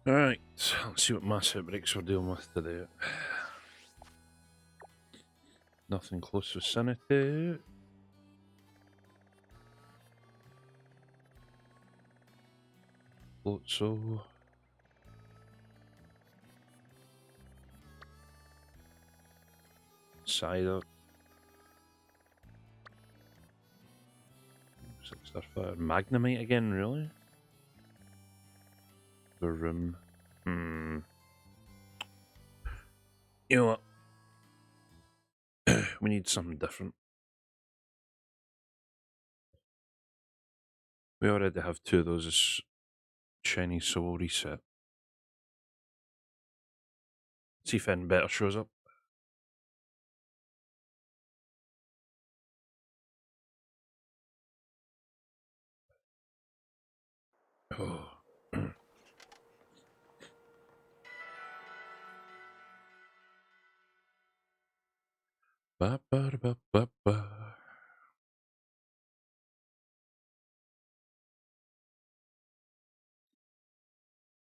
Alright, let's see what mass outbreaks we're dealing with today. Nothing close vicinity. So cider. 6 Magnemite again, really? The room. You know what? We need something different. We already have 2 of those as shinies, so we'll reset. See if anything better shows up. Oh. Ba, ba, ba, ba, ba.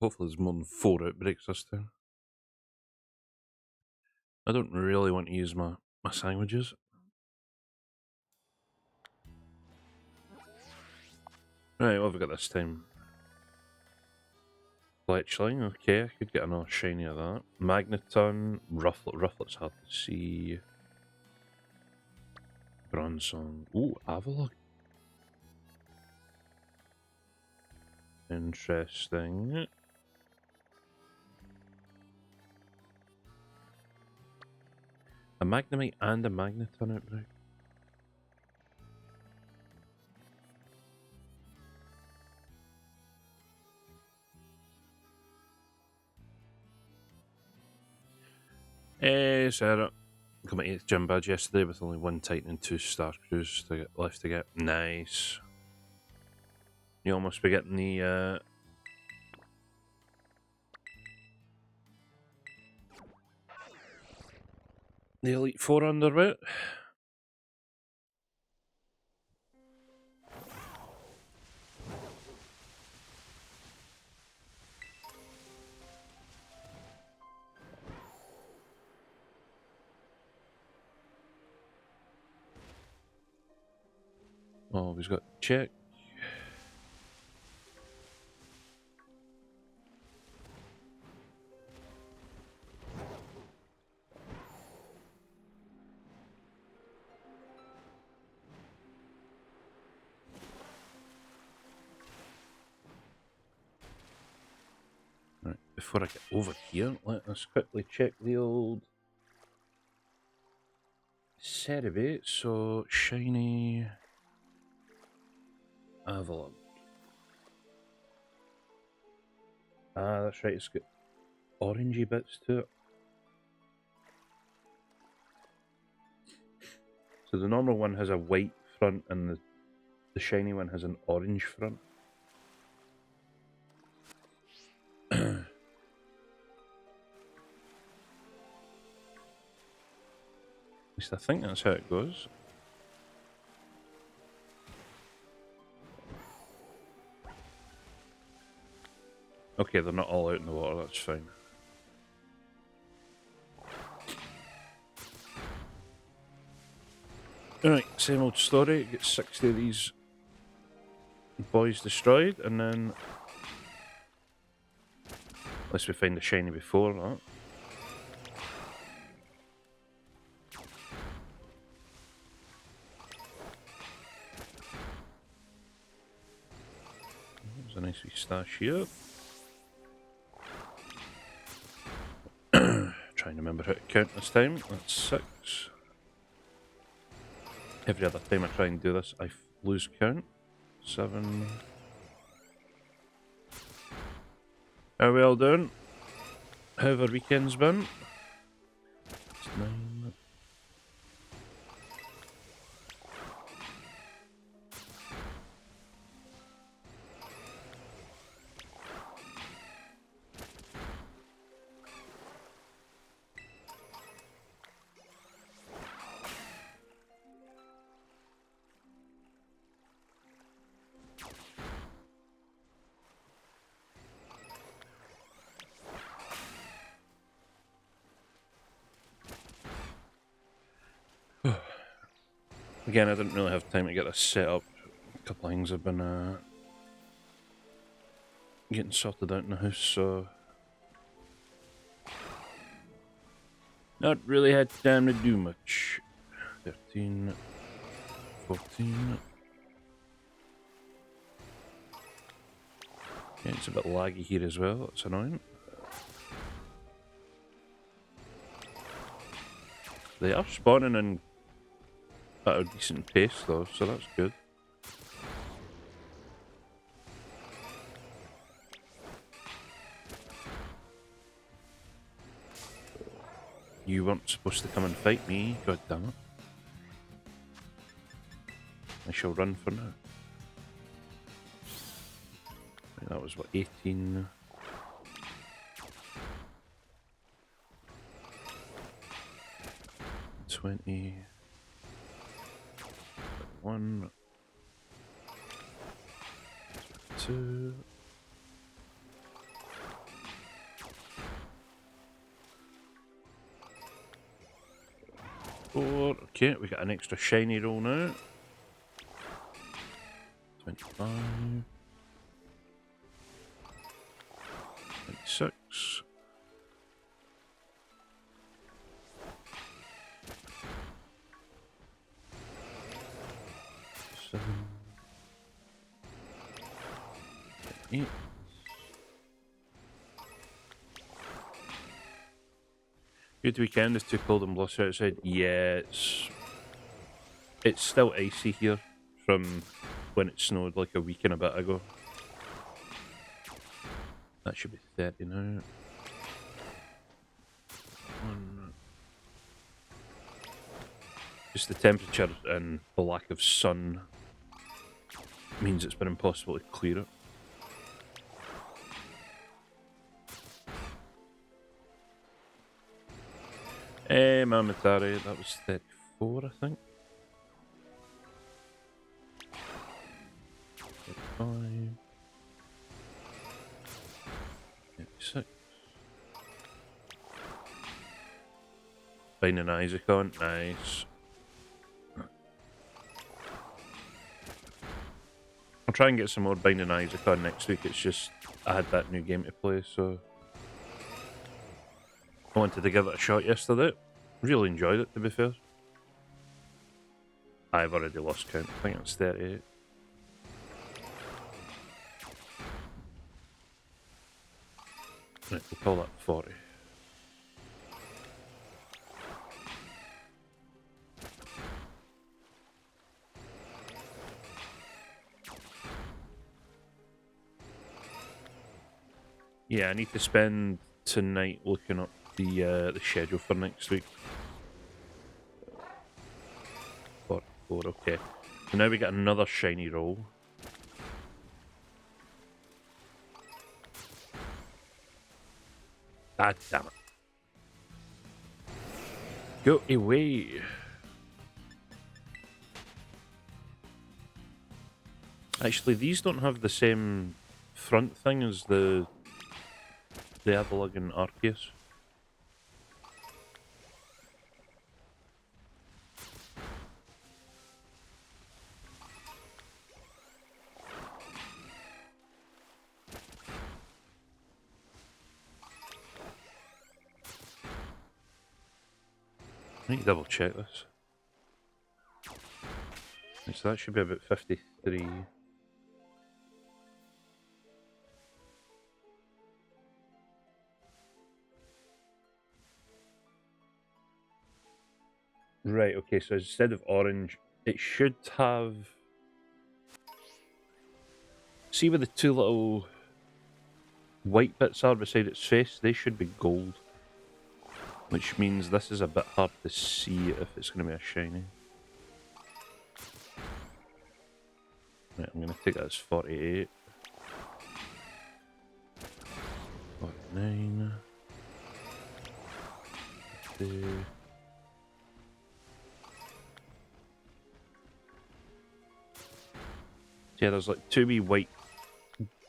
Hopefully there's more than 4 outbreaks this time. I don't really want to use my sandwiches. Right, what have we got this time? Fletchling, okay, I could get another shiny of that. Magneton, Rufflet's hard to see. Bronzong, ooh, Avalok. Interesting. A Magnemite and a Magneton outbreak. Sarah. Got my 8th gym badge yesterday with only 1 Titan and 2 Star Crews left to get. Nice. You almost be getting the Elite 4 underweight. Oh, we've got check. Right, before I get over here, let us quickly check the old Cerebi. So, shiny Avalon. Ah, that's right, it's got orangey bits to it. So the normal one has a white front and the shiny one has an orange front. At least I think that's how it goes. Okay, they're not all out in the water, that's fine. Alright, same old story. Get 60 of these boys destroyed, and then unless we find the shiny before that. There's a nice wee stash here. Trying to remember how to count this time. That's 6. Every other time I try and do this, I lose count. 7. How are we all doing? How have our weekends been? It's 9. Again, I didn't really have time to get this set up. A couple of things have been getting sorted out in the house, so not really had time to do much. 13, 14. Yeah, it's a bit laggy here as well, that's annoying. They are spawning in at a decent pace though, so that's good. You weren't supposed to come and fight me, god damn it. I shall run for now. That was what, 18? 20. 1. 2. Four. Okay, we got an extra shiny roll now. 25. 26. 7. 8. Good weekend. It's too cold and blustery outside. Yeah, it's still icy here from when it snowed like a week and a bit ago. That should be 30 now. 1. Just the temperature and the lack of sun means it's been impossible to clear it. Mamatari, that was 34, I think. 35. 36. Finding Isaac on, nice. I'll try and get some more Binding Isaac on next week. It's just I had that new game to play, so I wanted to give it a shot yesterday. Really enjoyed it, to be fair. I've already lost count. I think it's 38. Right, we'll call that 40. Yeah, I need to spend tonight looking up the schedule for next week. 44, okay. So now we get another shiny roll. Ah, damn it. Go away. Actually, these don't have the same front thing as the Avalug and Arceus. I need to double check this. So that should be about 53. Right, okay, so instead of orange, it should have... See where the two little white bits are beside its face? They should be gold. Which means this is a bit hard to see if it's going to be a shiny. Right, I'm going to take that as 48. 49. 50. Yeah, there's like two wee white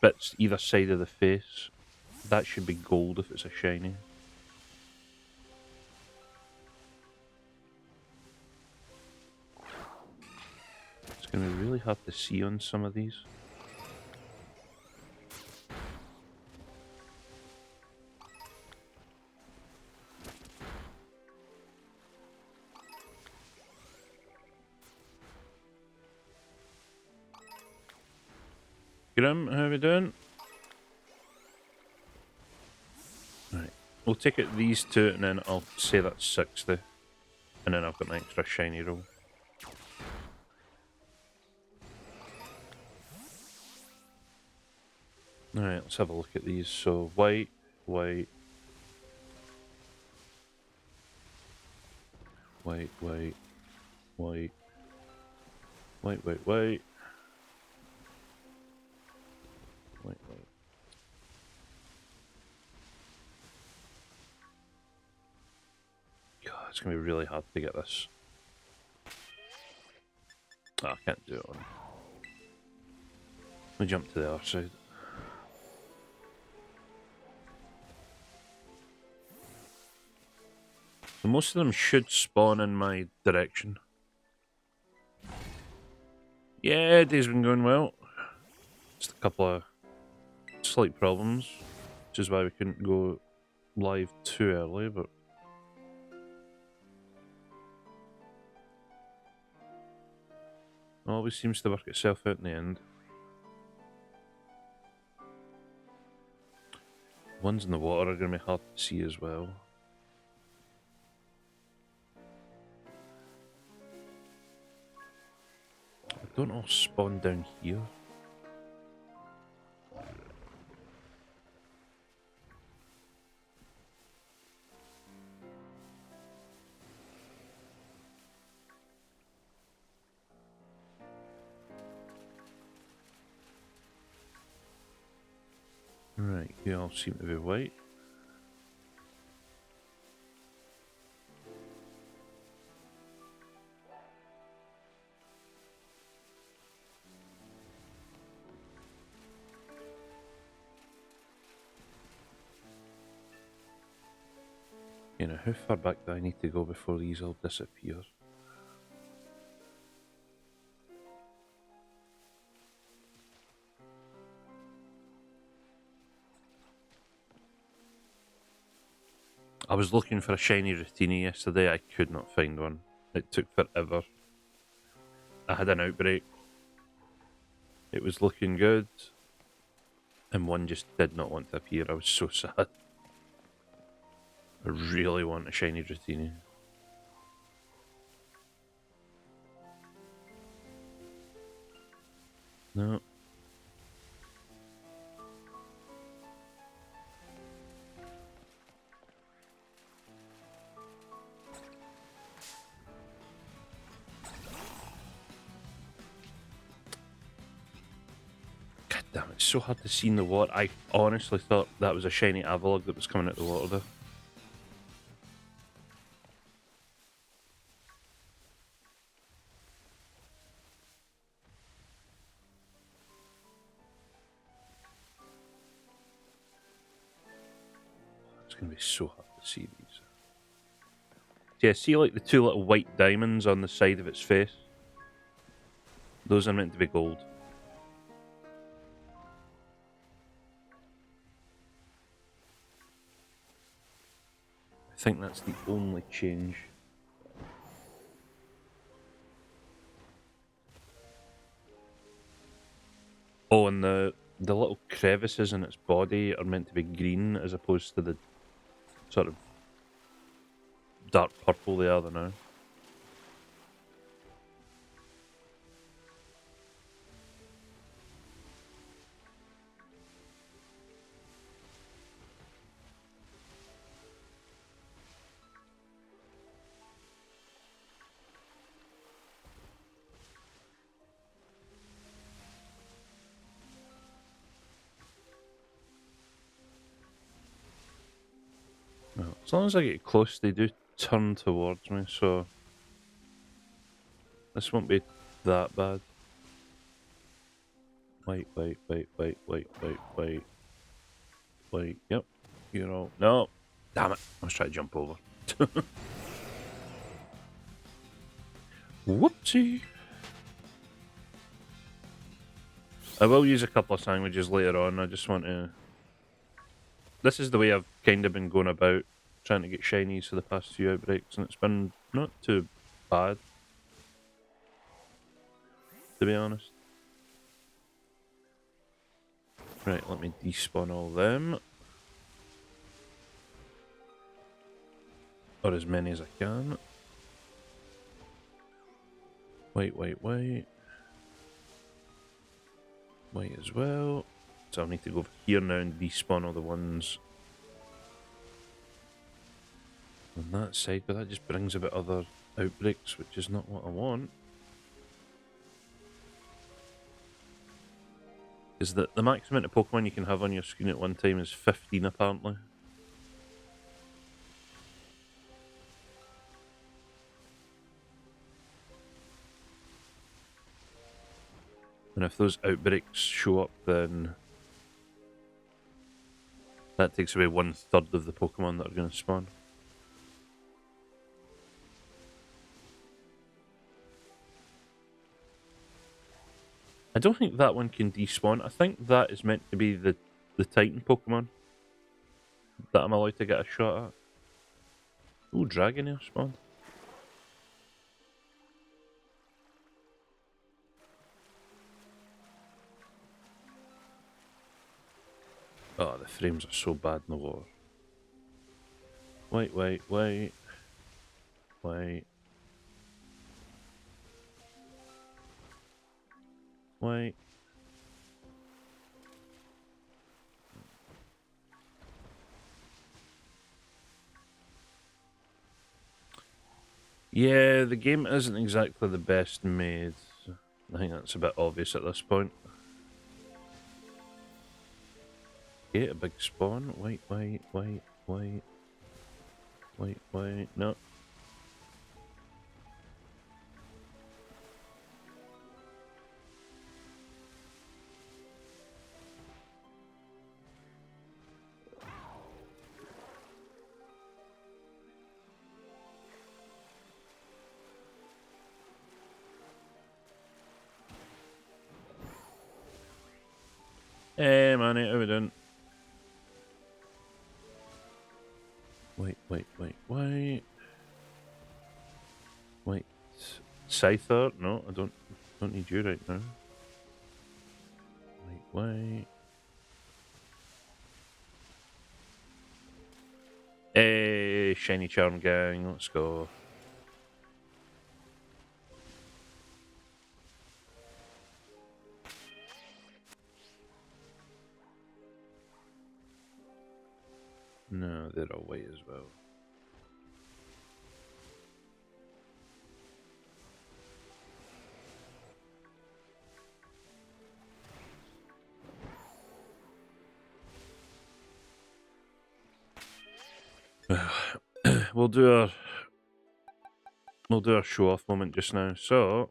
bits either side of the face. That should be gold if it's a shiny. gonna be really hard to see on some of these. Grim, how are we doing? Right, we'll take it these two and then I'll say that's 60. And then I've got an extra shiny roll. Alright, let's have a look at these. So, white, white, white, white, white, white, white, white, white, white. God, it's gonna be really hard to get this. Oh, I can't do it on. Let me jump to the other side. So most of them should spawn in my direction. Yeah, day's been going well. Just a couple of slight problems, which is why we couldn't go live too early, but always seems to work itself out in the end. Ones in the water are going to be hard to see as well. I don't all spawn down here. Right, you all seem to be white. You know, how far back do I need to go before these all disappear? I was looking for a shiny Rotini yesterday, I could not find one. It took forever. I had an outbreak. It was looking good. And one just did not want to appear. I was so sad. I really want a shiny Rotini. No. God damn, it's so hard to see in the water. I honestly thought that was a shiny Avalog that was coming out of the water there. It's going to be so hard to see these. Yeah, see like the two little white diamonds on the side of its face? Those are meant to be gold. I think that's the only change. Oh, and the little crevices in its body are meant to be green as opposed to the sort of dark purple they are now. Well, as long as I get close, they do turn towards me, so this won't be that bad. Wait, wait, wait, wait, wait, wait, wait. Wait, yep. You know, no. Damn it. Let's try to jump over. Whoopsie. I will use a couple of sandwiches later on. I just want to... This is the way I've kind of been going about trying to get shinies for the past few outbreaks, and it's been not too bad, to be honest. Right, let me despawn all them. Or as many as I can. Wait. Wait as well. So I'll need to go over here now and despawn all the ones on that side, but that just brings about other outbreaks, which is not what I want. Is that the max amount of Pokemon you can have on your screen at one time is 15 apparently. And if those outbreaks show up, then that takes away 1/3 of the Pokemon that are going to spawn. I don't think that one can despawn. I think that is meant to be the Titan Pokemon that I'm allowed to get a shot at. Ooh, Dragonair spawned. Oh, the frames are so bad in the water. Wait. Yeah, the game isn't exactly the best made. I think that's a bit obvious at this point. Okay, a big spawn. Wait. No. Hey, man, how we doing? Wait. Wait. Scyther? No, I don't need you right now. Wait. Hey, Shiny Charm gang, let's go. No, they're away as well. We'll do our show off moment just now. So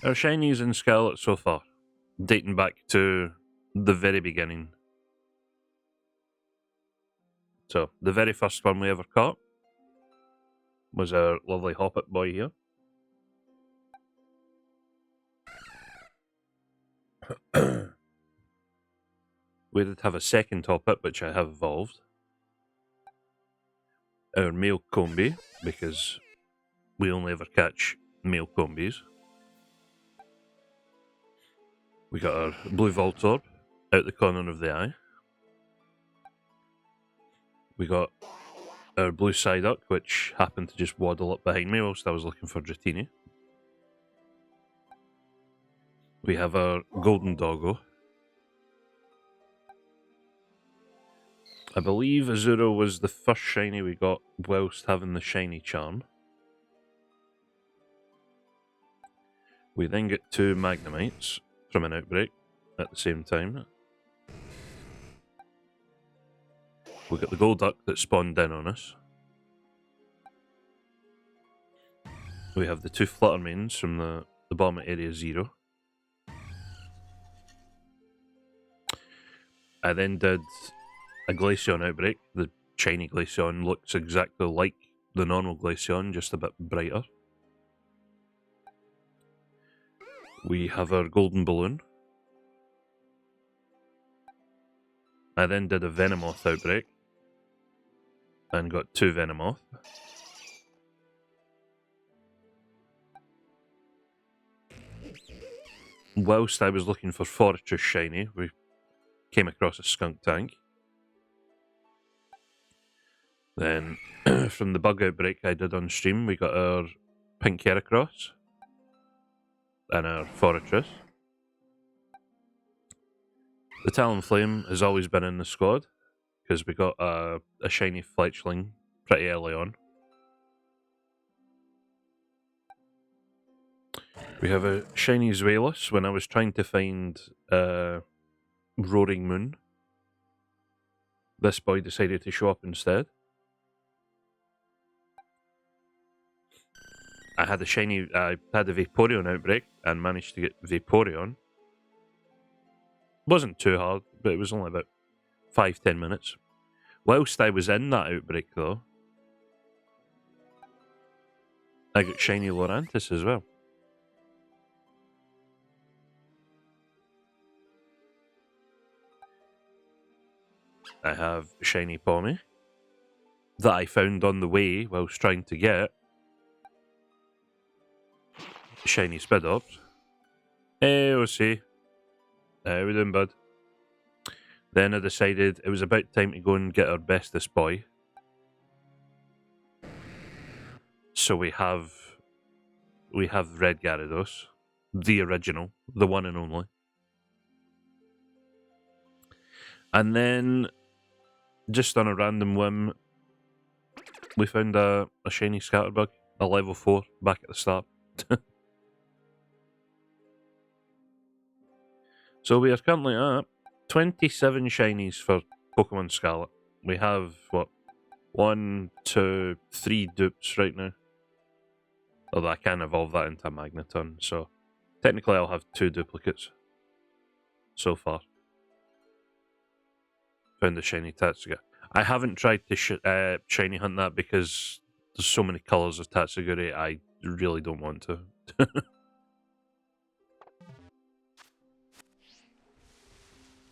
our shinies and Scarlet so far, dating back to the very beginning. So the very first one we ever caught was our lovely Hoppet boy here. We did have a second Hoppet, which I have evolved. Our male Combi, because we only ever catch male Combis. We got our blue Voltorb out the corner of the eye. We got our blue Psyduck, which happened to just waddle up behind me whilst I was looking for Dratini. We have our golden Doggo. I believe Azuro was the first shiny we got whilst having the shiny charm. We then get 2 Magnemites from an outbreak at the same time. We got the Golduck that spawned in on us. We have the 2 Fluttermanes from the bottom of Area 0. I then did a Glaceon outbreak. The shiny Glaceon looks exactly like the normal Glaceon, just a bit brighter. We have our golden balloon. I then did a Venomoth outbreak and got 2 Venomoth. Whilst I was looking for Fortress Shiny, we came across a skunk tank. Then, from the bug outbreak I did on stream, we got our pink Heracross and our Fortress. The Talonflame has always been in the squad, because we got a shiny Fletchling pretty early on. We have a shiny Zweilous when I was trying to find Roaring Moon. This boy decided to show up instead. I had a Vaporeon outbreak and managed to get Vaporeon. Wasn't too hard, but it was only about 5-10 minutes. Whilst I was in that outbreak, though, I got shiny Lorantis as well. I have shiny Pommy that I found on the way whilst trying to get shiny Spidops. Hey, we'll see. How we doing, bud? Then I decided it was about time to go and get our bestest boy. So we have Red Gyarados, the original, the one and only. And then, just on a random whim, we found a shiny Scatterbug, a level 4, back at the start. So we are currently at 27 shinies for Pokemon Scarlet. We have, 1, 2, 3 dupes right now. Although I can evolve that into a Magneton, so technically I'll have 2 duplicates so far. Found a shiny Tatsuga. I haven't tried to shiny hunt that because there's so many colours of Tatsuguri, I really don't want to.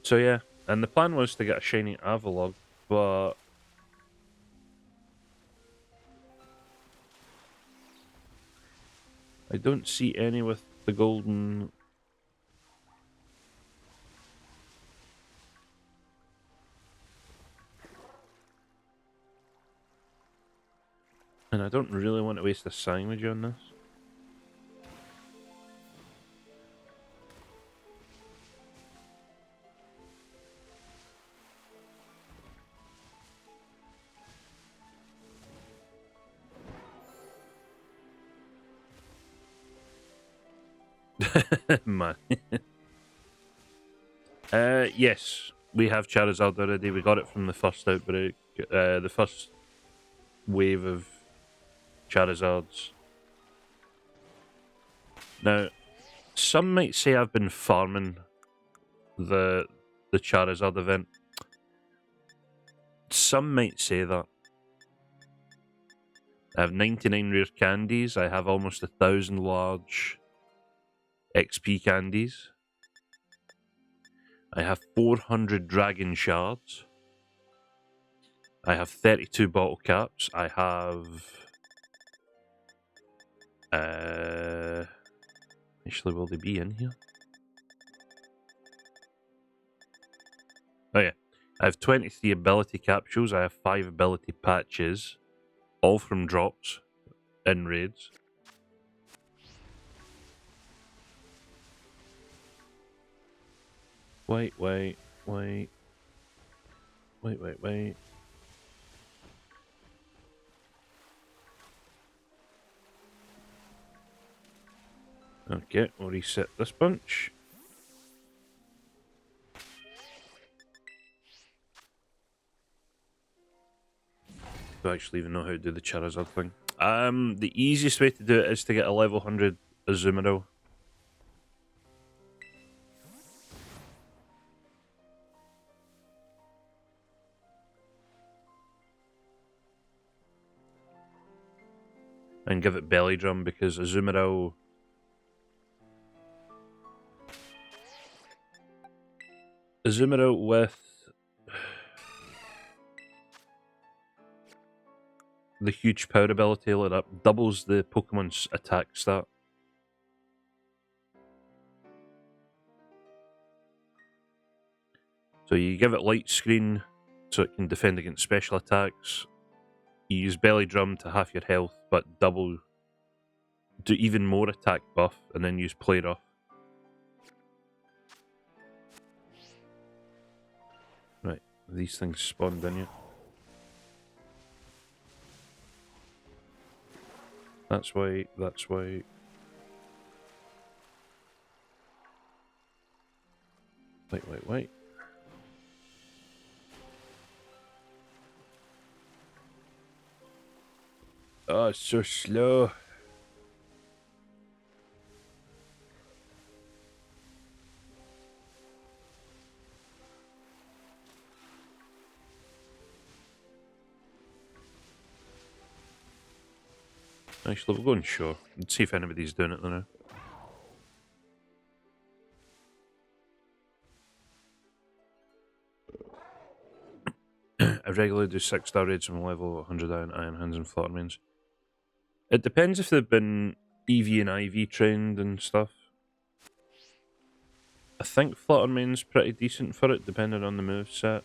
So yeah, and the plan was to get a shiny Avalog, but I don't see any with the golden. And I don't really want to waste a sandwich on this. Man. Yes, we have Charizard already. We got it from the first outbreak, the first wave of Charizards. Now, some might say I've been farming the Charizard event. Some might say that. I have 99 rare candies. I have almost 1,000 large XP candies. I have 400 dragon shards. I have 32 bottle caps. I have... Actually, will they be in here? Oh yeah. I have 23 ability capsules. I have 5 ability patches. All from drops in raids. Wait. Okay, we'll reset this bunch. Do I actually even know how to do the Charizard thing? The easiest way to do it is to get a level 100 Azumarill. And give it Belly Drum, because Azumarill Zoom it out with the huge power ability lit up. Doubles the Pokemon's attack stat. So you give it light screen so it can defend against special attacks. You use belly drum to half your health, but do even more attack buff, and then use play rough. Right, these things spawned in you. That's why. Wait. Oh, it's so slow. Actually, we'll go and show. Let's see if anybody's doing it now. I regularly do 6-star raids from level 100 Iron Hands and Fluttermans. It depends if they've been EV and IV trained and stuff. I think Fluttermane's pretty decent for it, depending on the moveset.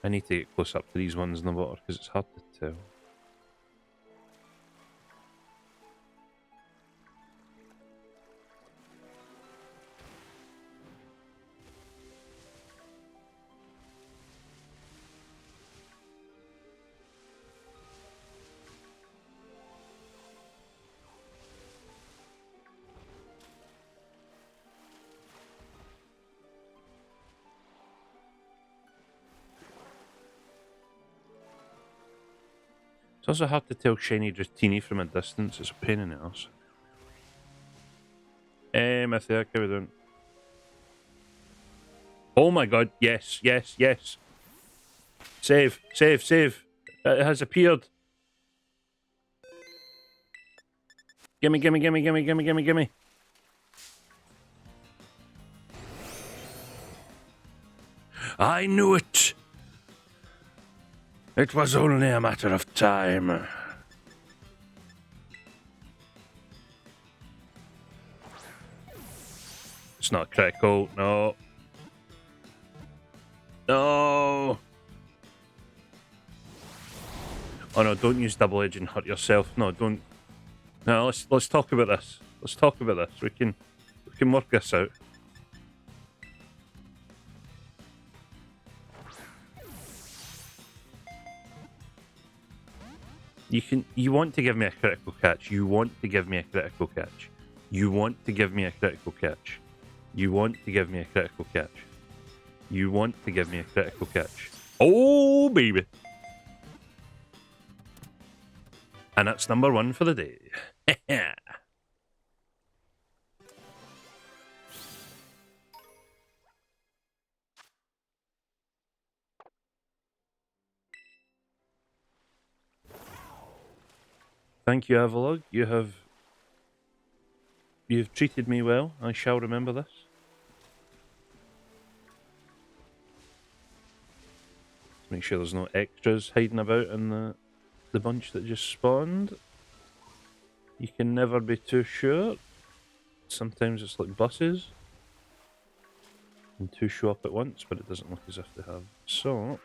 I need to get close up to these ones in the water because it's hard to tell. It's also hard to tell shiny Dratini from a distance. It's a pain in the ass. Matthew, how we doing? Oh my god, yes. Save. It has appeared. Gimme. I knew it! It was only a matter of time. It's not critical, no. No! Oh no, don't use double edge and hurt yourself. No, don't. No, let's talk about this. We can work this out. You want to give me a critical catch. You want to give me a critical catch. Oh, baby. And that's number 1 for the day. Thank you, Avalog. You've treated me well. I shall remember this. Make sure there's no extras hiding about in the bunch that just spawned. You can never be too sure. Sometimes it's like buses. And 2 show up at once, but it doesn't look as if they have. So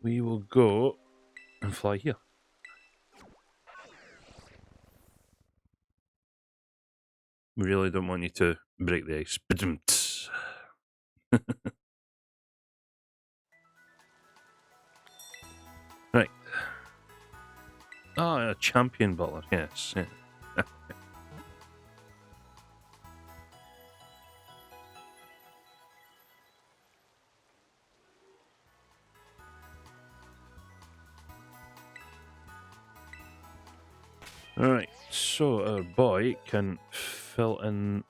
we will go and fly here. We really don't want you to break the ice. Right. Oh, a champion butler, yes. Yeah. Alright, so our boy can fill in.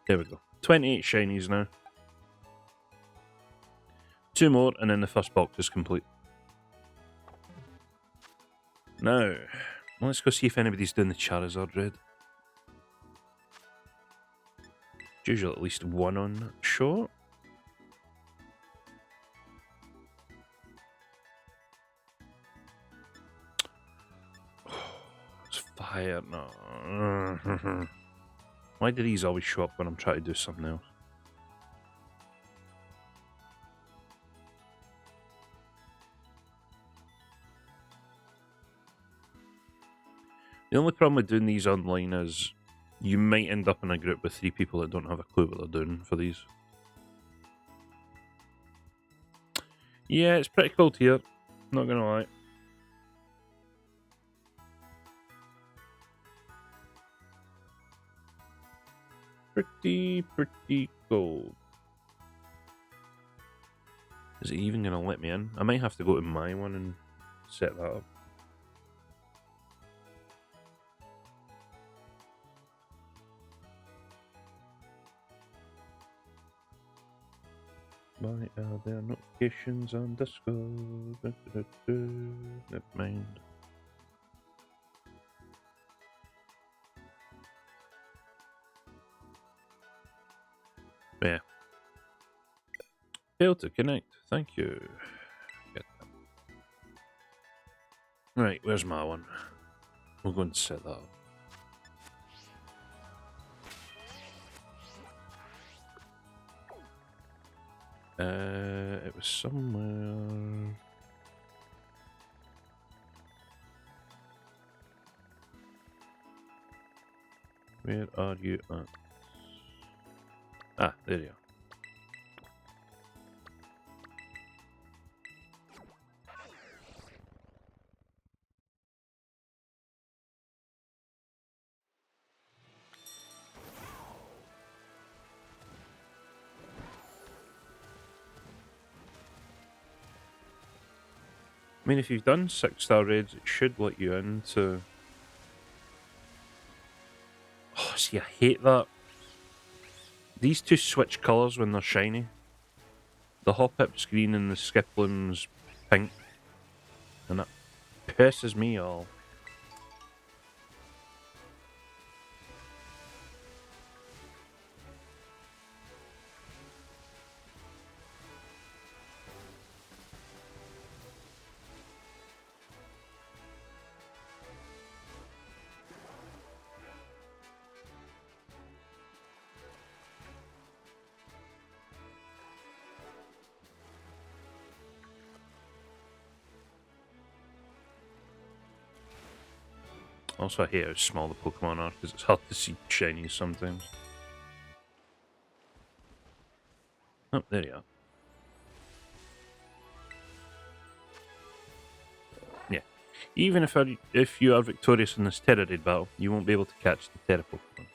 There we go. 28 shinies now. 2 more, and then the first box is complete. Now, let's go see if anybody's doing the Charizard raid. There's usually at least one on show. It's fire. No. Why do these always show up when I'm trying to do something else? The only problem with doing these online is you might end up in a group with 3 people that don't have a clue what they're doing for these. Yeah, it's pretty cold here. Not gonna lie. Pretty cold. Is it even gonna let me in? I might have to go to my one and set that up. Why are there notifications on Discord? Never mind. Yeah. Failed to connect. Thank you. Get that. Right, where's my one? We'll go and set that up. It was somewhere. Where are you at? Ah, there you are. I mean, if you've done 6-star raids, it should let you into. Oh, see, I hate that. These two switch colours when they're shiny. The Hoppip's green and the Skiplim's pink. And that pisses me off. Also, I hate how small the Pokemon are because it's hard to see shinies sometimes. Oh, there you are. Yeah. Even if you are victorious in this Terra raid battle, you won't be able to catch the Terra Pokemon.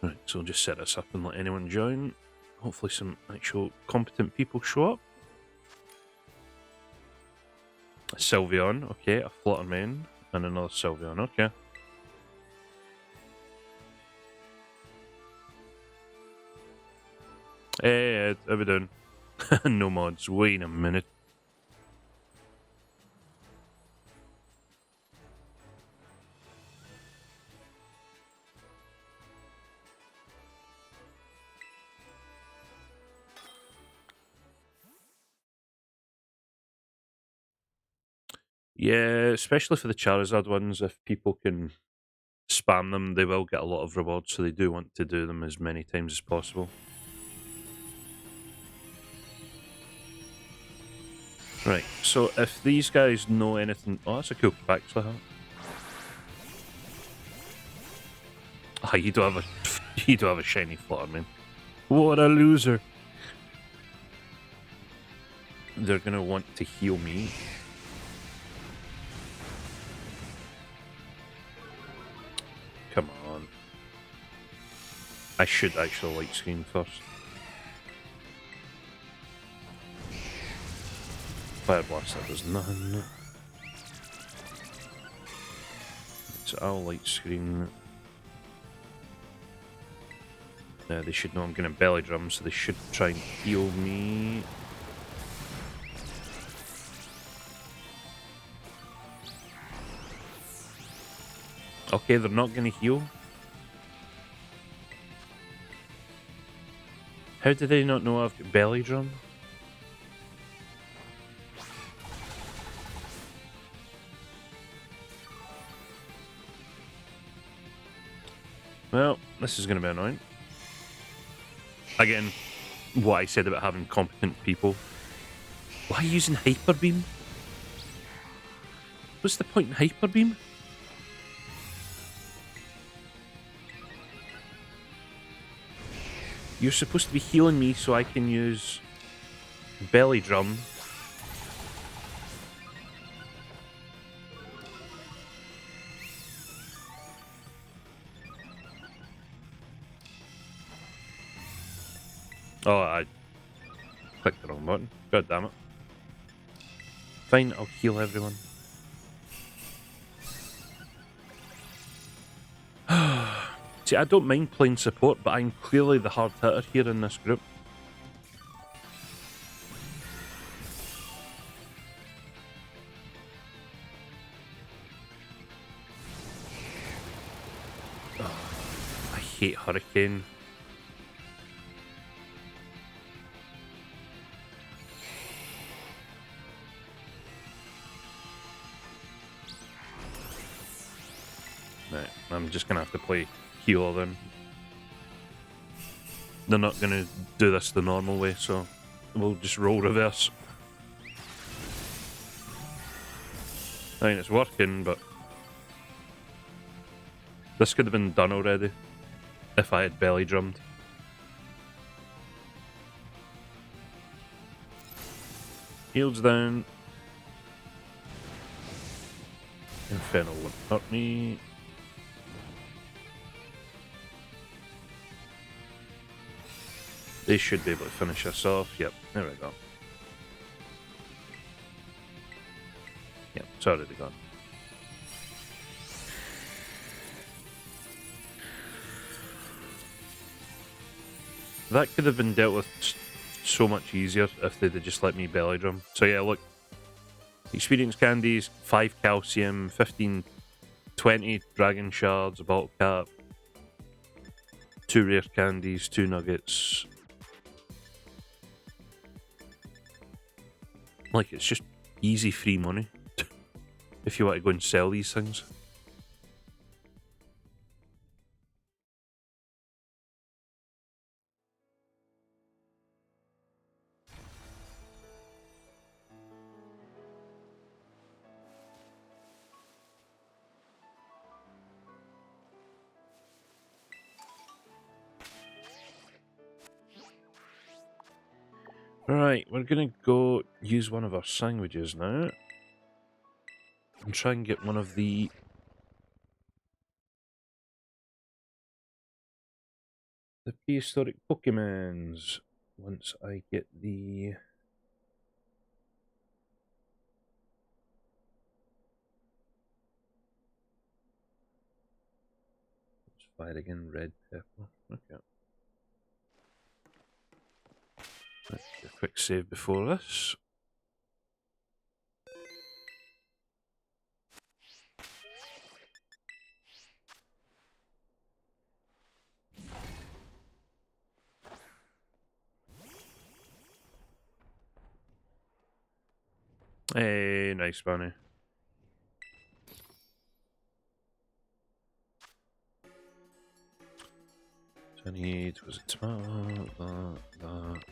Right, so we'll just set this up and let anyone join. Hopefully some actual competent people show up. A Sylveon, okay, a Flutter Mane, and another Sylveon, okay. Hey, how we doing? No mods, wait a minute. Yeah, especially for the Charizard ones, if people can spam them, they will get a lot of rewards, so they do want to do them as many times as possible. Right, so if these guys know anything... Oh, that's a cool backslap hat. Ah, you don't have a... You don't have a shiny Flutter, man. What a loser. They're gonna want to heal me. Come on. I should actually light screen first. Fire Blaster does none. It's owl light screen. They should know I'm going to belly drum, so they should try and heal me. Okay, they're not going to heal. How do they not know I've got belly drum? Well, this is going to be annoying. Again, what I said about having competent people. Why using Hyper Beam? What's the point in Hyper Beam? You're supposed to be healing me so I can use belly drum. Oh, I clicked the wrong button. God damn it. Fine, I'll heal everyone. See, I don't mind playing support, but I'm clearly the hard hitter here in this group. Oh, I hate Hurricane. Right, I'm just gonna have to play healer then. They're not gonna do this the normal way, so we'll just roll reverse. I mean, it's working, but this could have been done already if I had belly drummed. Shields down. Infernal won't hurt me. They should be able to finish us off. Yep, there we go. Yep, it's already gone. That could have been dealt with so much easier if they'd have just let me belly drum. So yeah, look. Experience candies, 5 calcium, 15, 20 dragon shards, a bottle cap, 2 rare candies, 2 nuggets. Like, it's just easy free money if you want to go and sell these things. Right, we're gonna go use one of our sandwiches now and try and get one of the prehistoric Pokemons once I get the let's fire again, red pepper. Okay. Let's do a quick save before this. Hey, nice bunny. So I need, was it tomato? That.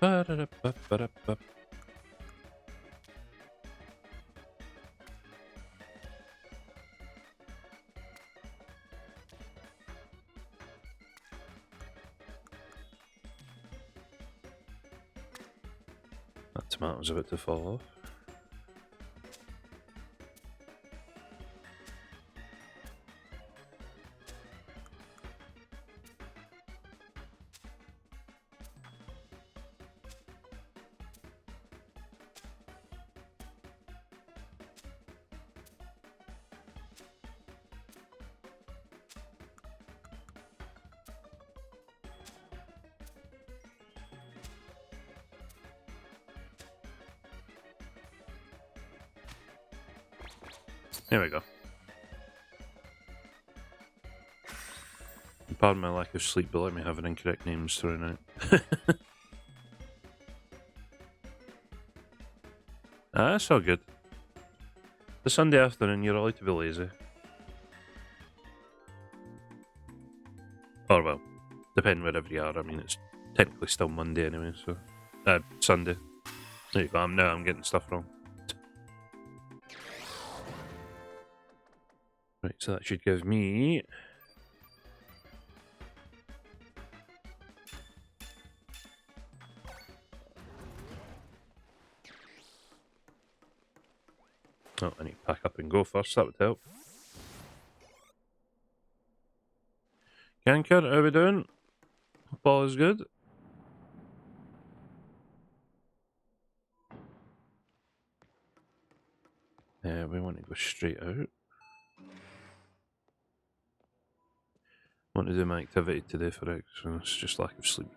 Ba-da-da-ba-ba-da-ba. Tomato's about to fall off. There we go. Pardon my lack of sleep, but let me have an incorrect names thrown out. That's all good. The Sunday afternoon, you're allowed to be lazy. Or, well, depending wherever you are. I mean, it's technically still Monday anyway, so... Sunday. There you go, I'm getting stuff wrong. Right, so that should give me... Oh, I need to pack up and go first, that would help. Canker, how are we doing? Hope all is good. We want to go straight out. Want to do my activity today for X, so it's just lack of sleep.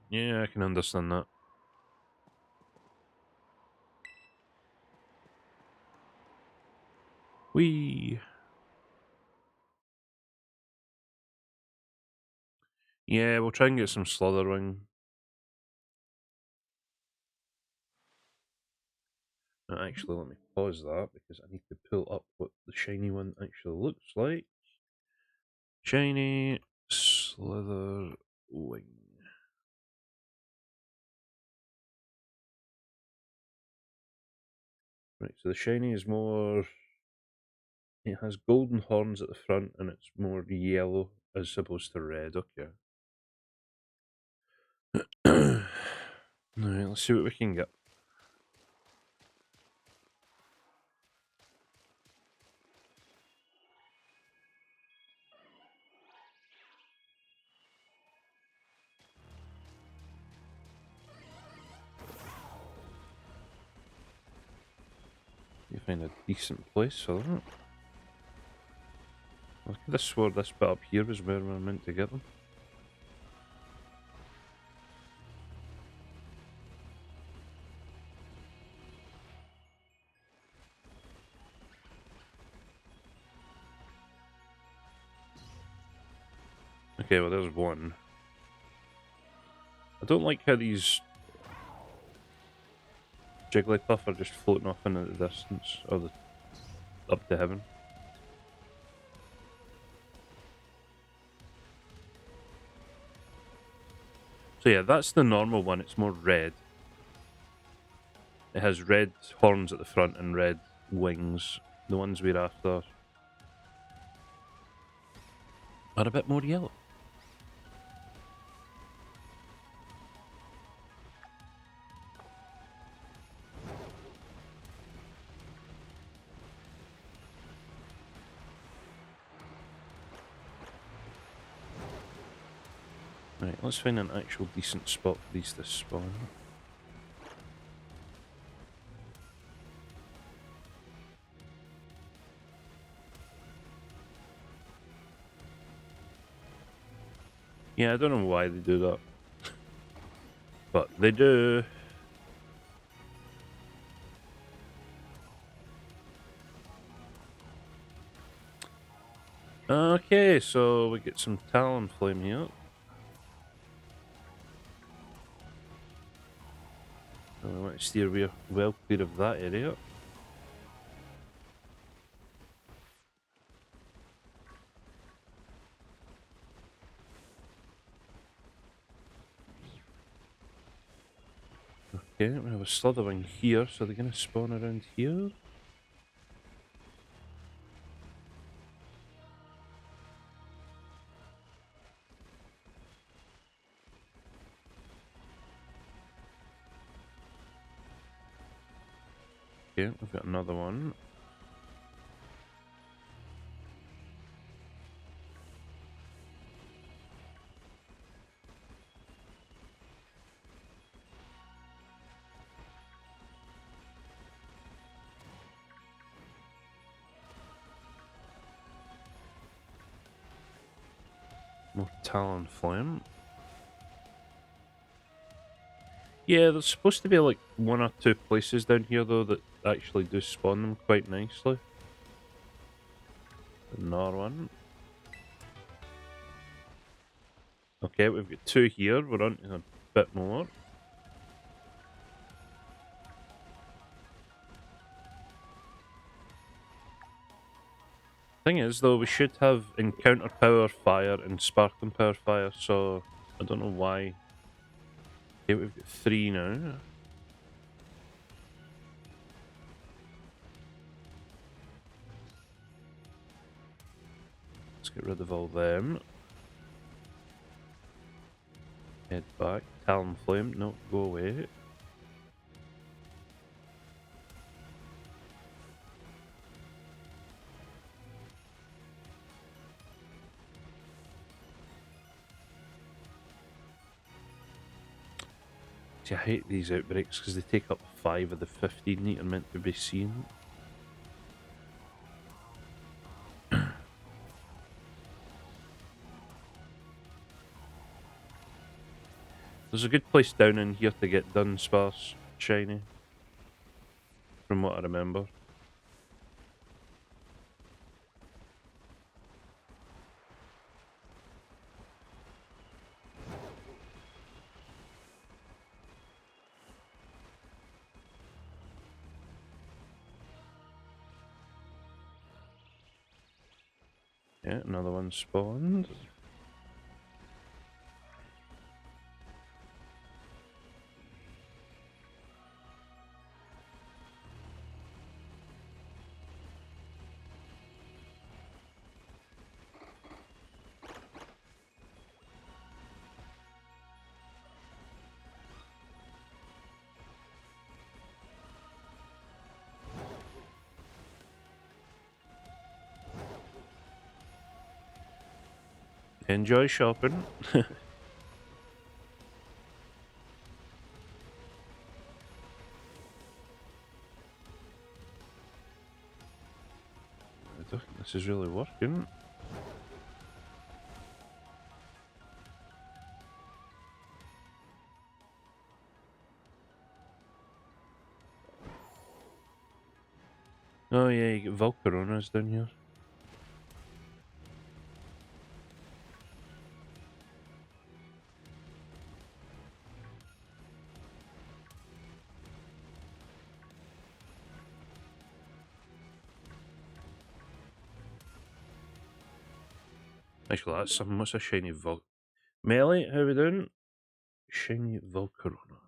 Yeah, I can understand that. Whee! Yeah, we'll try and get some Slitherwing. No, actually, let me pause that because I need to pull up what the shiny one actually looks like. Shiny Slitherwing. Right, so the shiny is more... It has golden horns at the front and it's more yellow as opposed to red, okay. Alright, let's see what we can get. You find a decent place for that. I could have swore this bit up here was where we were meant to get them. Okay, well there's one. I don't like how these Jigglypuff are just floating off into the distance, or up to heaven. So yeah, that's the normal one, it's more red. It has red horns at the front and red wings. The ones we're after are a bit more yellow. Right, let's find an actual decent spot for these to spawn. Yeah, I don't know why they do that. But they do. Okay, so we get some Talonflame here. So we want to steer well clear of that area. Okay, we have a Slitherwing here, so they're going to spawn around here. Okay, we've got another one. More Talon Flame. Yeah, there's supposed to be like one or two places down here though that actually do spawn them quite nicely. Another one. Okay, we've got two here. We're on to a bit more. Thing is, though, we should have encounter power fire and sparkling power fire, so I don't know why. Okay, we've got three now. Let's get rid of all them. Head back. Talon Flame. No, go away. See, I hate these outbreaks because they take up 5 of the 15 that are meant to be seen. There's a good place down in here to get done, sparse, shiny. From what I remember. Yeah, another one spawned. Enjoy shopping. I don't think this is really working. Oh yeah, you get Volcaronas down here. Actually, that's something. What's a shiny Melee, how we doing? Shiny Volcarona.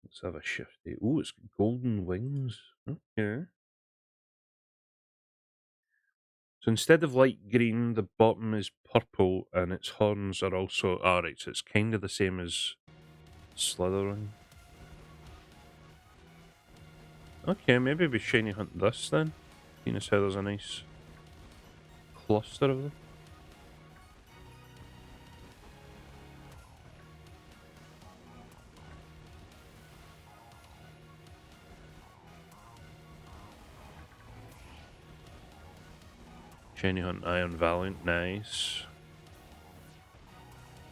Let's have a shifty. Ooh, it's got golden wings. Okay. So instead of light green, the bottom is purple and its horns are also. Alright, so it's kind of the same as Slytherin. Okay, maybe we shiny hunt this then. Seeing as how there's a nice cluster of them. Shiny hunt Iron Valiant, nice.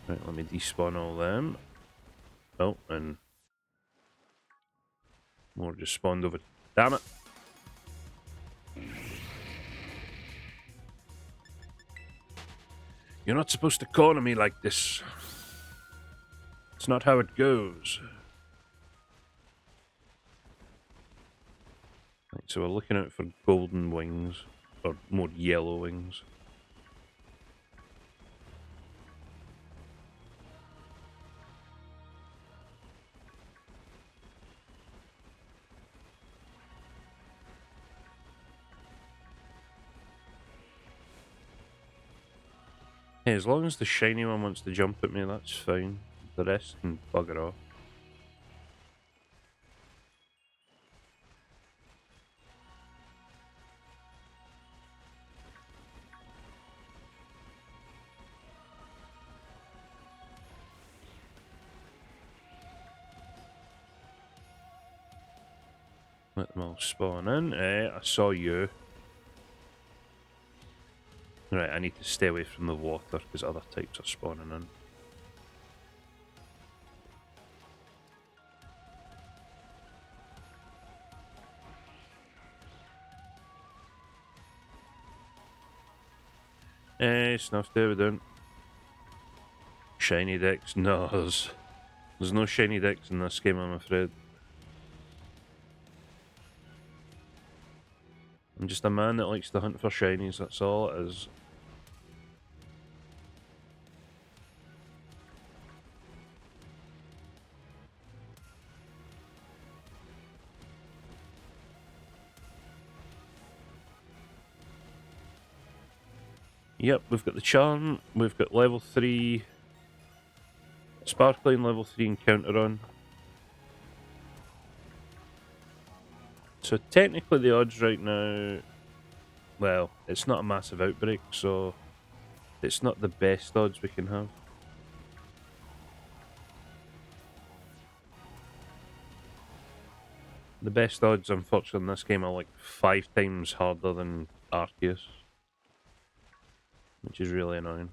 Right, let me despawn all them. Oh, and more just spawned over. Damn it! You're not supposed to corner me like this. It's not how it goes. Right, so we're looking out for golden wings, or more yellow wings. Hey, as long as the shiny one wants to jump at me, that's fine. The rest can bugger off. Let them all spawn in. I saw you. Right, I need to stay away from the water because other types are spawning in. Snuffed evident. Shiny decks? No, there's no shiny decks in this game, I'm afraid. I'm just a man that likes to hunt for shinies, that's all it is. Yep, we've got the charm, we've got level 3 sparkling, level 3 encounter on. So technically the odds right now, well, it's not a massive outbreak, so it's not the best odds we can have. The best odds, unfortunately, in this game are like 5 times harder than Arceus, which is really annoying.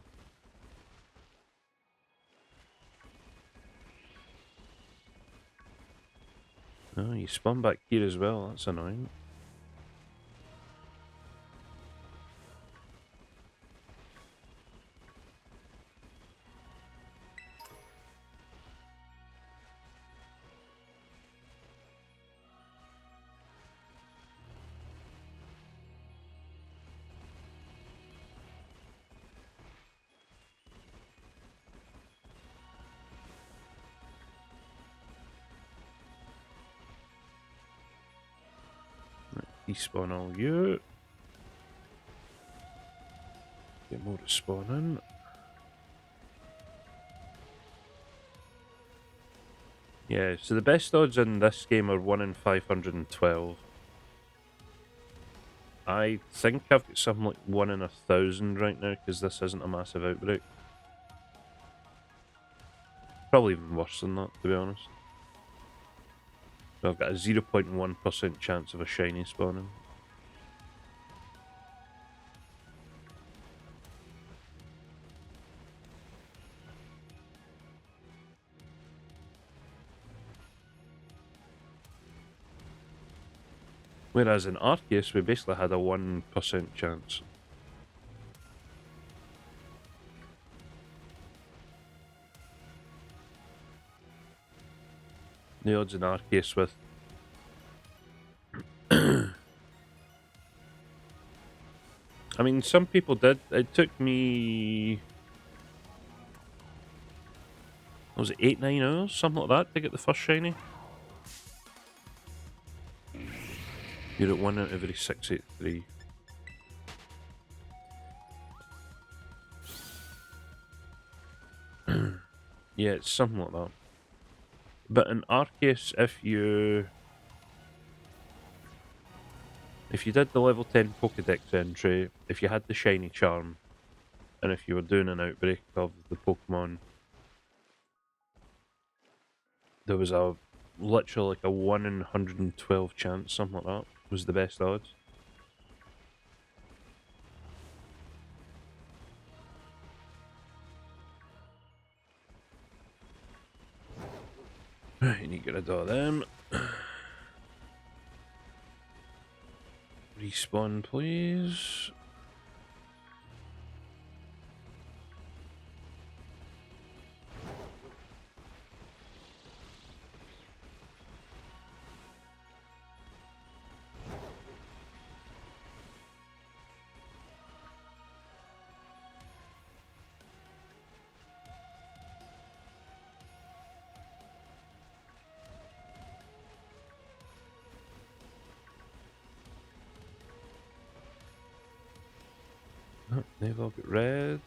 Oh, you spawn back here as well, that's annoying. Despawn all you. Get more to spawn in. Yeah, so the best odds in this game are 1 in 512. I think I've got something like 1 in 1,000 right now because this isn't a massive outbreak. Probably even worse than that, to be honest. So I've got a 0.1% chance of a shiny spawning. Whereas in Arceus, we basically had a 1% chance. The odds in Arceus with... I mean, some people did. It took me... What was it, 8-9 hours? Something like that to get the first shiny. You're at 1 out of every 683. Yeah, it's something like that. But in Arceus, if you did the level 10 Pokedex entry, if you had the shiny charm, and if you were doing an outbreak of the Pokemon, there was a literally like a 1 in 112 chance, something like that, was the best odds. Right, you need to get rid of them. Respawn, please. Oh, they've all got red.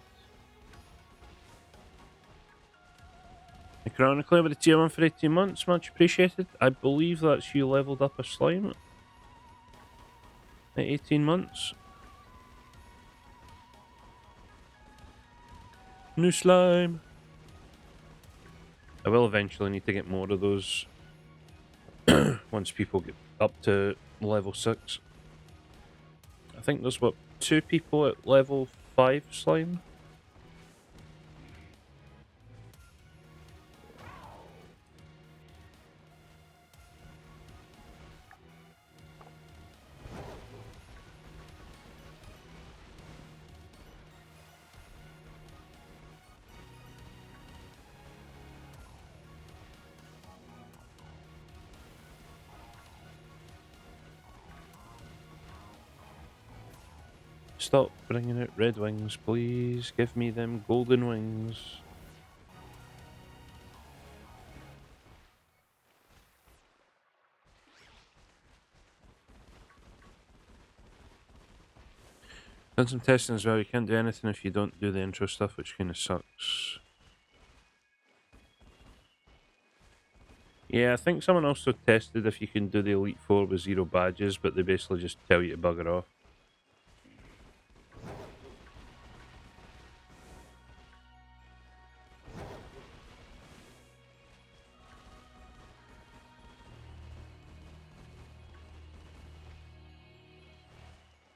I Chronically with the tier 1 for 18 months. Much appreciated. I believe that's you leveled up a slime at 18 months. New slime. I will eventually need to get more of those once people get up to level 6. I think there's, what, 2 people at level 5 slime? Stop bringing out red wings, please. Give me them golden wings. Done some testing as well. You can't do anything if you don't do the intro stuff, which kind of sucks. Yeah, I think someone also tested if you can do the Elite Four with 0 badges, but they basically just tell you to bugger off.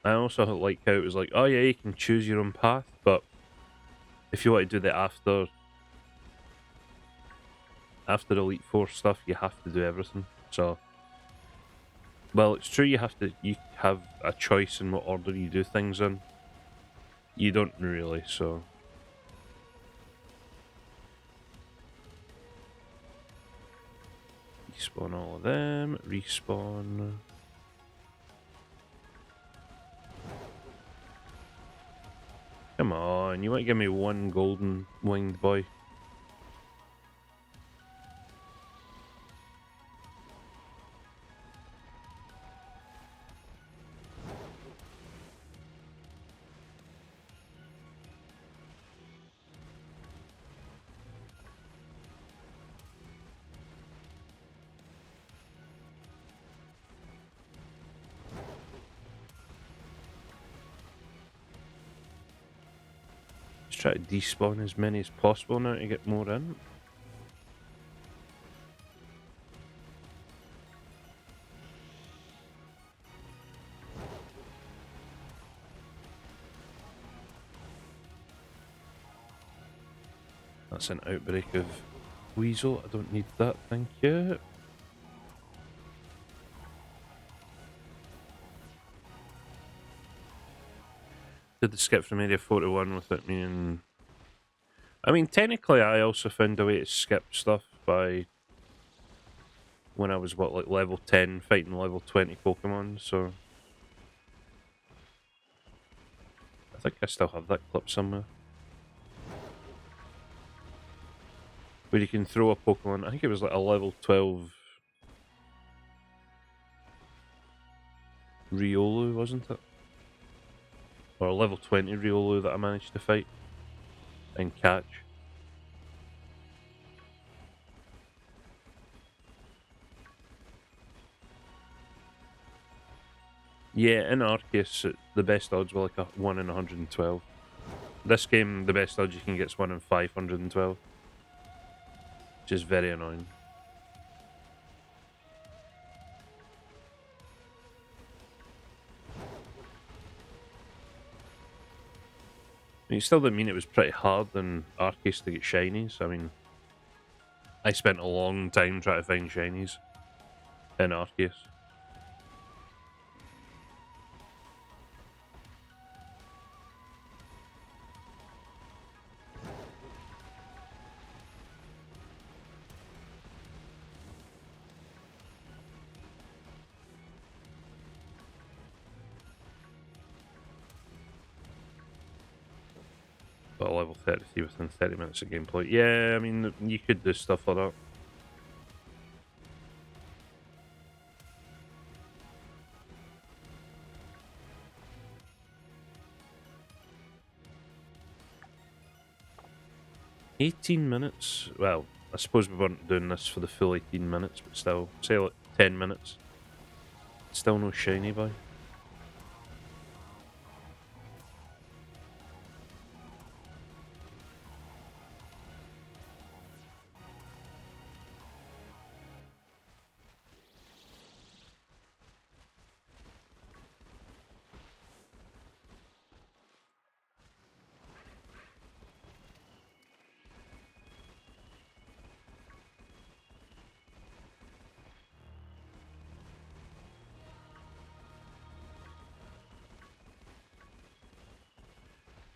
I also like how it was like, oh yeah, you can choose your own path, but if you want to do the after Elite Four stuff, you have to do everything. So, well, it's true you have a choice in what order you do things in. You don't really, so. Respawn all of them, respawn. Come on, you want to give me one golden winged boy? Just try to despawn as many as possible now to get more in. That's an outbreak of weasel. I don't need that, thank you. Did the skip from Area 41 without meaning... I mean, technically I also found a way to skip stuff by... when I was, what, like level 10 fighting level 20 Pokemon, so... I think I still have that clip somewhere. Where you can throw a Pokemon, I think it was like a level 12 Riolu, wasn't it? Or a level 20 Riolu that I managed to fight and catch. Yeah, in Arceus, the best odds were like a 1 in 112. This game, the best odds you can get is 1 in 512. Which is very annoying. I mean, it still didn't mean it was pretty hard in Arceus to get shinies. I mean, I spent a long time trying to find shinies in Arceus. But level 33 within 30 minutes of gameplay. Yeah, I mean, you could do stuff like that. $18 minutes? Well, I suppose we weren't doing this for the full 18 minutes, but still, say like 10 minutes. Still no shiny boy.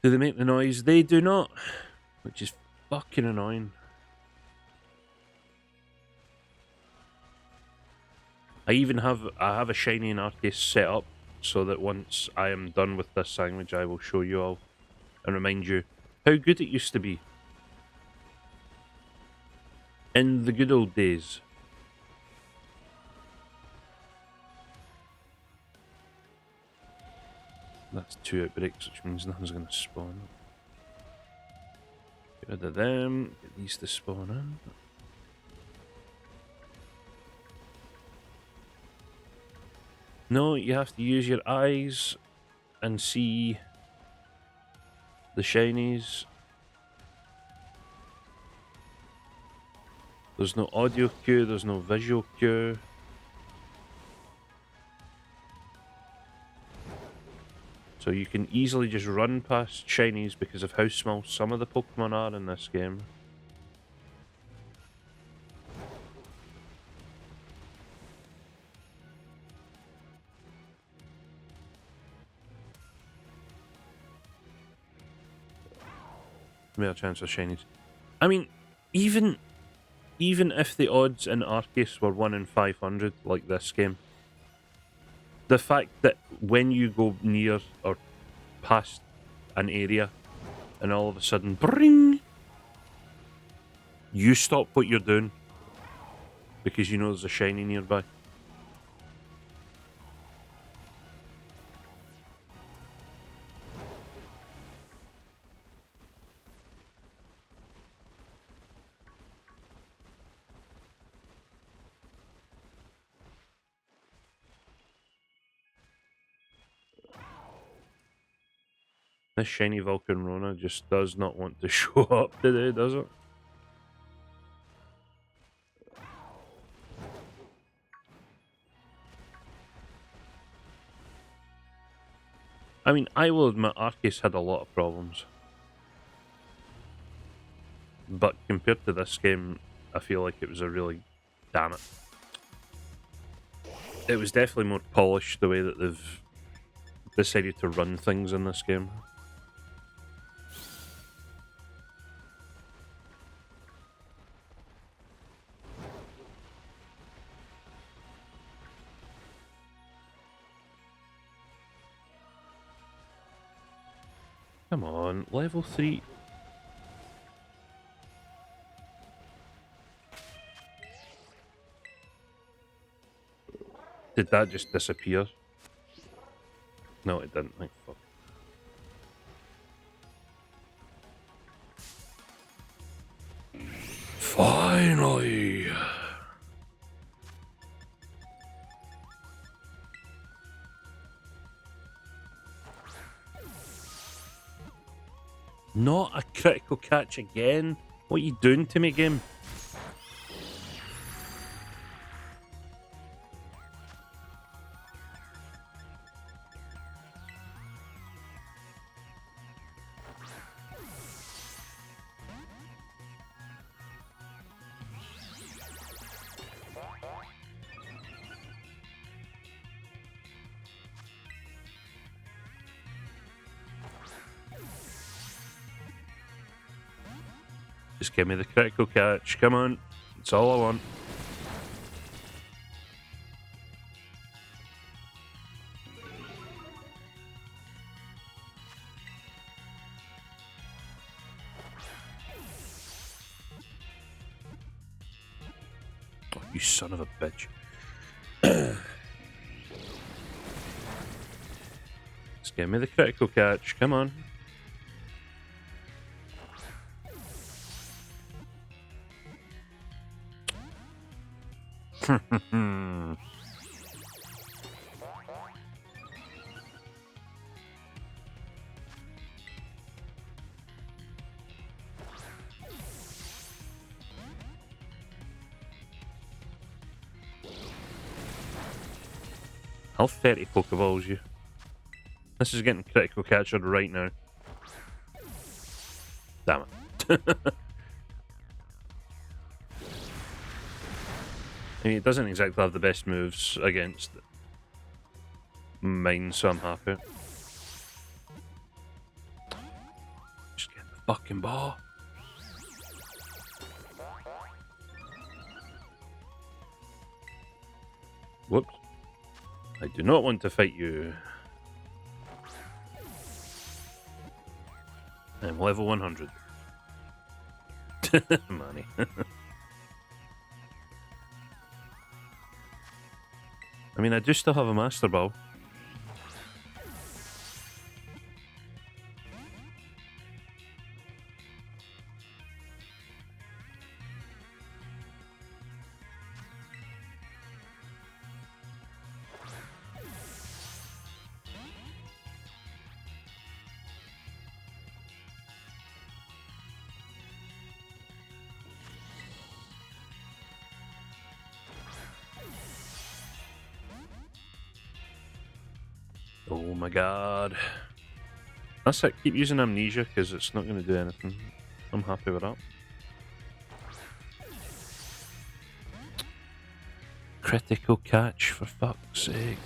Do they make the noise? They do not, which is fucking annoying. I have a shiny and Arceus set up so that once I am done with this sandwich, I will show you all and remind you how good it used to be in the good old days. That's 2 outbreaks, which means nothing's going to spawn. Get rid of them. Get these to spawn in. No, you have to use your eyes and see the shinies. There's no audio cue, there's no visual cue. So you can easily just run past shinies because of how small some of the Pokemon are in this game. Better chance of shinies. I mean, even if the odds in Arceus were 1 in 500, like this game, the fact that when you go near or past an area and all of a sudden, bring, you stop what you're doing because you know there's a shiny nearby. This shiny Volcarona just does not want to show up today, does it? I mean, I will admit Arceus had a lot of problems. But compared to this game, I feel like it was a really... Damn it. It was definitely more polished the way that they've decided to run things in this game. Come on, level 3. Did that just disappear? No, it didn't. Thank fuck. Finally! Not a critical catch again? What are you doing to me, game? Just give me the critical catch. Come on. That's all I want. Oh, you son of a bitch. Just give me the critical catch. Come on. I'll 30 Pokeballs you. This is getting critical captured right now. Damn it. I mean, it doesn't exactly have the best moves against mine, so I'm happy. Just get the fucking ball. Whoops. I do not want to fight you. I'm level 100. Money. I mean, I do still have a Master Ball. Oh my god. That's it. Keep using Amnesia because it's not going to do anything. I'm happy with that. Critical catch, for fuck's sake.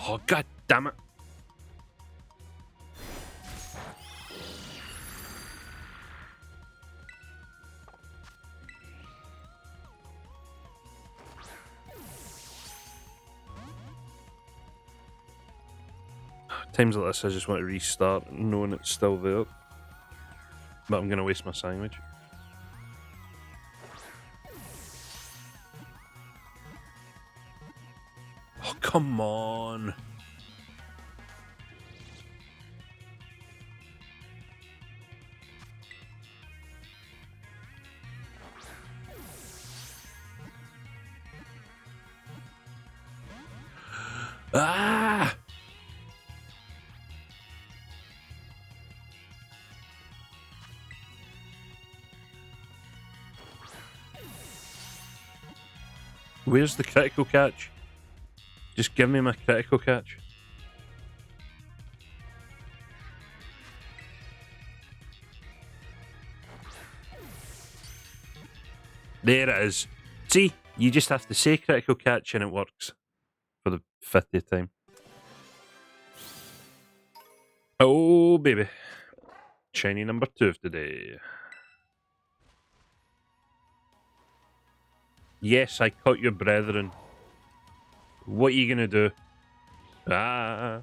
Oh, god damn it. Times like this, I just want to restart knowing it's still there. But I'm going to waste my sandwich. Oh, come on. Ah! Where's the critical catch? Just give me my critical catch. There it is. See, you just have to say critical catch and it works. For the 50th time. Oh, baby. Shiny number 2 of today. Yes, I caught your brethren. What are you gonna do? Ah.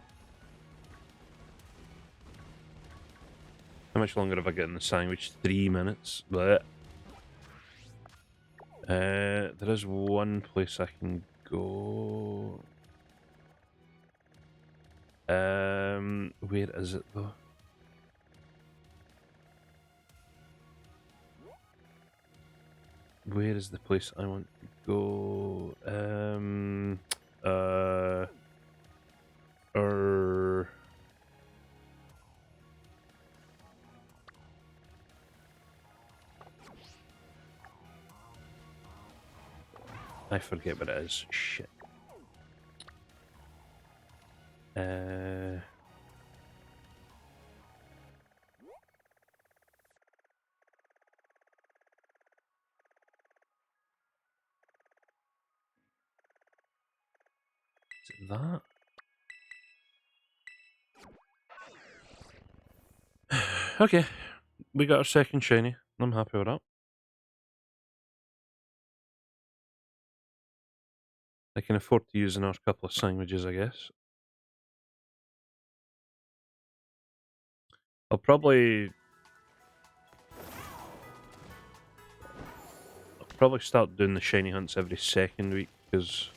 How much longer have I got in the sandwich? 3 minutes. But there is one place I can go. Where is it though? Where is the place I want to go? I forget what it is. Shit. Is it that? Okay, we got our second shiny. I'm happy with that. I can afford to use another couple of sandwiches, I guess. I'll probably start doing the shiny hunts every second week because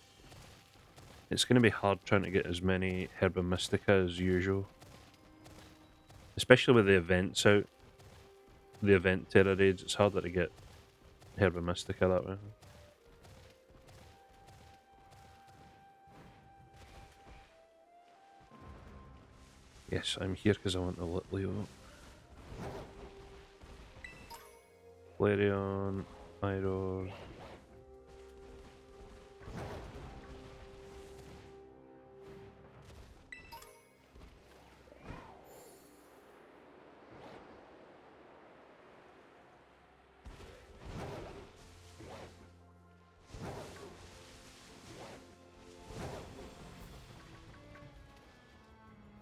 it's going to be hard trying to get as many Herba Mystica as usual, especially with the events out. The event Terra raids, it's harder to get Herba Mystica that way. Yes, I'm here because I want the Litleo. Flareon, Iroar.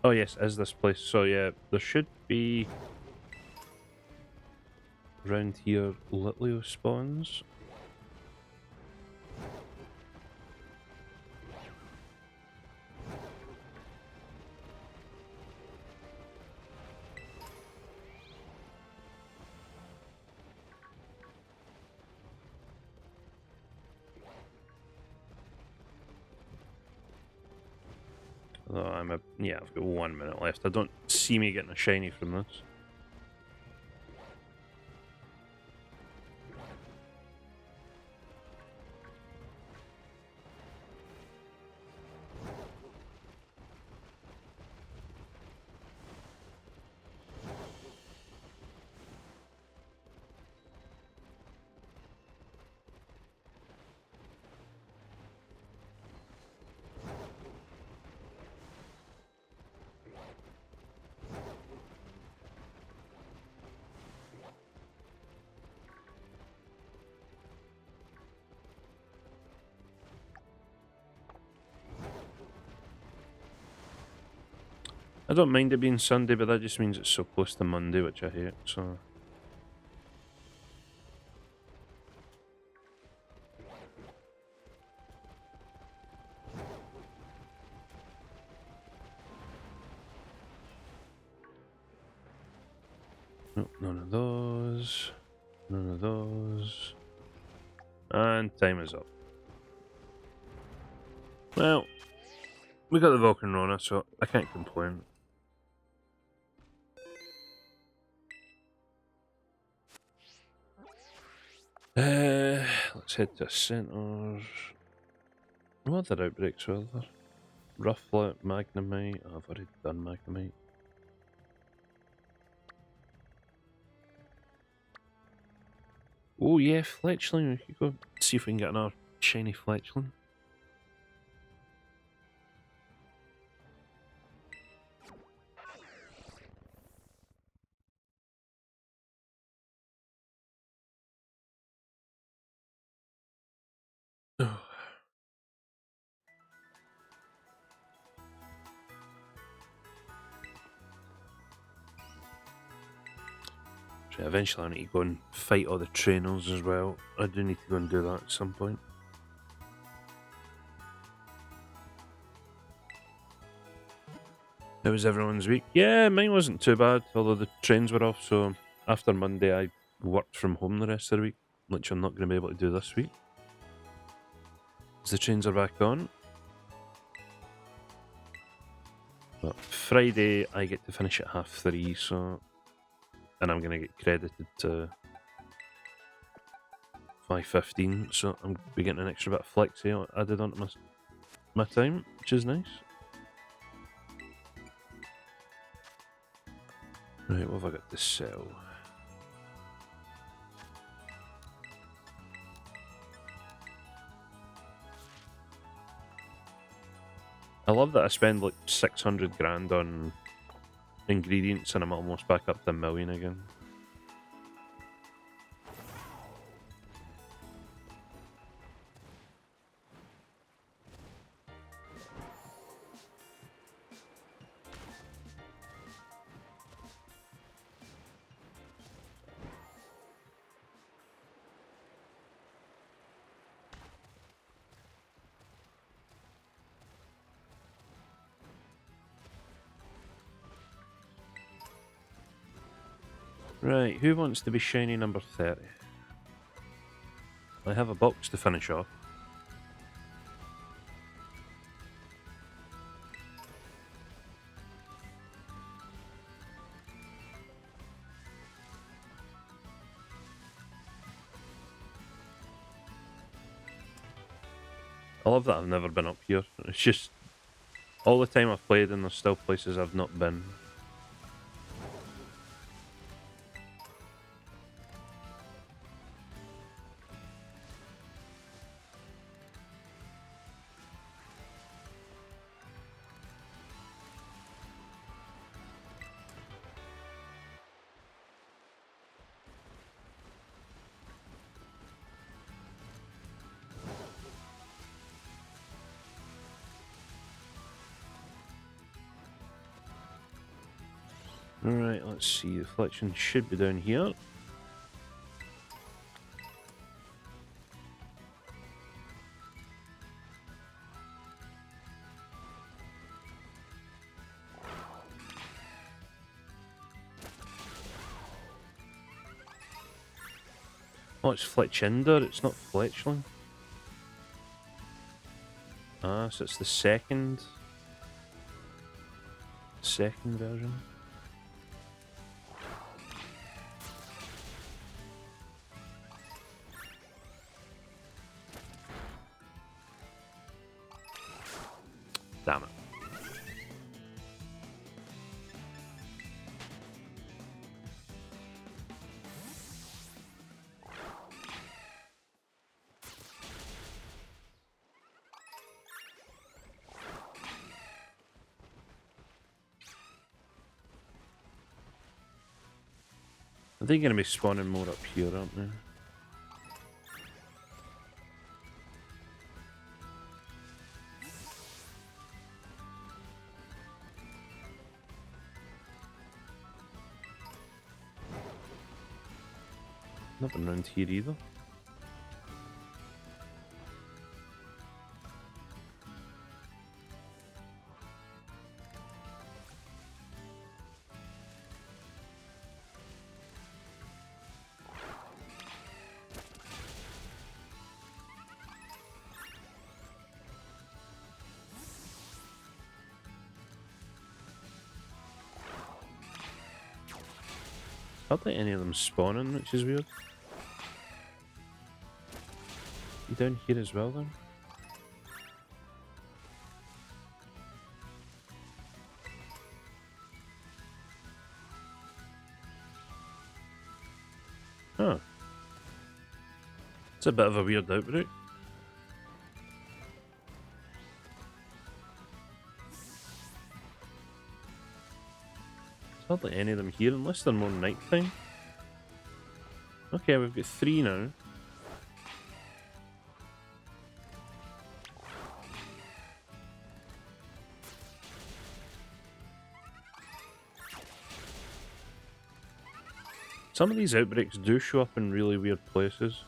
Oh yes, is this place? So yeah, there should be around here Litleo spawns. Oh, I've got 1 minute left. I don't see me getting a shiny from this. I don't mind it being Sunday, but that just means it's so close to Monday, which I hate, so... Nope, none of those. None of those. And time is up. Well, we got the Volcanrona, so I can't complain. Let's head to Center. What other outbreaks were there? Rufflet, Magnemite. Oh, I've already done Magnemite. Oh yeah, Fletchling. We could go see if we can get another shiny Fletchling. So eventually I need to go and fight all the trainers as well. I do need to go and do that at some point. How was everyone's week? Yeah, mine wasn't too bad, although the trains were off, so after Monday I worked from home the rest of the week, which I'm not going to be able to do this week. As the trains are back on. But Friday I get to finish at 3:30, so... And I'm going to get credited to 5:15, so I'm be getting an extra bit of flexi added onto my time, which is nice. Right, what have I got to sell? I love that I spend like 600 grand on ingredients and I'm almost back up to 1 million again. Right, who wants to be shiny number 30? I have a box to finish off. I love that I've never been up here. It's just all the time I've played and there's still places I've not been. Alright, let's see. The reflection should be down here. Oh, it's Fletchinder, it's not Fletchling. Ah, so it's the second version. Damn it. Are they going to be spawning more up here, aren't they? Nothing around here either. Hardly any of them spawning, which is weird. You down here as well then? Huh. It's a bit of a weird outbreak. There's hardly any of them here, unless they're more nighttime. Okay, we've got 3 now. Some of these outbreaks do show up in really weird places.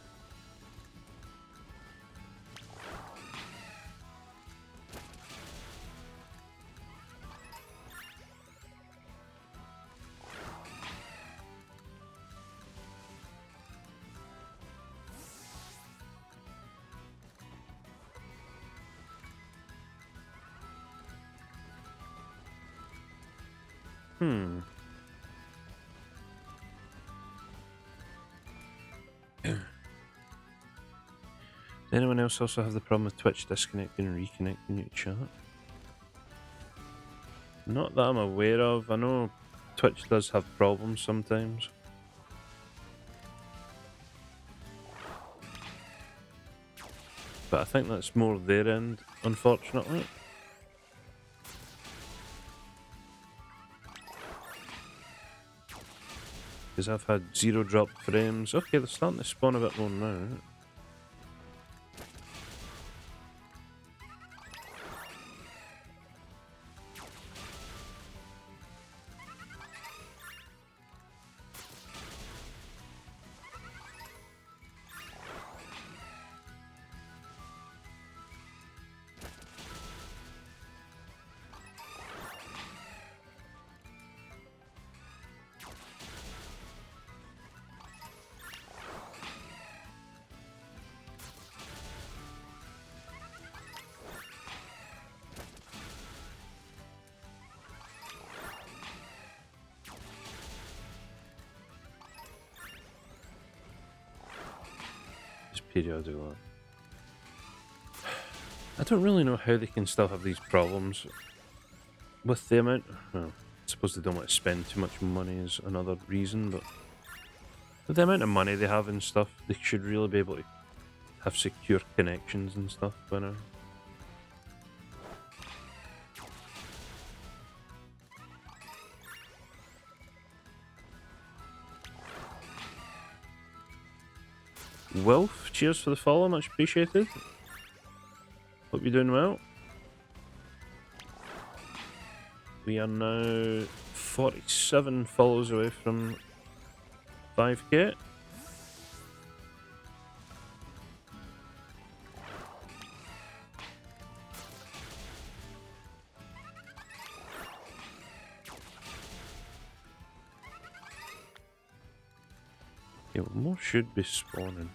Does anyone else also have the problem with Twitch disconnecting and reconnecting your chat? Not that I'm aware of. I know Twitch does have problems sometimes. But I think that's more their end, unfortunately. Because I've had 0 drop frames. Okay, they're starting to spawn a bit more now. periodically. I don't really know how they can still have these problems with the amount. Well, I suppose they don't want to spend too much money is another reason, but with the amount of money they have and stuff, they should really be able to have secure connections and stuff by now. Wolf, cheers for the follow, much appreciated. Hope you're doing well. We are now 47 follows away from 5k. Yeah, more should be spawning.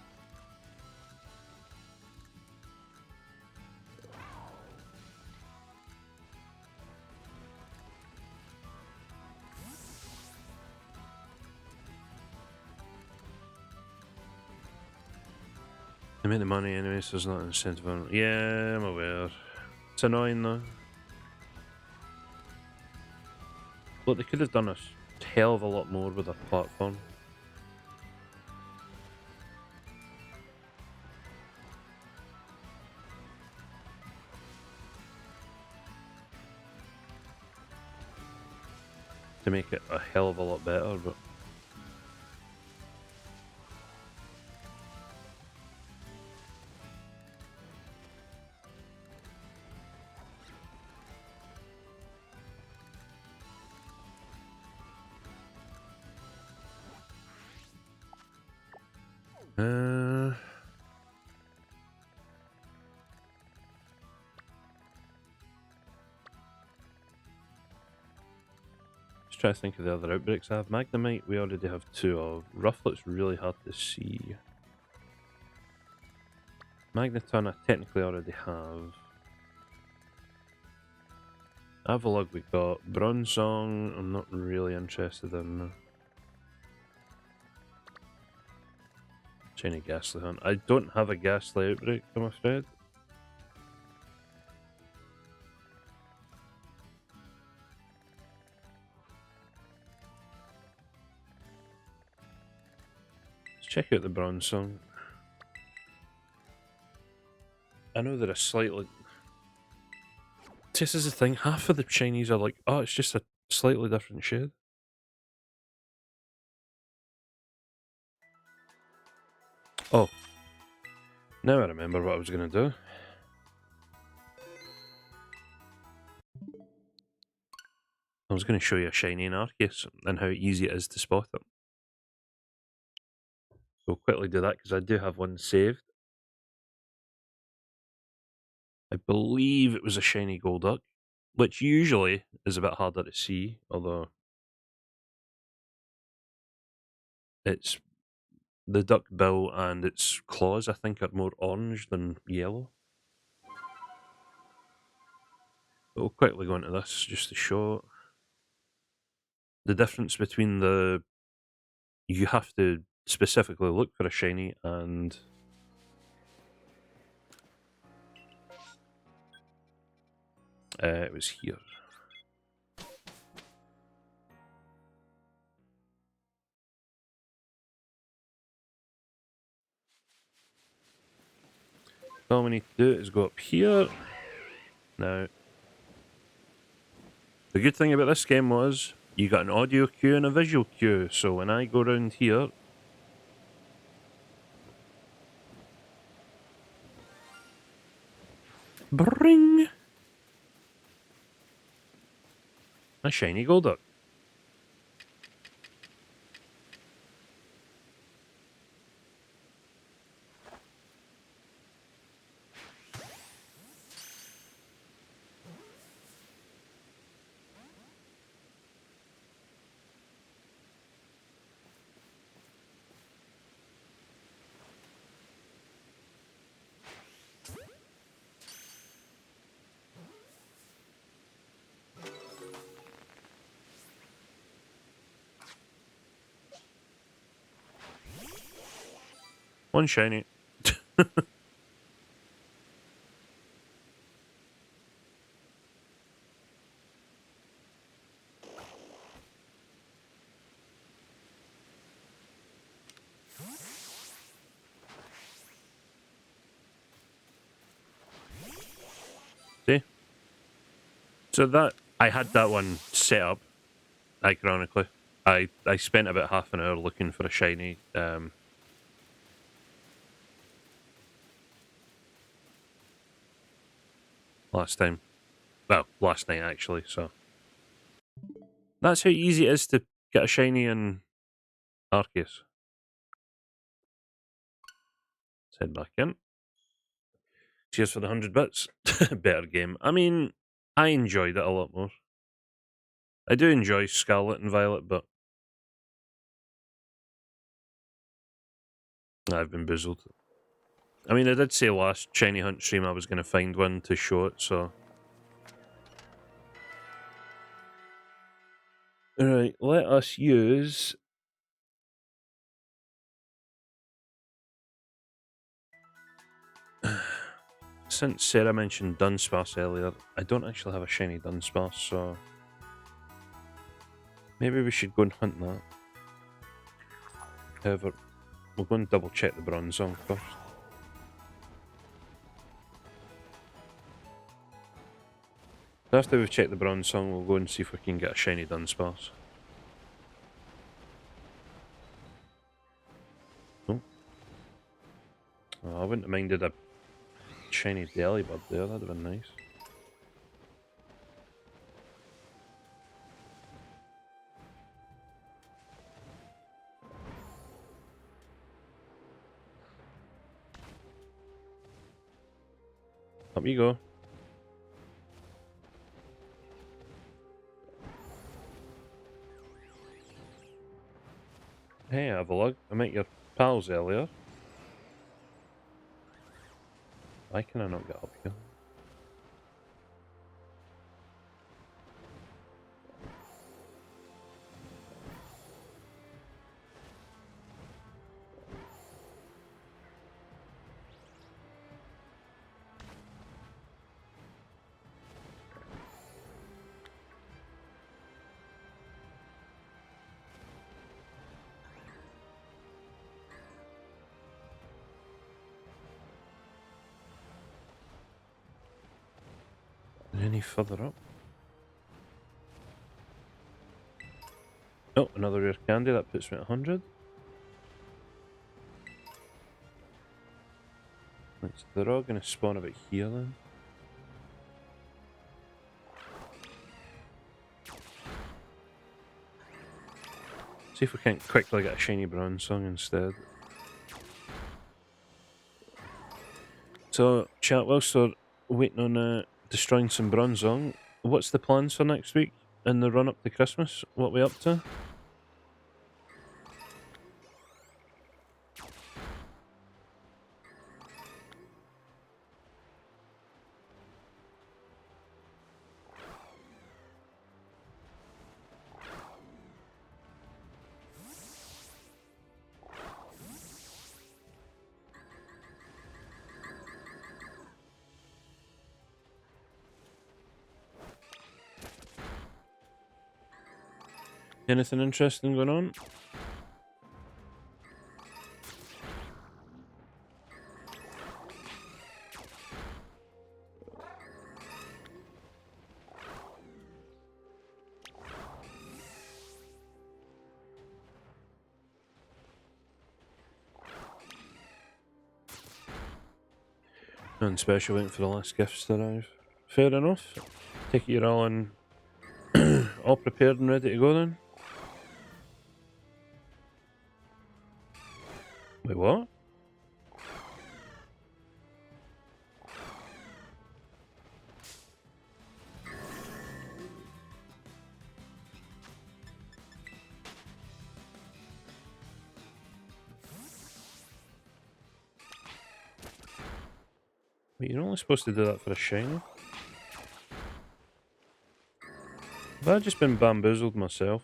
They make the money anyway, so there's not an incentive on it. Yeah, I'm aware. It's annoying though. Look, they could have done a hell of a lot more with their platform. To make it a hell of a lot better, but just try to think of the other outbreaks I have. Magnemite, we already have 2 of. Rufflet's really hard to see. Magneton, I technically already have. Avalugg we got. Bronzong, I'm not really interested in. Shiny Ghastly Hunt. I don't have a Ghastly outbreak, I'm afraid. Let's check out the Bronzong. I know they're a slightly... This is the thing, half of the shinies are like, oh, it's just a slightly different shade. Oh. Now I remember what I was going to do. I was going to show you a shiny in Arceus and how easy it is to spot it. So quickly do that because I do have one saved. I believe it was a shiny Golduck, which usually is a bit harder to see, although it's the duck bill and its claws, I think, are more orange than yellow. But we'll quickly go into this just to show the difference between the... You have to specifically look for a shiny and... it was here. All we need to do is go up here. Now, the good thing about this game was you got an audio cue and a visual cue, so when I go around here, bring a shiny Golduck. One shiny. See? So that I had that one set up, ironically. I spent about half an hour looking for a shiny last time. Well, last night actually, so that's how easy it is to get a shiny in Arceus. Let's head back in. Cheers for the 100 bits. Better game. I mean, I enjoyed it a lot more. I do enjoy Scarlet and Violet, but I've been boozled. I mean, I did say last shiny hunt stream I was going to find one to show it, so... Alright, let us use... Since Sarah mentioned Dunsparce earlier, I don't actually have a shiny Dunsparce, so... Maybe we should go and hunt that. However, we'll go and double check the Bronzong first. After we've checked the Bronzong, we'll go and see if we can get a shiny Dunsparce. Oh. I wouldn't have minded a shiny Delibird there, that'd have been nice. Up you go. Hey, Avalog, I met your pals earlier. Why can I not get up here? Any further up? Oh, another rare candy, that puts me at 100. They're all going to spawn about here then. See if we can't quickly get a shiny Bronzong instead. So, chat, whilst we're waiting on destroying some Bronzong, what's the plans for next week in the run up to Christmas? What are we up to? Anything interesting going on? Nothing special, waiting for the last gifts to arrive. Fair enough. Take it you're all in, all prepared and ready to go then? Wait, what? Wait, you're only supposed to do that for a shiny? Have I just been bamboozled myself?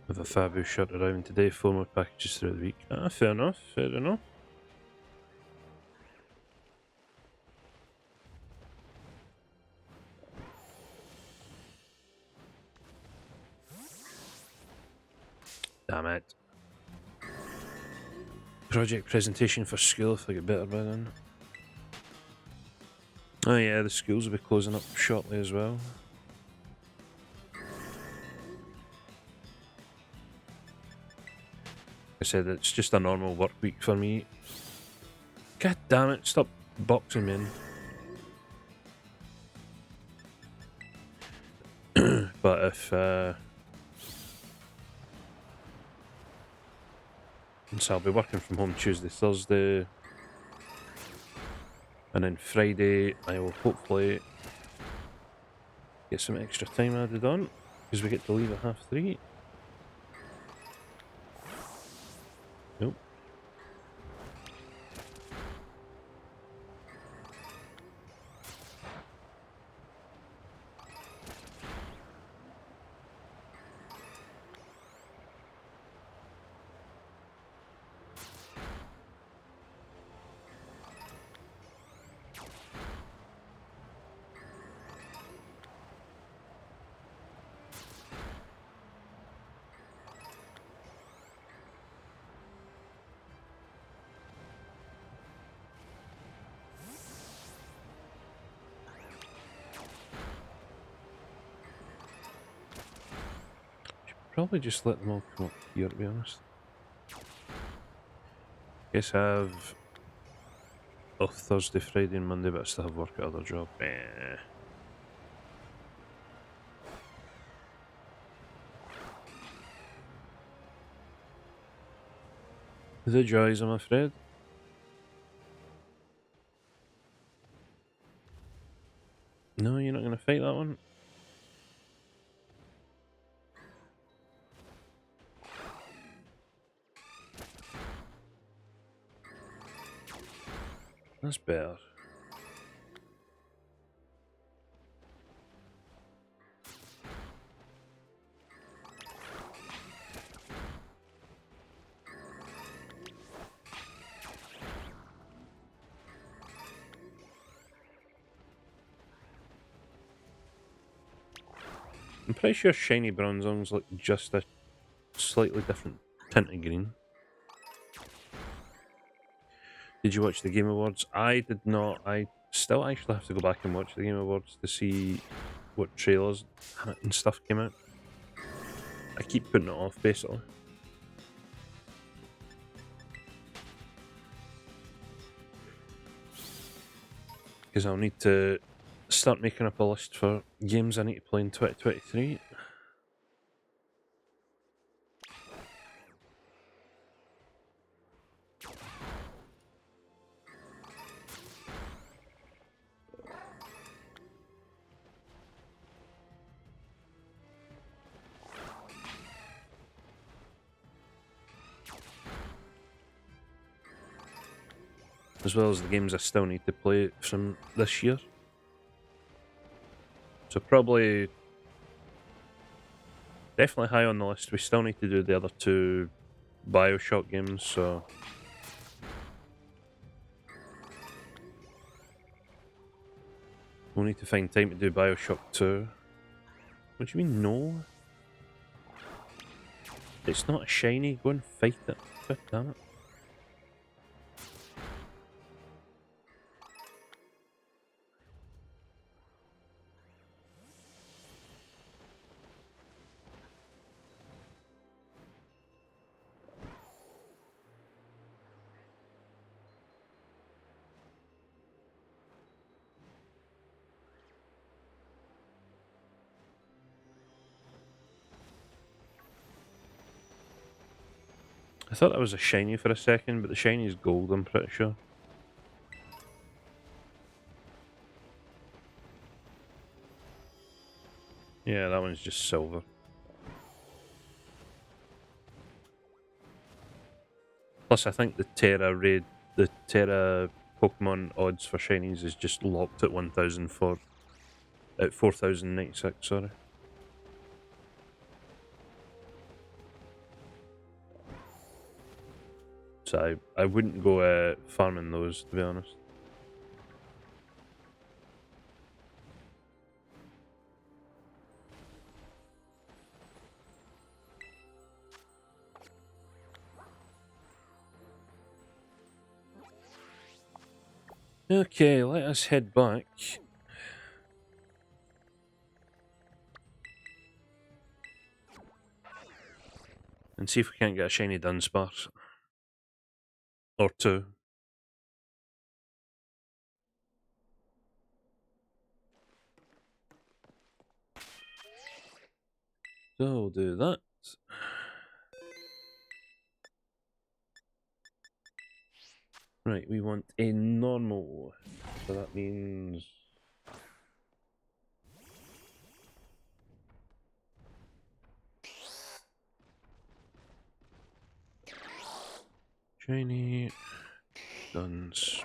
With a Fabu shut around today, 4 more packages throughout the week. Ah, fair enough, fair enough. Damn it. Project presentation for school if I get better by then. Oh yeah, the schools will be closing up shortly as well. I said it's just a normal work week for me. God damn it, stop boxing me in. But if so I'll be working from home Tuesday, Thursday, and then Friday I will hopefully get some extra time added on, because we get to leave at 3:30. Nope. Probably just let them all come up here, to be honest. Guess I have off Thursday, Friday, and Monday, but I still have work at other job. The joys, I'm afraid. No, you're not going to fight that one? That's better. I'm pretty sure shiny bronzong's like just a slightly different tint of green. Did you watch the Game Awards? I did not. I still actually have to go back and watch the Game Awards to see what trailers and stuff came out. I keep putting it off, basically. Because I'll need to start making up a list for games I need to play in 2023. As well as the games I still need to play from this year. So probably definitely high on the list. We still need to do the other 2 Bioshock games, so we'll need to find time to do Bioshock 2. What do you mean, no? It's not a shiny, go and fight it. God damn it. I thought that was a shiny for a second, but the shiny is gold, I'm pretty sure. Yeah, that one's just silver. Plus, I think the Terra Pokemon odds for shinies is just locked at 1,000 for... at 4,096, sorry. So I wouldn't go farming those, to be honest. Okay, let us head back. And see if we can't get a shiny Dunsparce. Or two. So we'll do that. Right, we want a normal. So that means... shiny Dunsparce.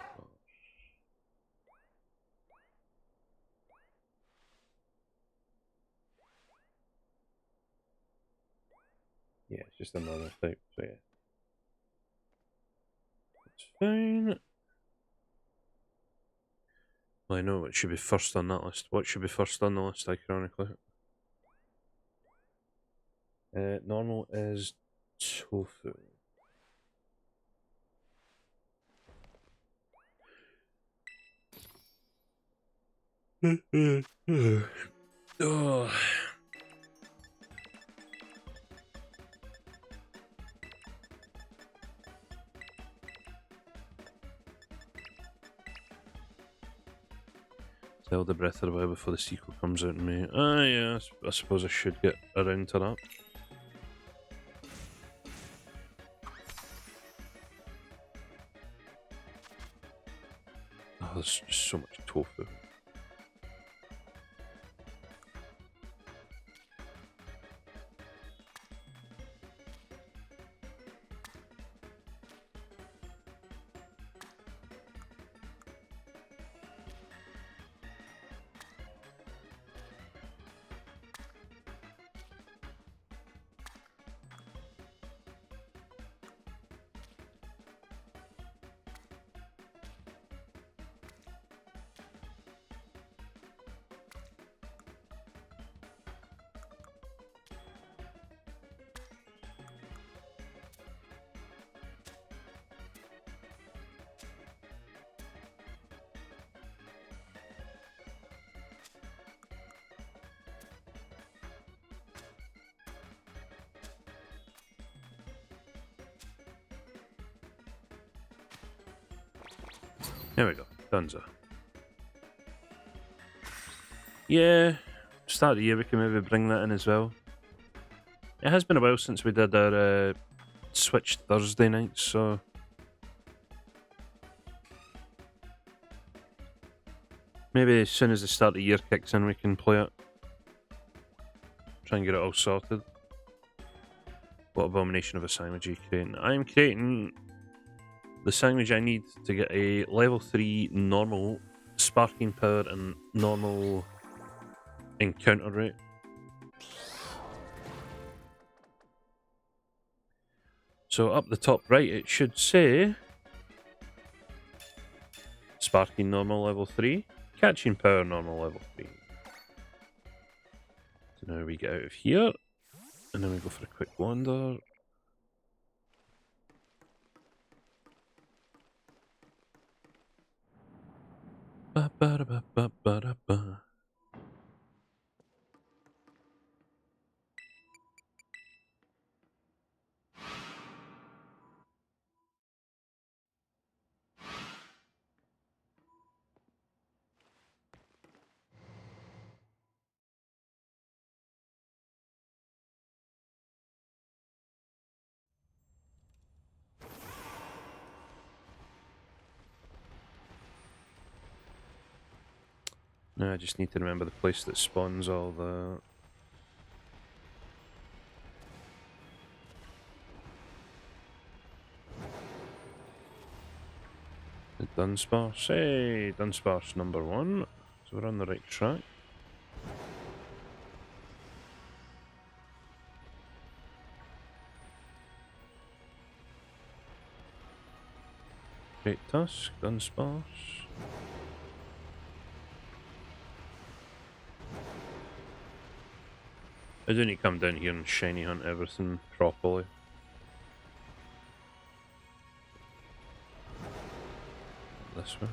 Yeah, it's just another type, so yeah. It's fine. Well, I know what should be first on that list. What should be first on the list, ironically? Normal is tofu. Oh. Zelda Breath of the Wild before the sequel comes out in May. Ah, yeah, I suppose I should get around to that. Oh, there's just so much tofu. There we go. Dunzo. Yeah, start of the year we can maybe bring that in as well. It has been a while since we did our Switch Thursday nights, so... maybe as soon as the start of the year kicks in we can play it. Try and get it all sorted. What abomination of a sandwich are you creating? I'm creating the sandwich I need to get a level 3 normal sparking power and normal encounter rate. So up the top right it should say sparking normal level 3, catching power normal level 3. So now we get out of here and then we go for a quick wander. Ba ba da ba ba ba da ba. Now I just need to remember the place that spawns all the... Dunsparce. Hey, Dunsparce number 1. So we're on the right track. Great Tusk, Dunsparce. I do need to come down here and shiny hunt everything properly. This way.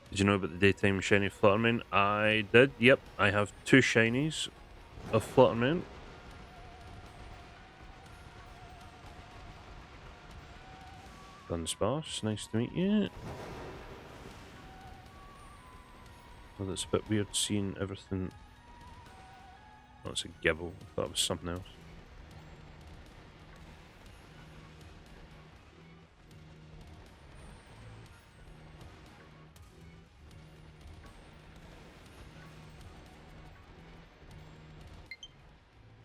Did you know about the daytime shiny Fluttermane? I did, yep. I have 2 shinies of Fluttermane. Dunsparce, nice to meet you. Well, that's a bit weird seeing everything. Oh, it's a Gibble. I thought it was something else.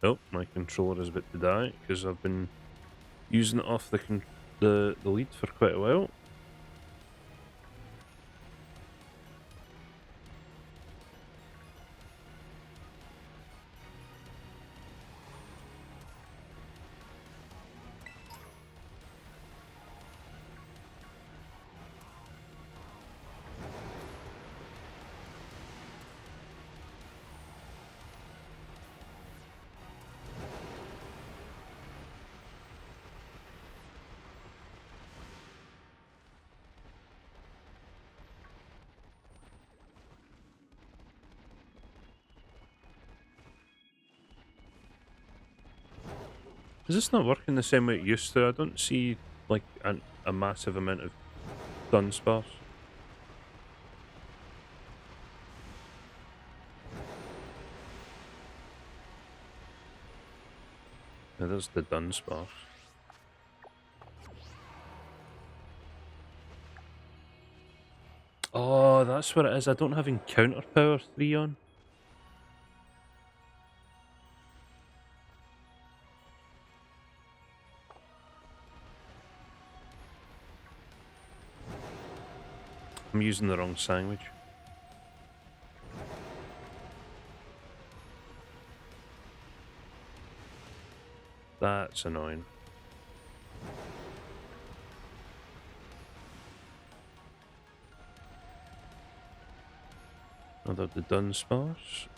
Oh, my controller is about to die because I've been using it off the lead for quite a while. Is this not working the same way it used to? I don't see like a massive amount of Dunsparce. Now there's the Dunsparce. Oh, that's what it is. I don't have Encounter Power 3 on. I'm using the wrong sandwich. That's annoying. Another the Dunsparce.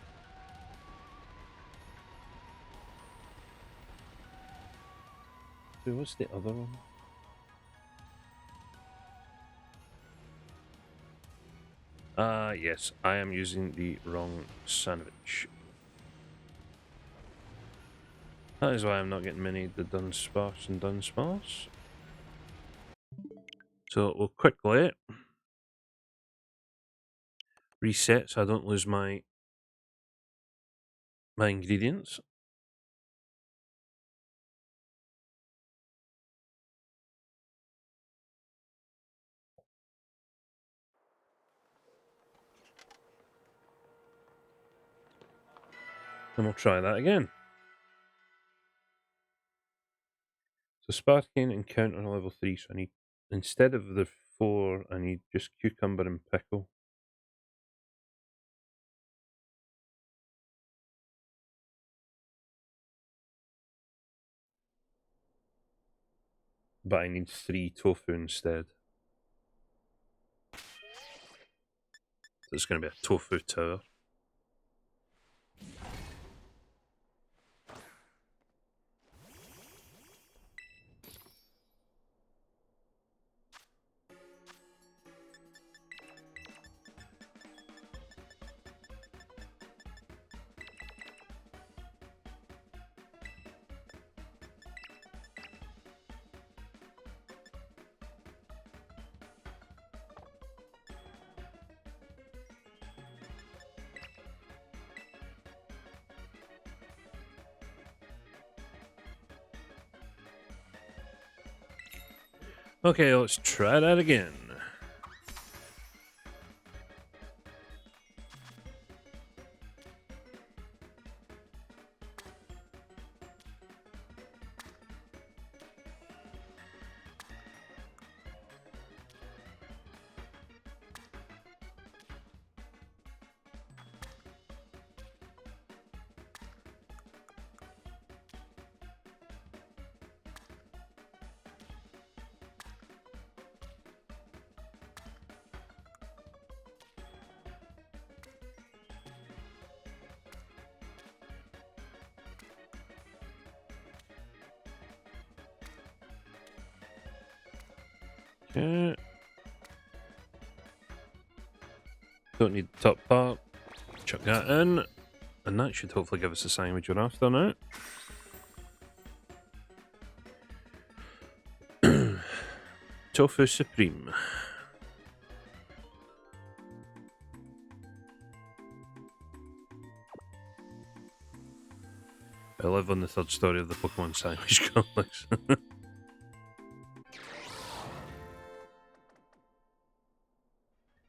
What's the other one? Yes, I am using the wrong sandwich. That is why I'm not getting many of the Dunsparce and Dunsparce. So we'll quickly reset so I don't lose my ingredients. And we'll try that again. So Sparking Encounter level 3, so I need, instead of the 4, I need just Cucumber and Pickle. But I need 3 Tofu instead. So it's going to be a Tofu Tower. Okay, let's try that again. Okay. Don't need the top part. Chuck that in. And that should hopefully give us the sandwich we're after now. Tofu Supreme. I live on the third story of the Pokemon sandwich complex.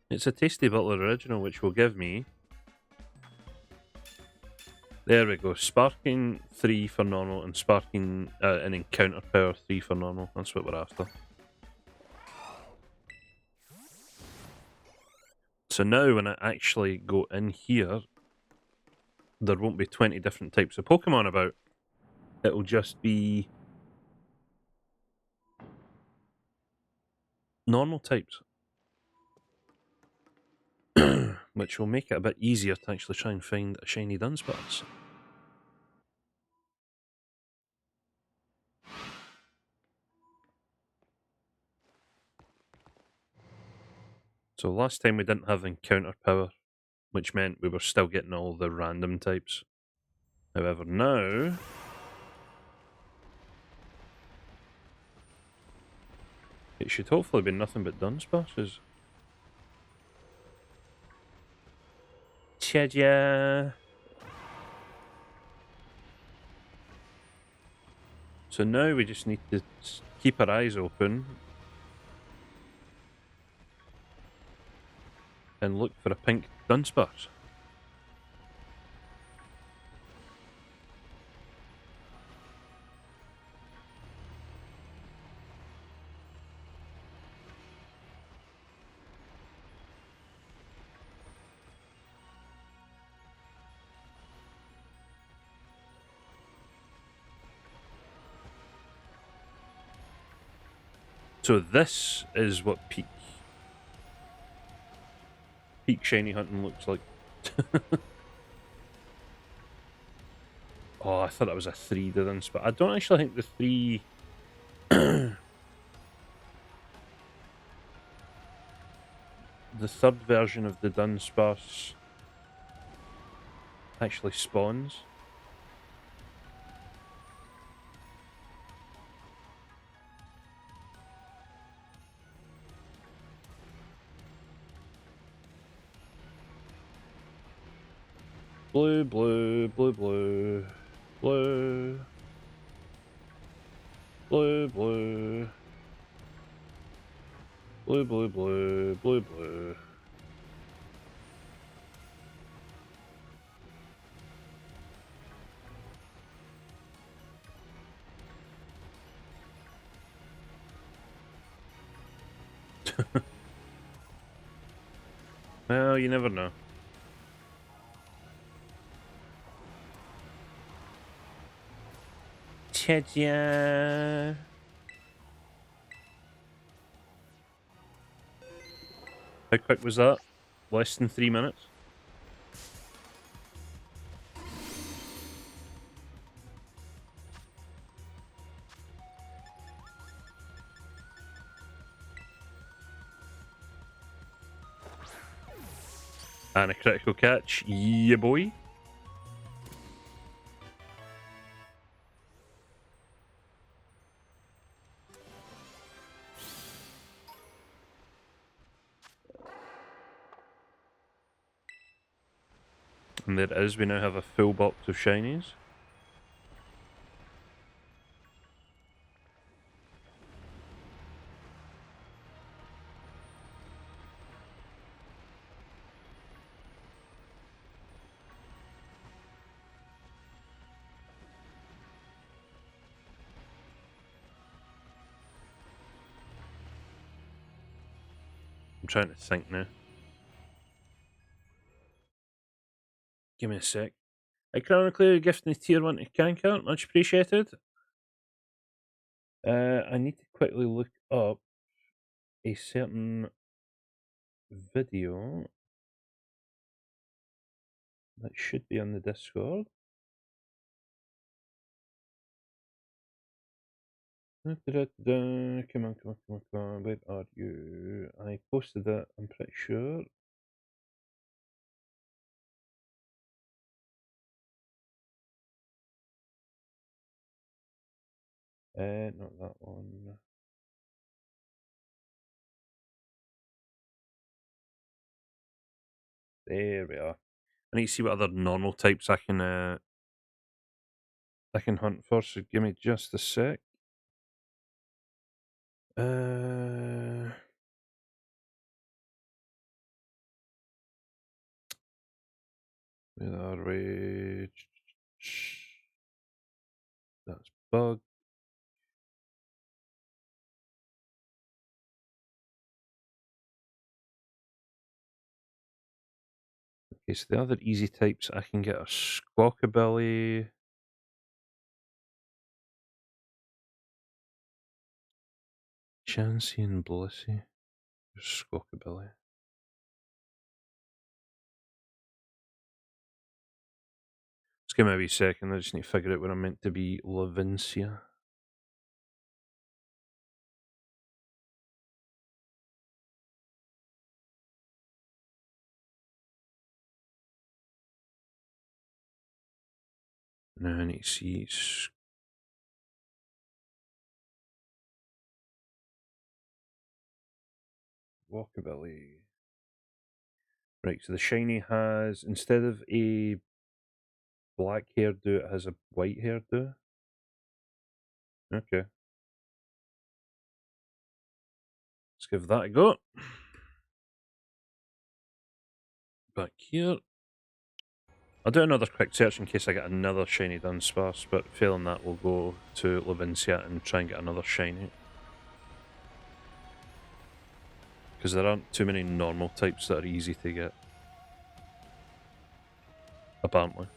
It's a Tasty Butler original, which will give me... There we go. Sparking 3 for normal and Sparking and Encounter Power 3 for normal. That's what we're after. So now when I actually go in here, there won't be 20 different types of Pokemon about. It'll just be normal types. Which will make it a bit easier to actually try and find a shiny Dunsparce. So last time we didn't have Encounter Power, which meant we were still getting all the random types. However, now... it should hopefully be nothing but Dunsparces. Chedia! So now we just need to keep our eyes open and look for a pink Dunsparce. So this is what peak shiny hunting looks like. Oh, I thought that was a 3 to Dunsparce, but I don't actually think the 3... the third version of the Dunsparce actually spawns. Blue, blue, blue, blue, blue, blue, blue, blue, blue, blue, blue, blue. Well, you never know. Chedia. How quick was that? Less than 3 minutes? And a critical catch. Yeah, boy. And there it is. We now have a full box of shinies. I'm trying to think now. Give me a sec. Ironically, gifting the tier 1 to Kankart. Much appreciated. I need to quickly look up a certain video that should be on the Discord. Da-da-da-da. Come on, come on, come on, come on. Where are you? I posted that, I'm pretty sure. Not that one. There we are. I need to see what other normal types I can hunt for, so give me just a sec. Where are we? That's bug. Okay, so the other easy types I can get are Squawkabilly. Chansey and Blissey. Squawkabilly. Just give me a wee second, I just need to figure out where I'm meant to be. Levincia. Now I need to see Squawkabilly. Right, so the shiny has, instead of a black hairdo, it has a white hairdo. Okay. Let's give that a go. Back here. I'll do another quick search in case I get another shiny Dunsparce, but failing that, we'll go to Levincia and try and get another shiny. Because there aren't too many normal types that are easy to get. Apparently.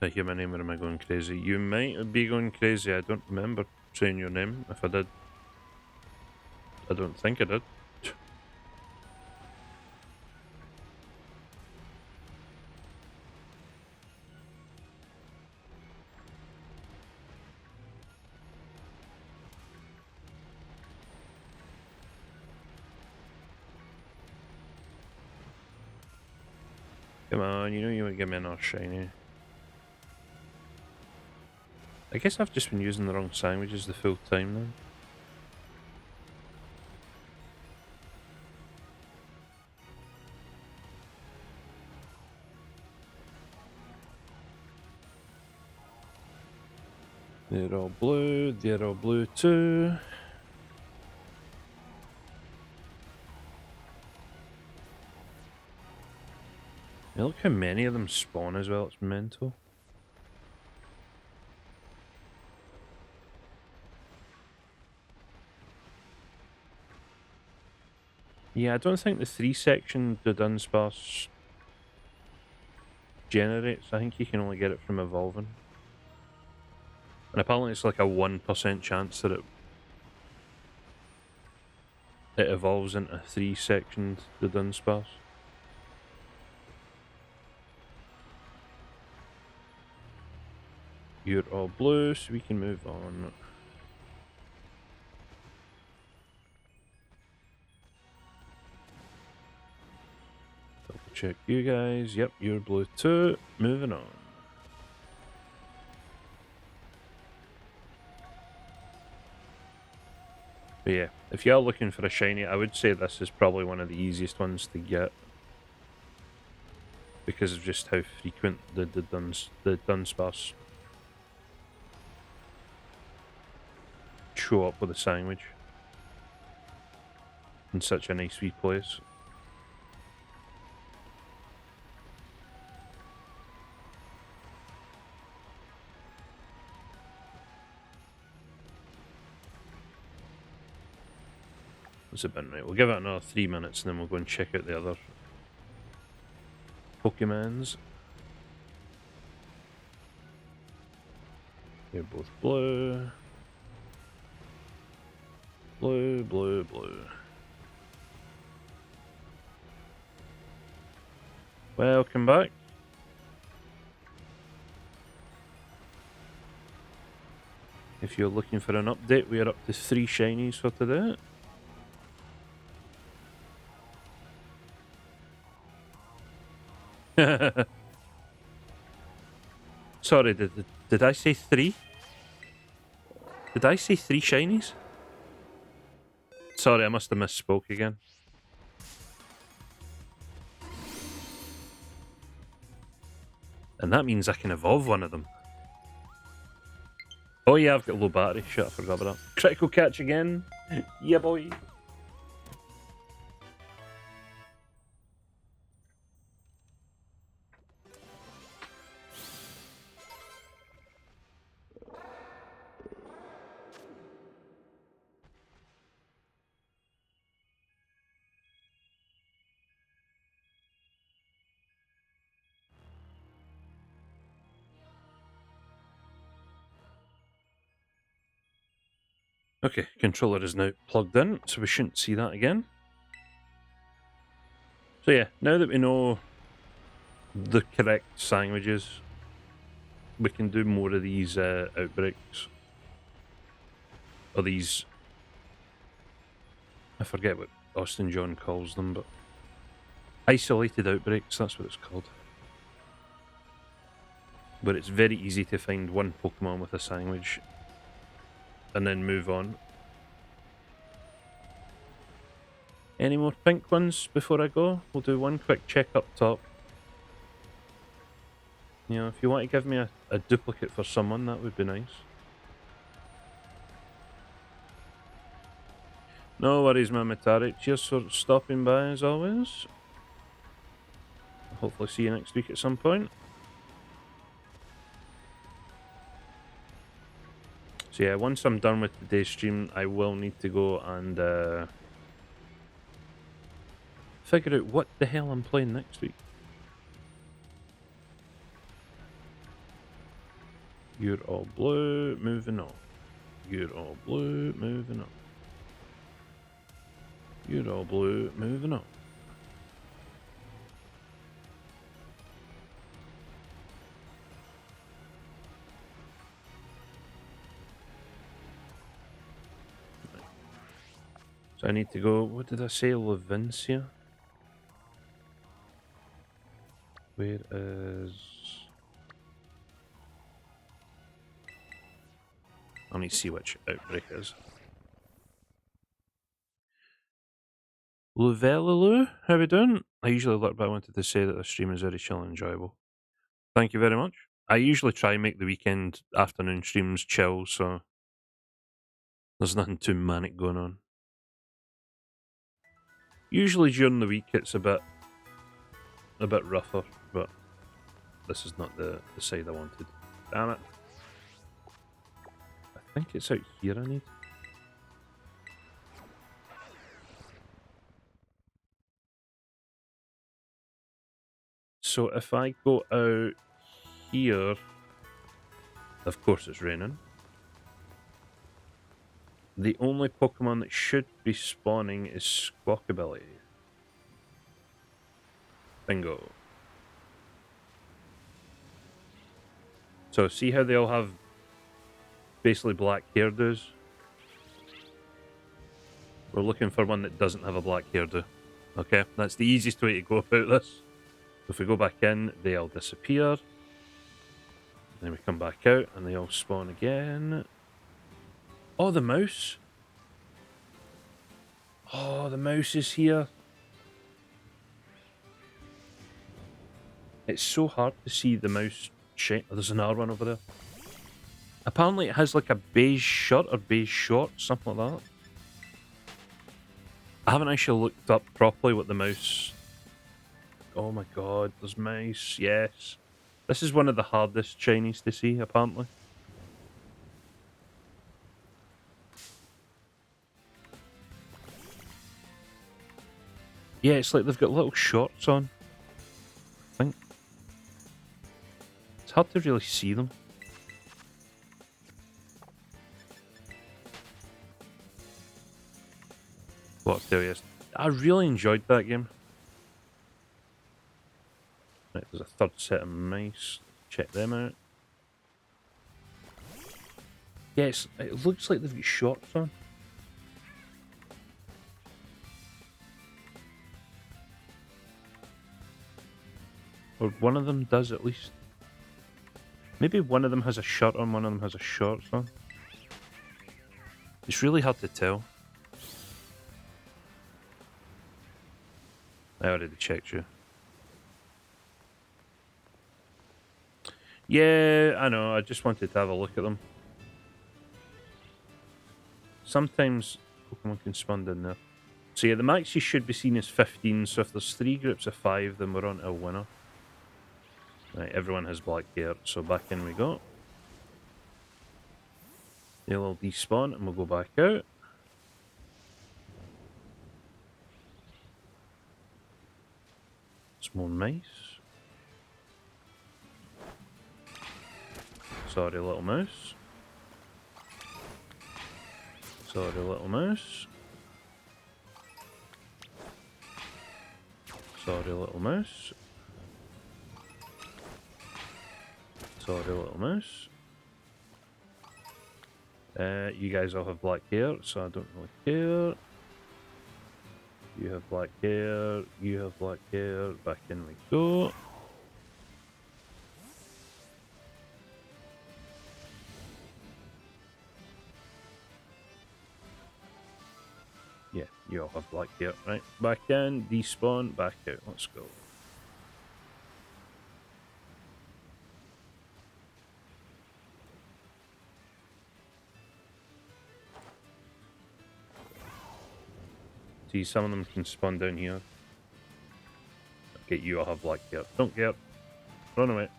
Did I hear my name or am I going crazy? You might be going crazy. I don't remember saying your name. If I did, I don't think I did. Come on, you know you would give me another shiny. I guess I've just been using the wrong sandwiches the full time then. They're all blue too. Yeah, look how many of them spawn as well, it's mental. Yeah, I don't think the 3-section the Dunsparce generates. I think you can only get it from evolving. And apparently it's like a 1% chance that it evolves into 3-section the Dunsparce. You're all blue, so we can move on. Double check you guys. Yep, you're blue too. Moving on. But yeah, if you are looking for a shiny, I would say this is probably one of the easiest ones to get. Because of just how frequent the Dunsparce show up with a sandwich. In such a nice wee place. What's it been? Right, we'll give it another 3 minutes and then we'll go and check out the other Pokemons. They're both blue. Blue, blue, blue. Welcome back. If you're looking for an update, we are up to 3 shinies for today. Sorry, did I say 3? Did I say 3 shinies? Sorry, I must have misspoke again. And that means I can evolve one of them. Oh yeah, I've got low battery. Shit, I forgot about that. Critical catch again. Yeah, boy. Okay, controller is now plugged in, so we shouldn't see that again. So yeah, now that we know the correct sandwiches, we can do more of these outbreaks. Or these... I forget what Austin John calls them, but... isolated outbreaks, that's what it's called. Where it's very easy to find one Pokemon with a sandwich and then move on. Any more pink ones before I go? We'll do one quick check up top. You know, if you want to give me a duplicate for someone, that would be nice. No worries, Mamatari. Cheers for stopping by as always. Hopefully see you next week at some point. So yeah, once I'm done with today's stream, I will need to go and figure out what the hell I'm playing next week. You're all blue, moving on. You're all blue, moving on. You're all blue, moving on. So I need to go, what did I say, Levincia? Where is... I need to see which outbreak it is. Luvelulu, how we doing? I usually look, but I wanted to say that the stream is very chill and enjoyable. Thank you very much. I usually try and make the weekend afternoon streams chill, so there's nothing too manic going on. Usually during the week it's a bit rougher, but this is not the side I wanted. Damn it. I think it's out here I need. So if I go out here, of course it's raining. The only Pokemon that should be spawning is Squawkabilly. Bingo. So see how they all have basically black hairdos? We're looking for one that doesn't have a black hairdo. Okay, that's the easiest way to go about this. If we go back in, they all disappear. Then we come back out and they all spawn again. Oh, the mouse. Oh, the mouse is here. It's so hard to see the mouse shape. Oh, there's another one over there. Apparently it has like a beige shirt or beige shorts, something like that. I haven't actually looked up properly what the mouse... Oh my god, there's mouse, yes. This is one of the hardest Chinese to see, apparently. Yeah, it's like they've got little shorts on. I think. It's hard to really see them. what I'll tell you is, I really enjoyed that game. Right, there's a third set of mice. Check them out. Yes, it looks like they've got shorts on. Or one of them does at least. Maybe one of them has a shirt on, one of them has a shorts on. It's really hard to tell. I already checked you. Yeah, I know. I just wanted to have a look at them. Sometimes Pokemon can spawn in there. So yeah, the maxi should be seen as 15. So if there's 3 groups of 5, then we're on to a winner. Right, everyone has black hair, so back in we go. They'll all despawn and we'll go back out. It's more mice. Sorry, little mouse. Sorry, little mouse. Sorry, little mouse. Sorry, little mouse. You guys all have black hair, so I don't really care. You have black hair. You have black hair. Back in we go. Yeah, you all have black hair. Right, back in, despawn, back out. Let's go. See, some of them can spawn down here. Okay, you all have black hair. Don't care. Run away.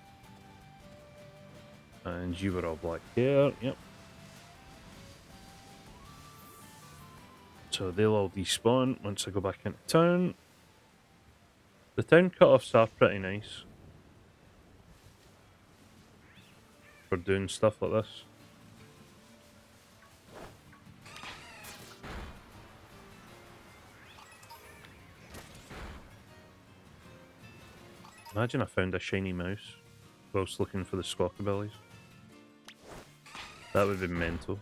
And you were all black hair. Yep. So they'll all despawn once I go back into town. The town cut-offs are pretty nice for doing stuff like this. Imagine I found a shiny mouse whilst looking for the squawkabillies. That would be mental.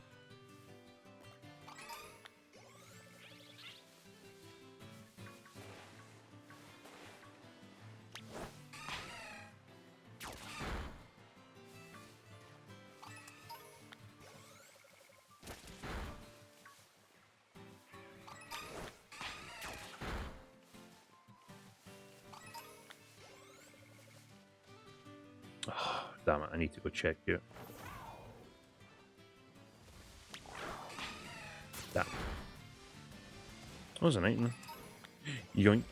Oh, damn it, I need to go check you. Damn. That was an item. Yoink.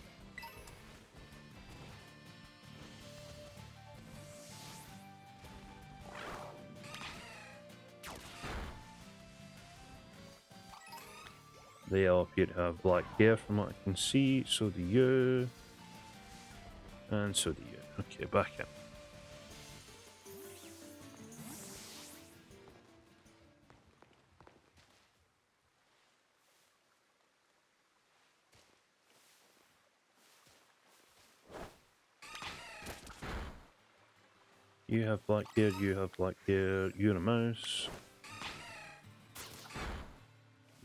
They all appear to have black hair from what I can see, so do you. And so do you. Okay, back in. You have black hair, you have black hair, you're a mouse.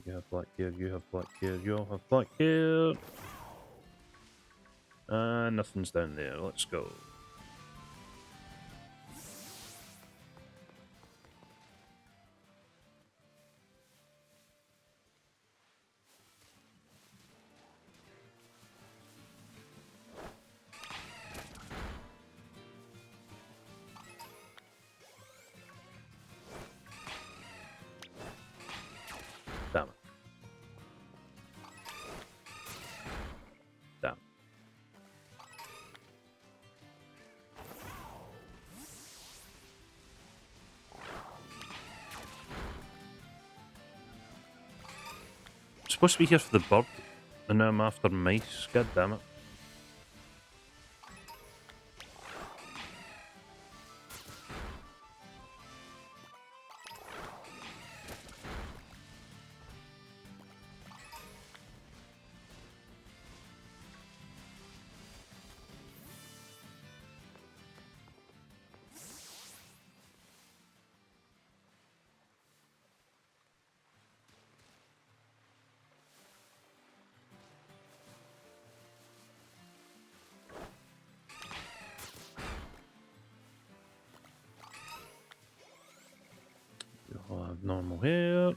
You have black hair, you have black hair, you all have black hair. And nothing's down there, let's go. Damn it. Damn. I'm supposed to be here for the bird, and now I'm after mice. God damn it. Abnormal here.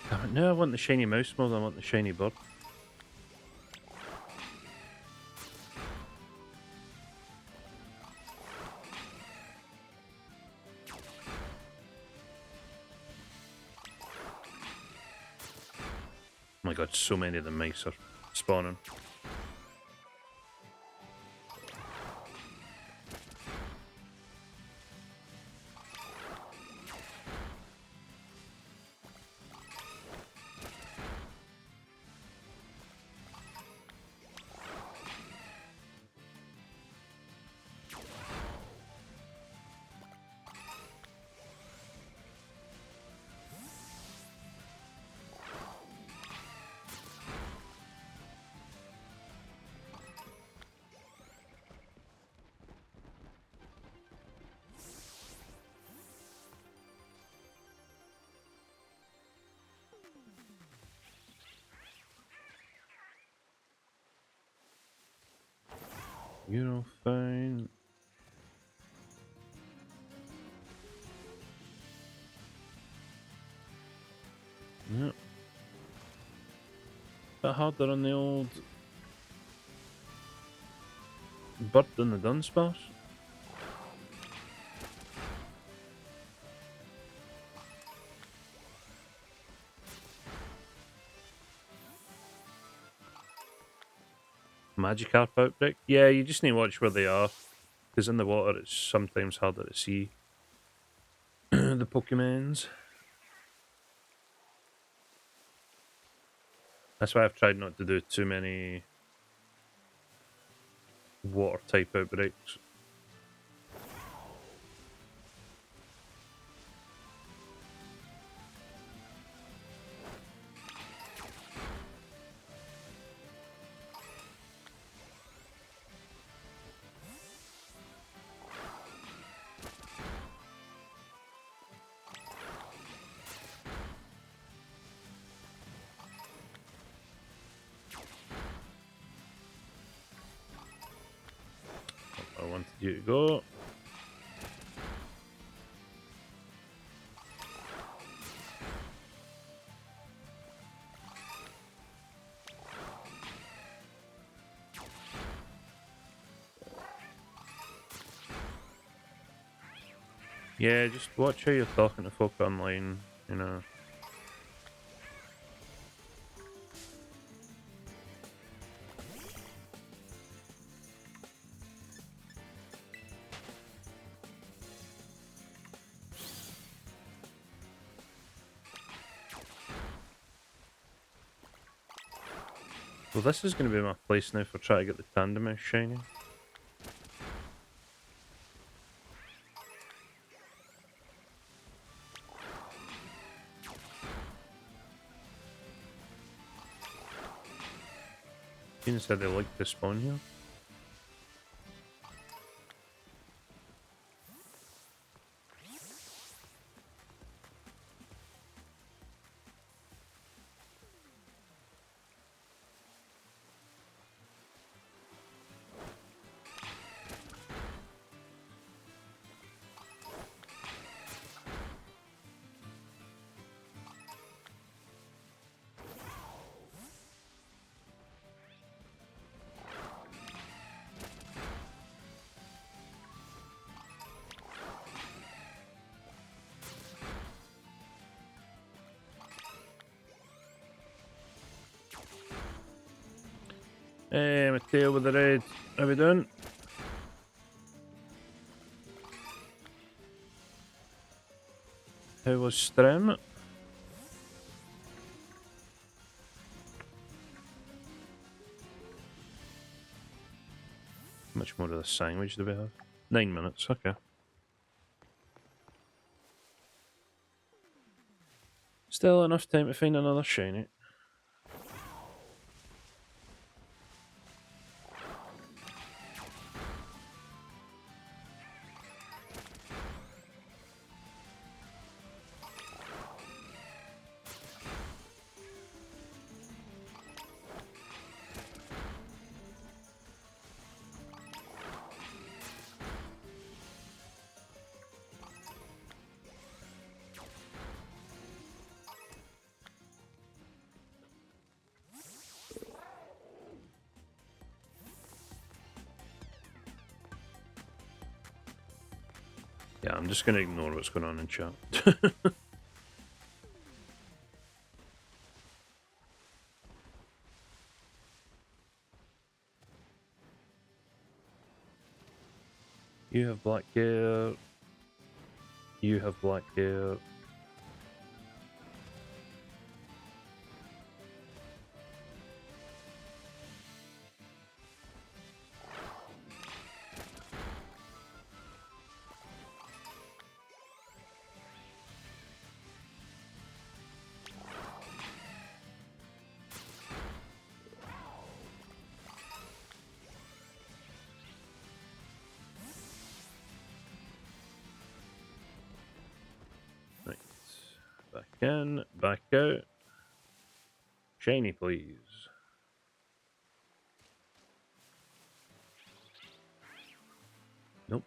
Damn it, no, I want the shiny mouse more than I want the shiny bird. Oh my god, so many of the mice are spawning. You know, fine. Yep. Bit harder on the old bird than the Dunsparce. Magikarp outbreak? Yeah, you just need to watch where they are. Because in the water it's sometimes harder to see the Pokemons. That's why I've tried not to do too many water type outbreaks. I wanted you to go. Yeah, just watch how you're talking to folk online, you know. Well, this is going to be my place now for trying to get the Tandem Mouse shiny. Seems said they like to spawn here. Hey, Mateo with the raid. How we doing? How was stream? How much more of the sandwich do we have? 9 minutes, okay. Still enough time to find another shiny. Yeah, I'm just gonna ignore what's going on in chat. You have black hair. You have black hair. Right. Back in, back out. Shiny, please. Nope.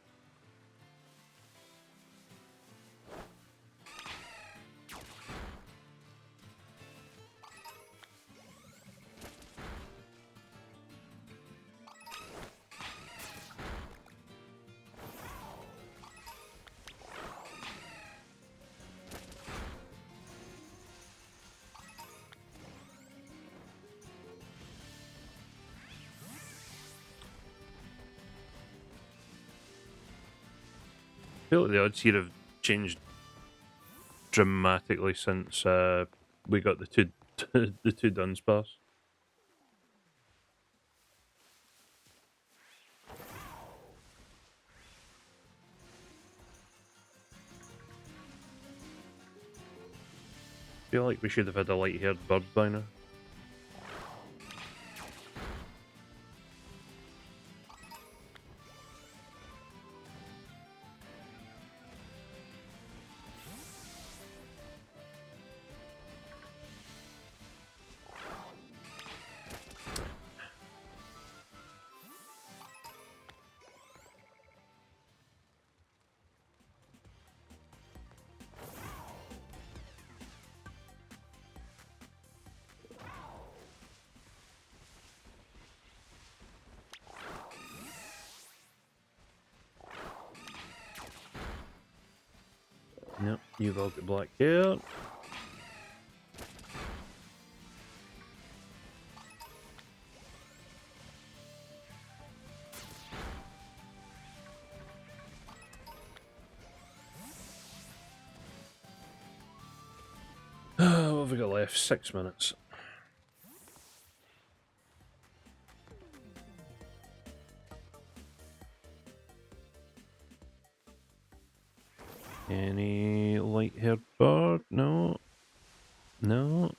I feel like the odds here have changed dramatically since we got the two the two Dunsparce. I feel like we should have had a light-haired bird by now. Yep, you've all got black hair. What have we got left? 6 minutes. Any light-haired bird? No. No.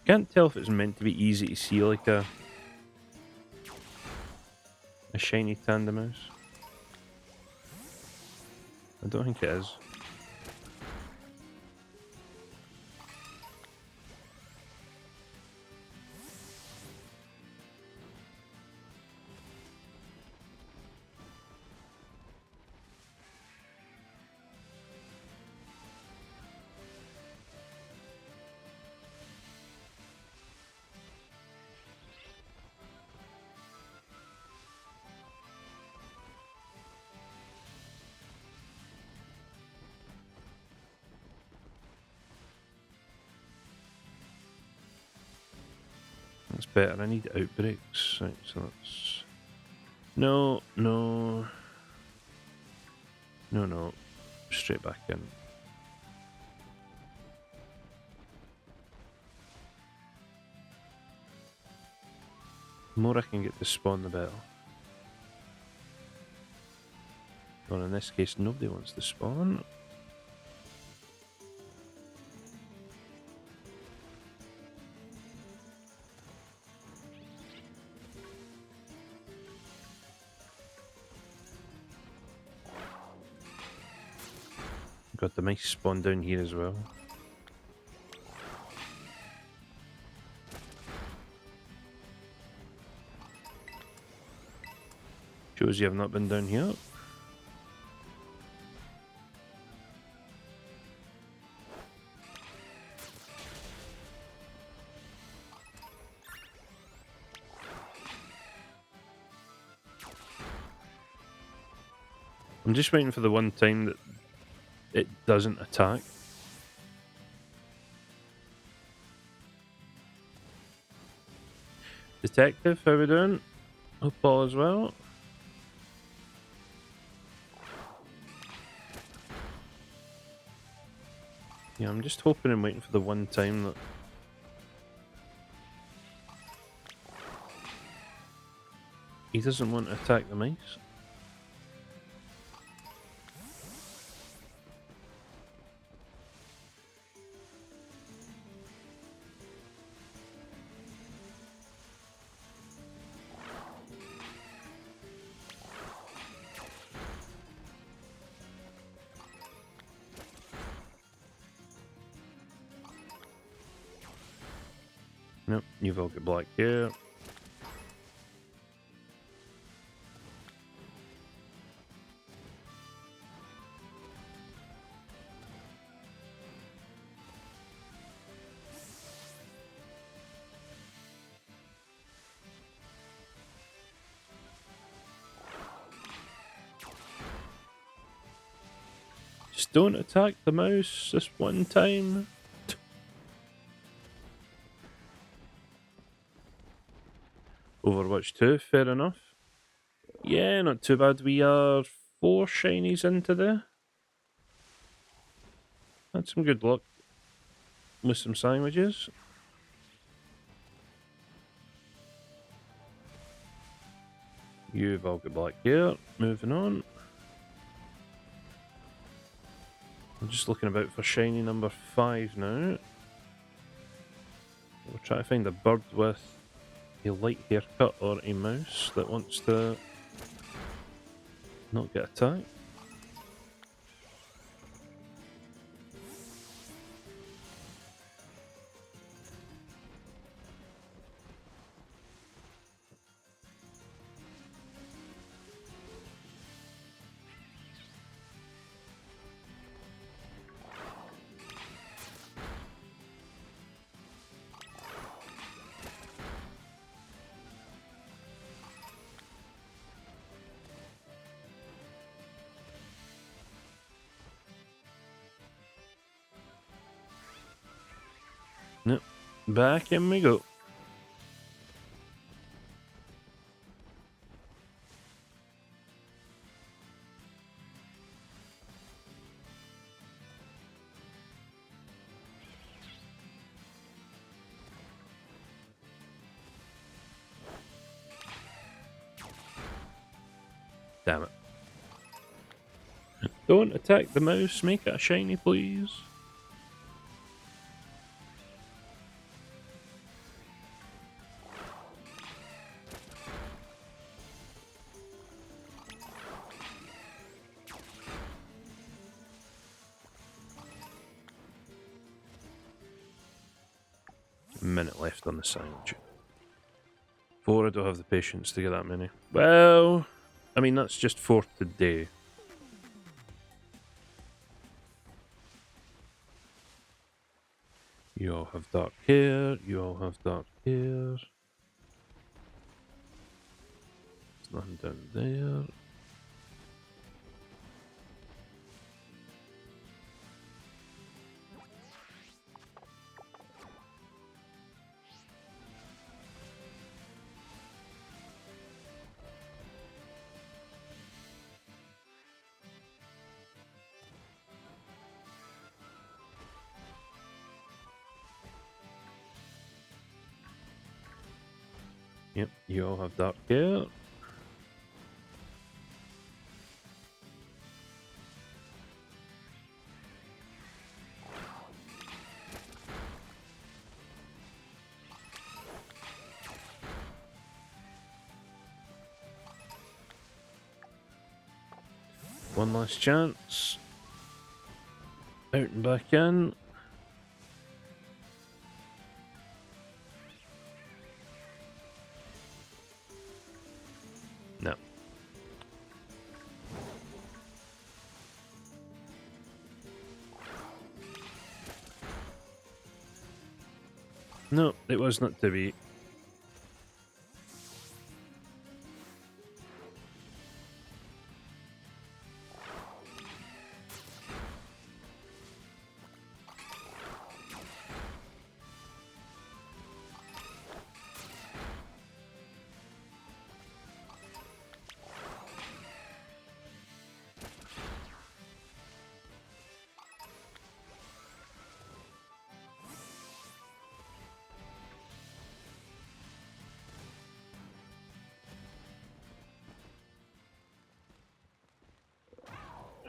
Can't tell if it's meant to be easy to see like a shiny Tandemouse. I don't think it is. That's better. I need outbreaks. Right, so that's... No, no. No, no. Straight back in. The more I can get to spawn, the better. Well, in this case, nobody wants to spawn. Got the mice spawn down here as well. Shows you have not been down here. I'm just waiting for the one time that it doesn't attack. Detective, how we doing? Hope all is well. Yeah, I'm just hoping and waiting for the one time that he doesn't want to attack the mice. Nope, you've all got black here. Just don't attack the mouse this one time. Overwatch 2, fair enough. Yeah, not too bad. We are 4 shinies into there. Had some good luck with some sandwiches. You've all got black here. Moving on. I'm just looking about for shiny number 5 now. We'll try to find a bird with a light haircut or a mouse that wants to not get attacked. Nope. Back in we go. Damn it. Don't attack the mouse, make it a shiny, please. A minute left on the sandwich. 4, I don't have the patience to get that many. Well, I mean, that's just 4 today. You all have dark hair, you all have dark hair. There's nothing down there. Yep, you all have dark hair. One last chance. Out and back in. No. No, it was not to be.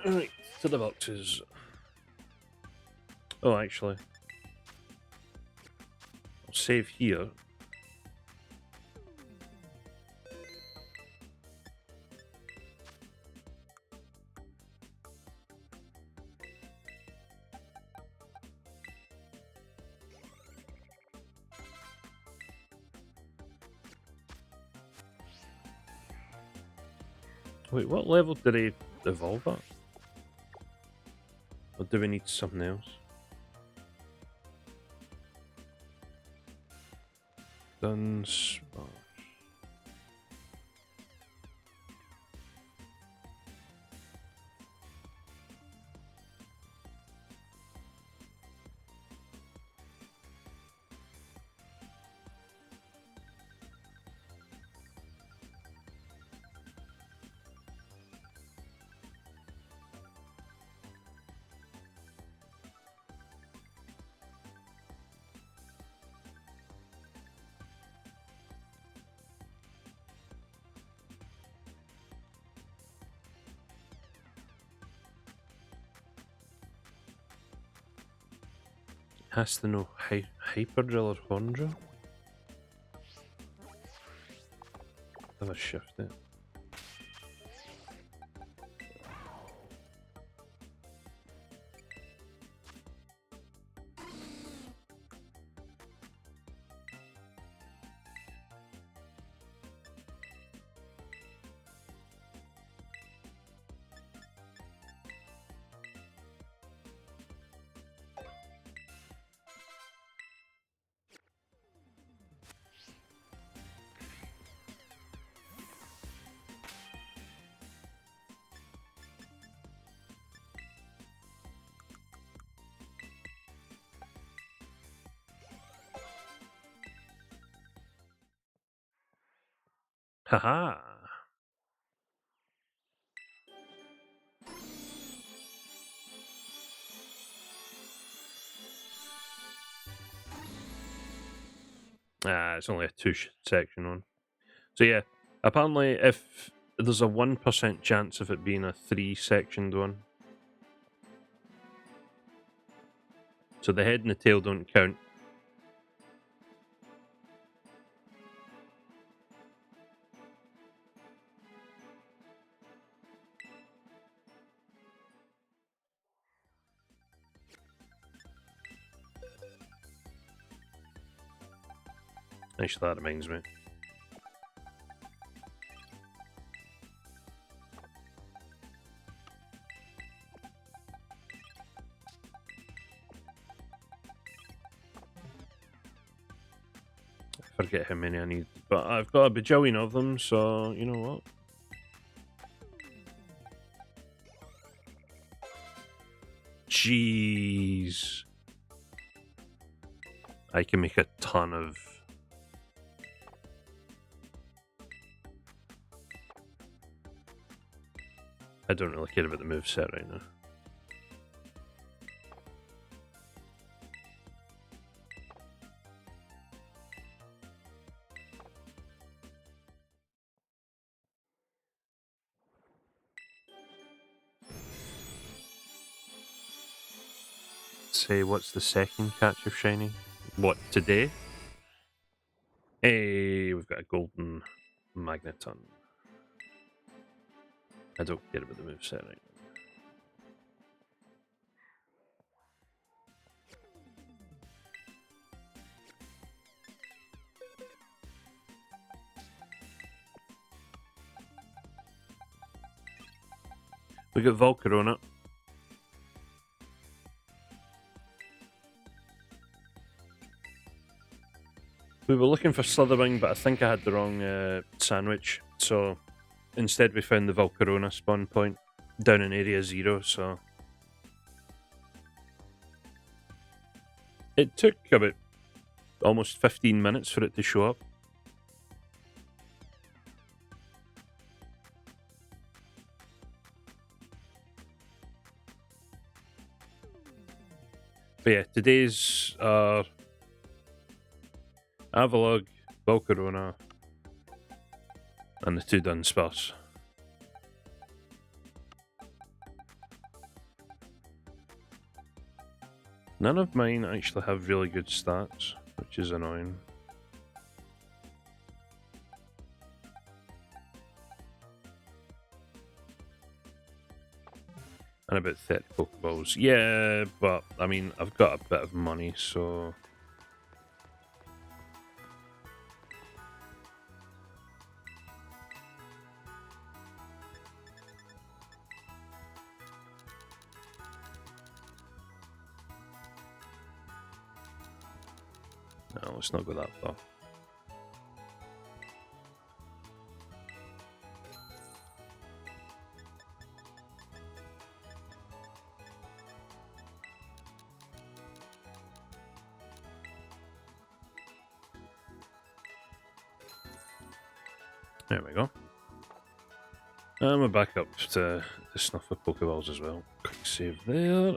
Right, to the boxes. Oh, actually, I'll save here. Wait, what level did he evolve at? Or do we need something else? Dunsparce. Has to know Hyperdrill or Horndrill? Have a shift it. Haha! Ah, it's only a two-section one. So yeah, apparently if there's a 1% chance of it being a 3-sectioned one. So the head and the tail don't count. Actually, that reminds me. I forget how many I need, but I've got a bajillion of them, so you know what? Jeez. I can make a ton of... I don't really care about the moveset right now. Say, what's the second catch of shiny? What, today? Hey, we've got a golden magneton. I don't care about the moveset right now. We got Volcarona. We were looking for Slitherwing, but I think I had the wrong sandwich. So instead we found the Volcarona spawn point down in Area 0, so... It took about almost 15 minutes for it to show up. But yeah, today's Avalog, Volcarona, and the two Dunsparce. None of mine actually have really good stats, which is annoying. And about 30 Pokeballs. Yeah, but I mean, I've got a bit of money, so. No, let's not go that far. There we go. And we're back up to the snuff of Pokeballs as well. Quick save there.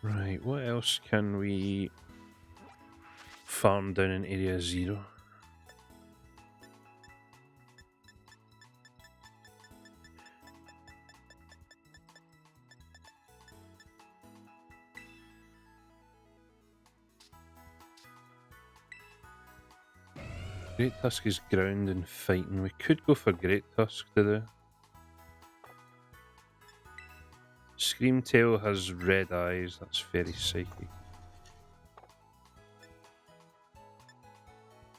Right, what else can we farm down in Area 0? Great Tusk is ground and fighting. We could go for Great Tusk to do. Screamtail has red eyes, that's very psychic.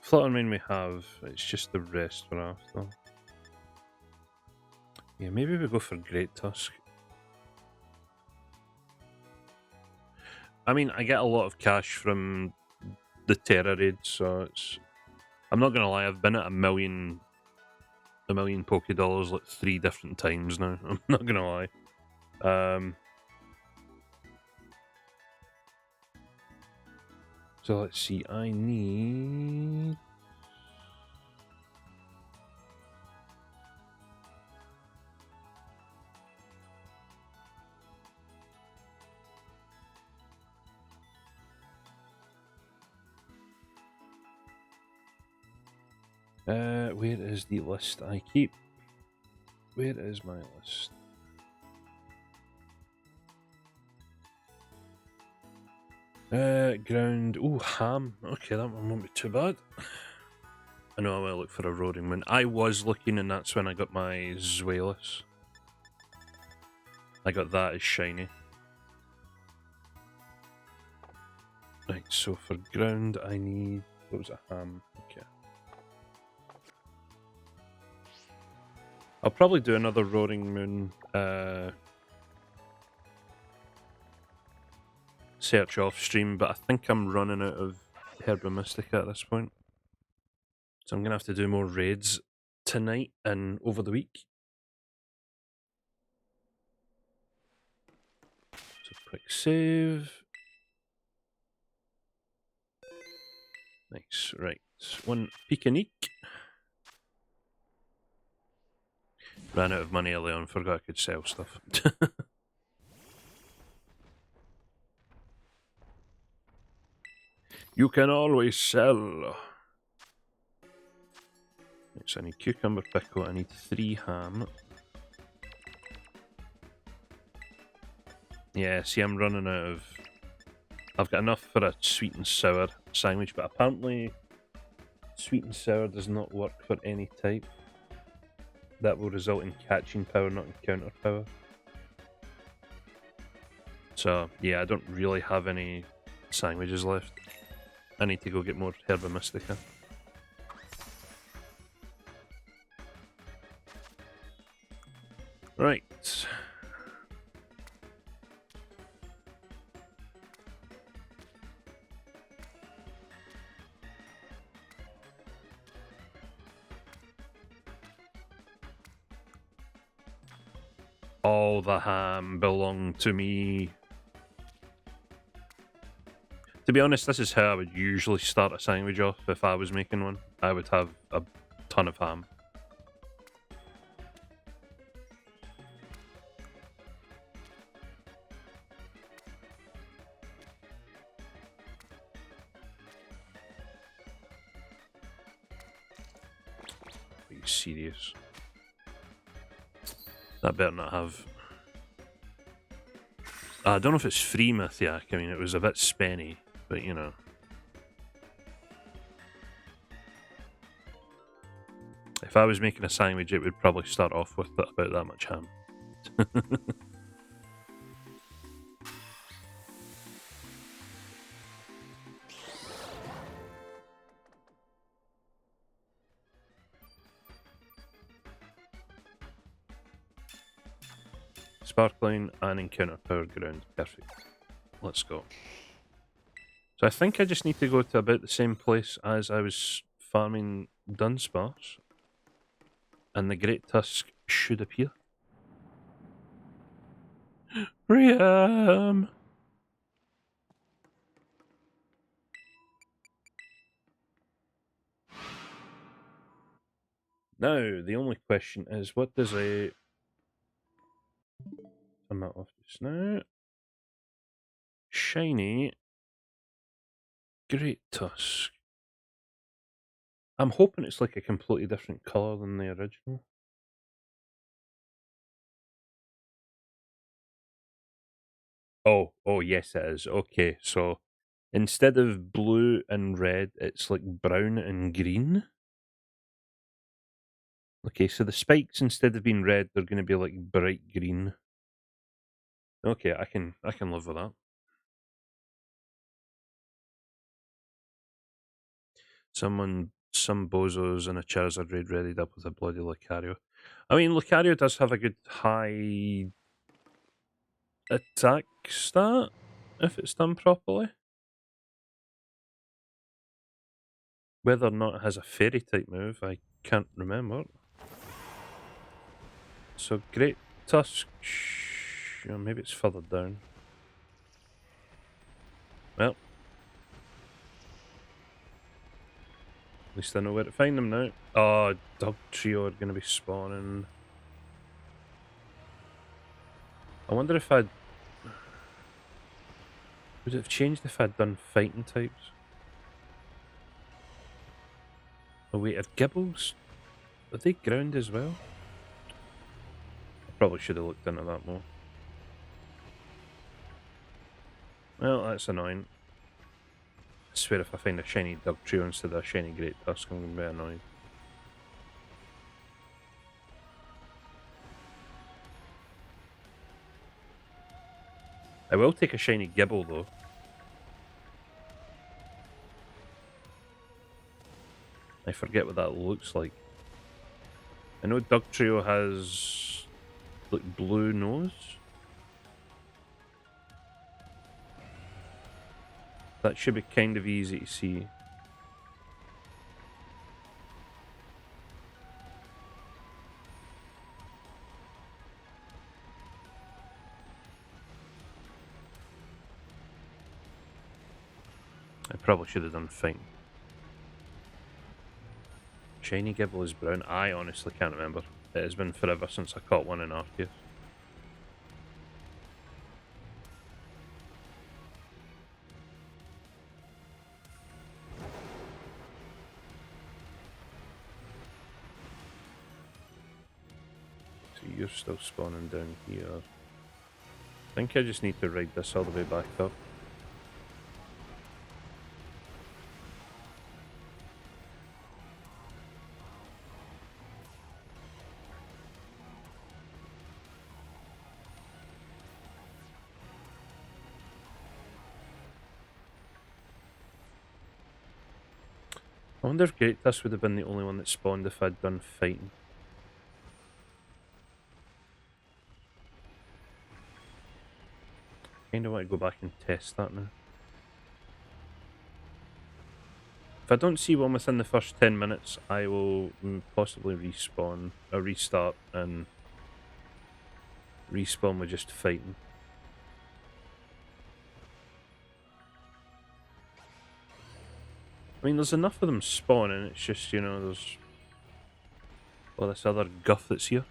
Fluttermane we have, it's just the rest we're after. Yeah, maybe we go for Great Tusk. I mean, I get a lot of cash from the Terra raid, so it's. I'm not gonna lie, I've been at a million Poké-Dollars like 3 different times now. I'm not gonna lie. So let's see, I need. Where is the list I keep? Where is my list? Ground. Oh, ham. Okay, that one won't be too bad. I know I will look for a roaring wind. I was looking, and that's when I got my Zweilous. I got that as shiny. Right, so for ground, I need. What was it? Ham. Okay. I'll probably do another Roaring Moon search off stream, but I think I'm running out of Herba Mystica at this point. So I'm going to have to do more raids tonight and over the week. So quick save. Nice, right. One Picanique. Ran out of money early on, forgot I could sell stuff. You can always sell. Right, so I need cucumber pickle, I need 3 ham. Yeah, see, I'm running out of. I've got enough for a sweet and sour sandwich, but apparently sweet and sour does not work for any type. That will result in catching power, not in counter power. So, yeah, I don't really have any sandwiches left. I need to go get more Herba Mystica. Right. All the ham belong to me. To be honest, this is how I would usually start a sandwich off if I was making one. I would have a ton of ham. serious. That better not have... I don't know if it's free Mythiac. I mean, it was a bit spenny, but you know. If I was making a sandwich, it would probably start off with about that much ham. Sparkling and encounter power ground. Perfect. Let's go. So I think I just need to go to about the same place as I was farming Dunsparce. And the Great Tusk should appear. Priam! Now, the only question is, what does a... I'm not off just now. Shiny Great Tusk. I'm hoping it's like a completely different colour than the original. Oh yes it is. Okay, so instead of blue and red, it's like brown and green. Okay, so the spikes, instead of being red, they're going to be like bright green. Okay, I can live with that. Some bozos and a Charizard raid readied up with a bloody Lucario. I mean, Lucario does have a good high attack stat if it's done properly. Whether or not it has a fairy type move, I can't remember. So Great Tusk, maybe it's further down. Well, at least I know where to find them now. Oh, Dog Trio are going to be spawning. I wonder if I'd... Would it have changed if I'd done fighting types? Oh wait, are Gibbles... Are they ground as well? I probably should have looked into that more. Well, that's annoying. I swear if I find a shiny Dog Trio instead of a shiny Great Tusk, I'm going to be annoyed. I will take a shiny Gibble though. I forget what that looks like. I know Dog Trio has like blue nose. That should be kind of easy to see. I probably should have done fine. Shiny Gibble is brown. I honestly can't remember. It has been forever since I caught one in Arceus. So you're still spawning down here. I think I just need to ride this all the way back up. I wonder if Great Tusk would have been the only one that spawned if I'd done fighting. Kinda want to go back and test that now. If I don't see one within the first 10 minutes, I will possibly respawn, or restart, and respawn with just fighting. I mean, there's enough of them spawning, it's just, you know, there's... Well, this other guff that's here.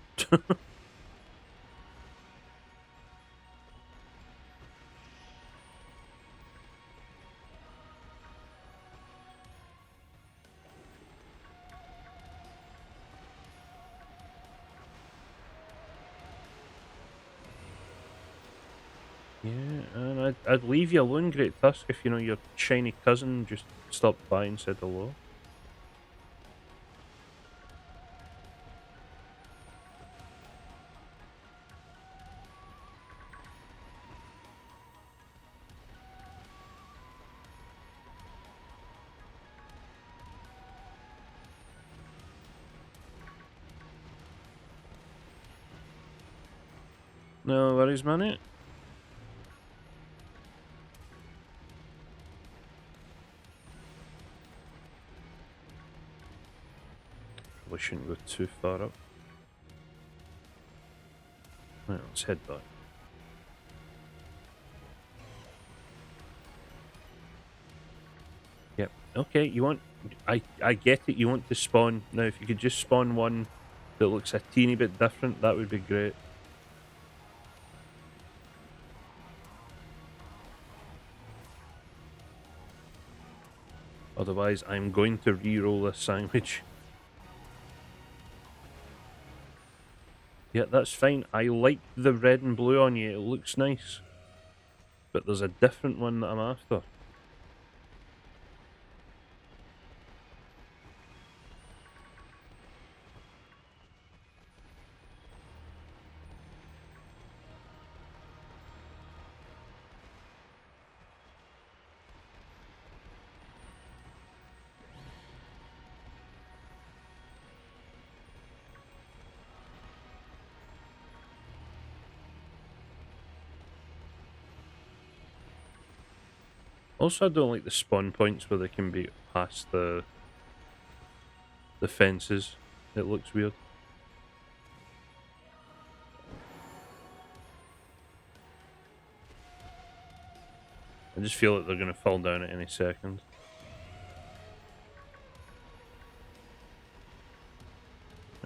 Yeah, and I'd leave you alone, Great Tusk, if you know your shiny cousin just stopped by and said hello. No worries, man. Probably shouldn't go too far up. Right, let's head back. Yep. Okay, you want... I get it, you want to spawn. Now, if you could just spawn one that looks a teeny bit different, that would be great. Otherwise, I'm going to re-roll this sandwich. Yeah, that's fine. I like the red and blue on you. It looks nice. But there's a different one that I'm after. Also, I don't like the spawn points where they can be past the fences. It looks weird. I just feel like they're going to fall down at any second.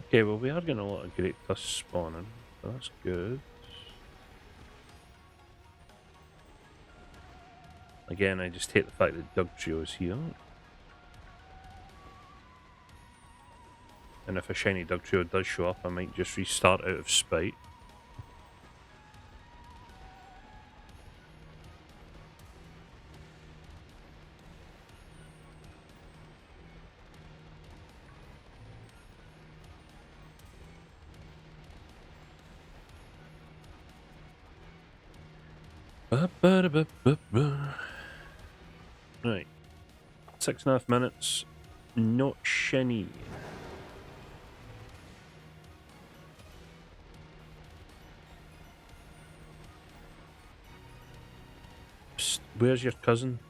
Okay, well, we are getting a lot of great tusk spawning, so that's good. Again, I just hate the fact that Dugtrio is here. And if a shiny Dugtrio does show up, I might just restart out of spite. Right. 6.5 minutes. Not shiny. Psst, where's your cousin?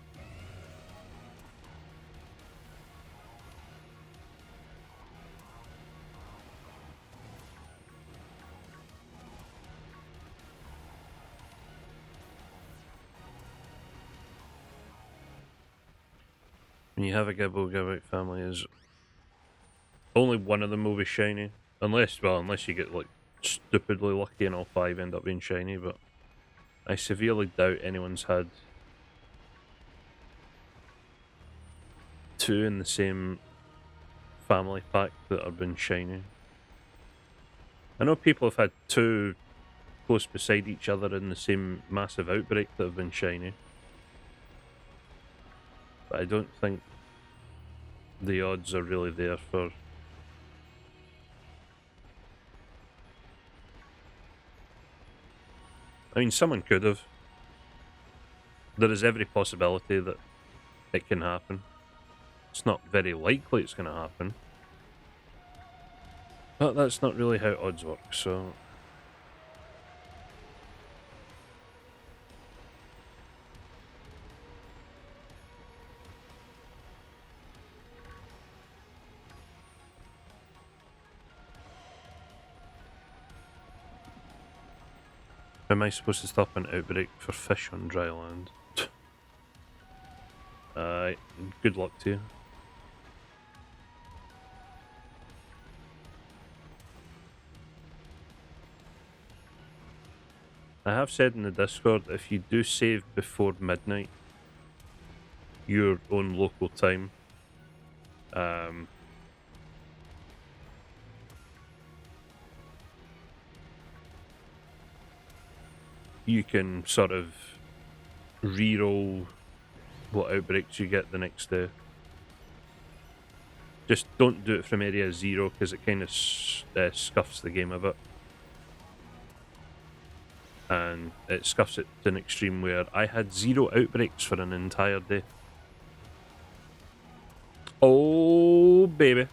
When you have a Gibbo Gibout family, is only one of them will be shiny. Unless you get like stupidly lucky and all 5 end up being shiny, but I severely doubt anyone's had 2 in the same family pack that have been shiny. I know people have had 2 close beside each other in the same massive outbreak that have been shiny. But I don't think the odds are really there for... I mean, someone could have. There is every possibility that it can happen. It's not very likely it's going to happen. But that's not really how odds work, so... Am I supposed to stop an outbreak for fish on dry land? Good luck to you. I have said in the Discord, if you do save before midnight, your own local time, you can sort of re-roll what outbreaks you get the next day. Just don't do it from area 0 because it kind of scuffs the game a bit. And it scuffs it to an extreme where I had 0 outbreaks for an entire day. Oh, baby.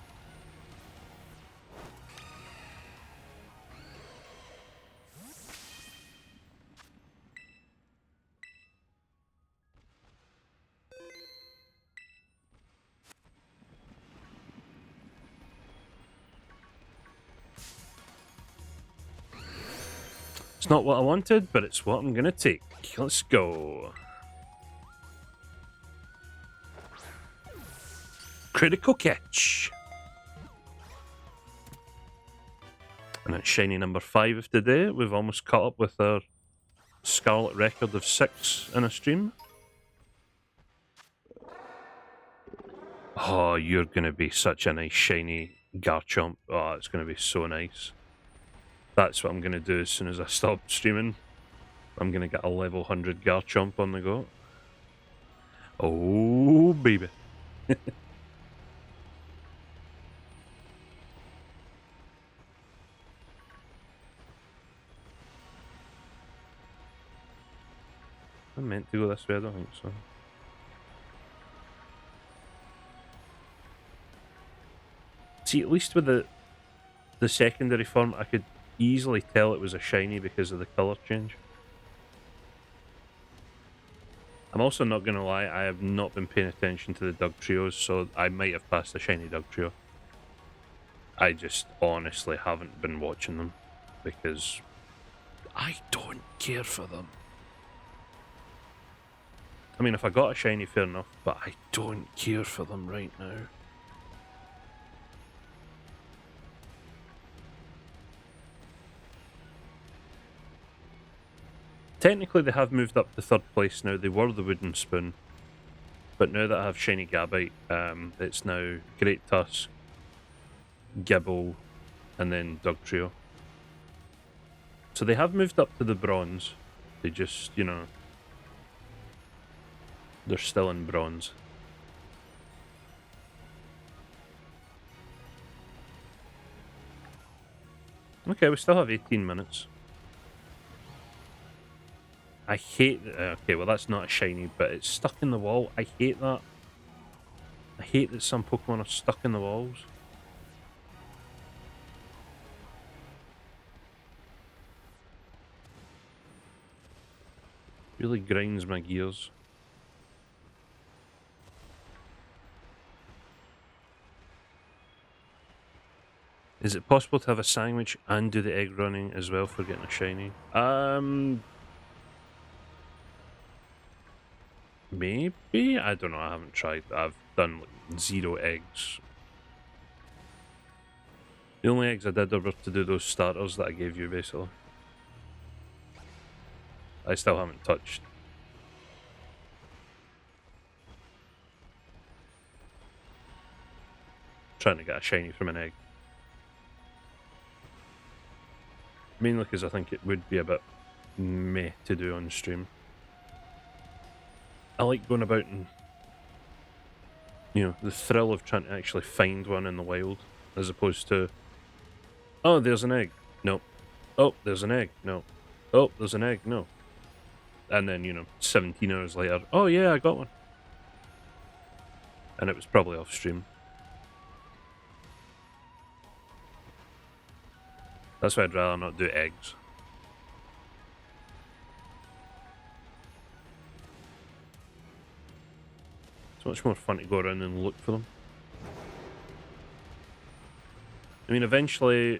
It's not what I wanted, but it's what I'm gonna take. Let's go. Critical catch. And it's shiny number 5 of today. We've almost caught up with our Scarlet record of 6 in a stream. Oh, you're gonna be such a nice shiny Garchomp. Oh, it's gonna be so nice. That's what I'm gonna do as soon as I stop streaming. I'm gonna get a level 100 Garchomp on the go. Oh, baby. I meant to go this way, I don't think so. See, at least with the secondary form, I could easily tell it was a shiny because of the colour change. I'm also not going to lie, I have not been paying attention to the Dugtrios, so I might have passed a shiny Dugtrio. I just honestly haven't been watching them because I don't care for them. I mean, if I got a shiny, fair enough, but I don't care for them right now. Technically, they have moved up to 3rd place now. They were the Wooden Spoon. But now that I have Shiny Gabite, it's now Great Tusk, Gibble, and then Dugtrio. So they have moved up to the Bronze. They just, you know, they're still in Bronze. Okay, we still have 18 minutes. I hate... okay, well that's not a shiny, but it's stuck in the wall. I hate that. I hate that some Pokemon are stuck in the walls. Really grinds my gears. Is it possible to have a sandwich and do the egg running as well for getting a shiny? Maybe? I don't know, I haven't tried. I've done like 0 eggs. The only eggs I did were to do those starters that I gave you, basically. I still haven't touched. Trying to get a shiny from an egg. Mainly because I think it would be a bit meh to do on stream. I like going about and, you know, the thrill of trying to actually find one in the wild, as opposed to, oh, there's an egg. No. Oh, there's an egg. No. Oh, there's an egg. No. And then, you know, 17 hours later, oh yeah, I got one. And it was probably off stream. That's why I'd rather not do eggs. It's much more fun to go around and look for them. I mean, eventually,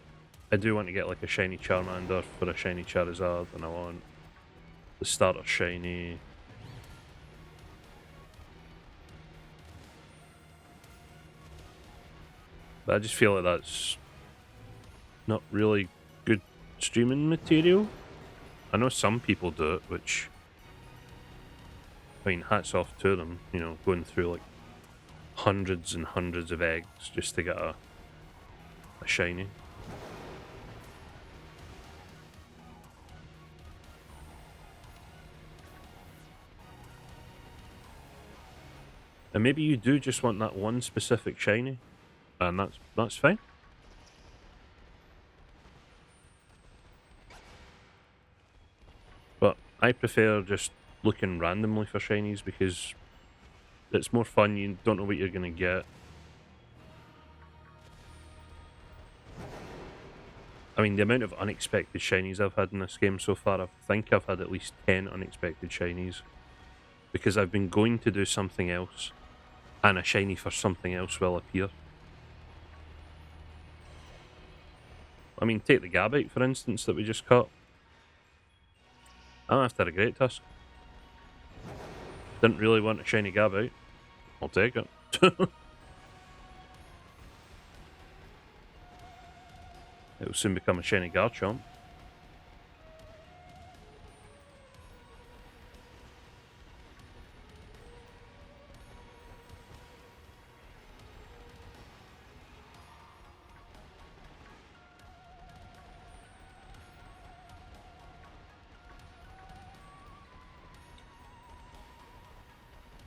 I do want to get like a shiny Charmander for a shiny Charizard, and I want the starter shiny. But I just feel like that's not really good streaming material. I know some people do it, which, I mean, hats off to them, you know, going through like hundreds and hundreds of eggs just to get a shiny. And maybe you do just want that one specific shiny, and that's fine. But I prefer just looking randomly for shinies because it's more fun. You don't know what you're gonna get. I mean, the amount of unexpected shinies I've had in this game so far, I think I've had at least 10 unexpected shinies. Because I've been going to do something else, and a shiny for something else will appear. I mean, take the Gabite, for instance, that we just caught. I'm after a Great Tusk. Didn't really want a shiny Gabite. I'll take it. It'll soon become a shiny Garchomp.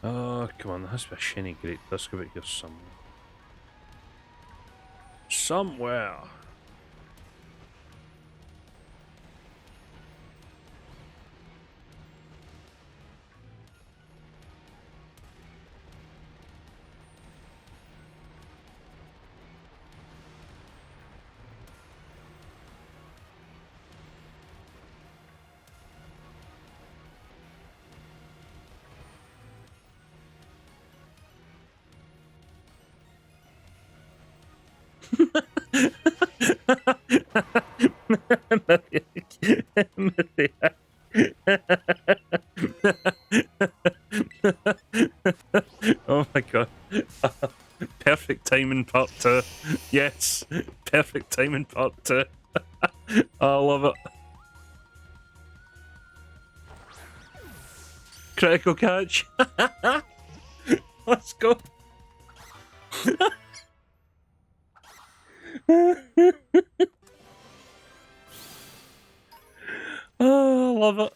Oh, come on, there has to be a shiny Great Tusk about here somewhere. Somewhere! Oh my god. Perfect timing part 2. Yes. Perfect timing part 2. I love it. Critical catch. Let's go. Oh, I love it.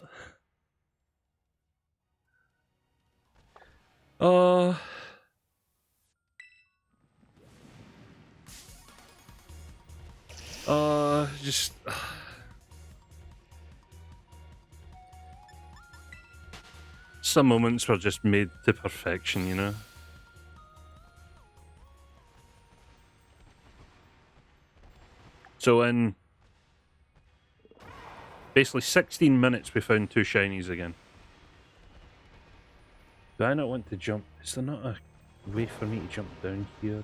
Just... Some moments were just made to perfection, you know? So in basically 16 minutes we found 2 shinies again. Do I not want to jump? Is there not a way for me to jump down here?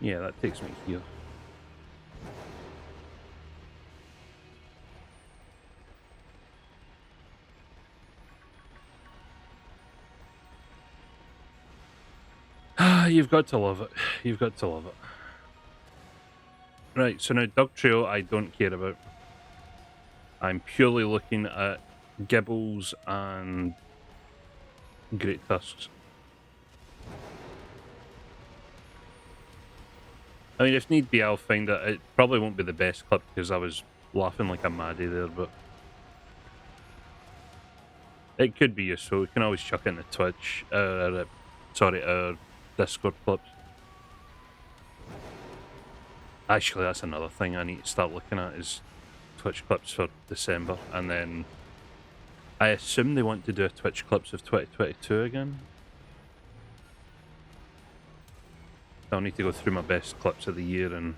Yeah, that takes me here. You've got to love it. You've got to love it. Right, so now Dug Trail I don't care about. I'm purely looking at Gibbles and Great Tusks. I mean, if need be, I'll find it. It probably won't be the best clip because I was laughing like a maddie there, but it could be useful. We can always chuck it in the Twitch, our Discord clips. Actually, that's another thing I need to start looking at is Twitch clips for December, and then I assume they want to do a Twitch clips of 2022 again. I'll need to go through my best clips of the year and...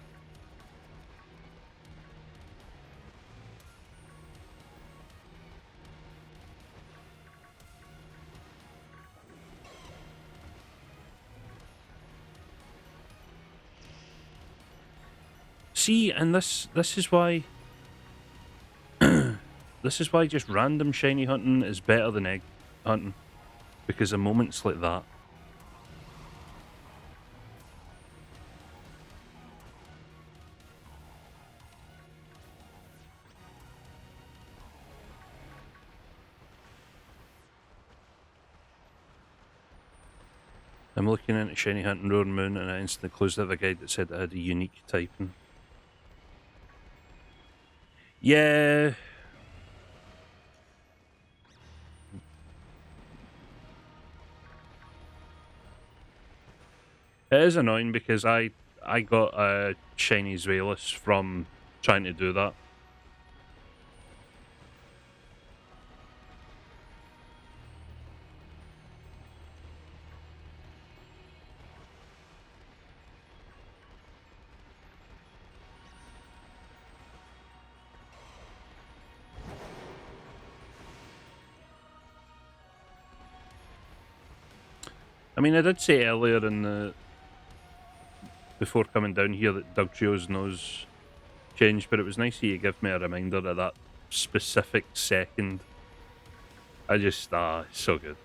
See, and this is why... this is why just random shiny hunting is better than egg hunting. Because of moments like that. I'm looking into Shiny Hunt and Roaring Moon, and I instantly closed out a guide that said it had a unique typing. Yeah. It is annoying because I got a shiny Zweilous from trying to do that. I mean, I did say earlier in the before coming down here that Dugtrio's nose changed, but it was nice of you to give me a reminder of that specific second. I just, it's so good.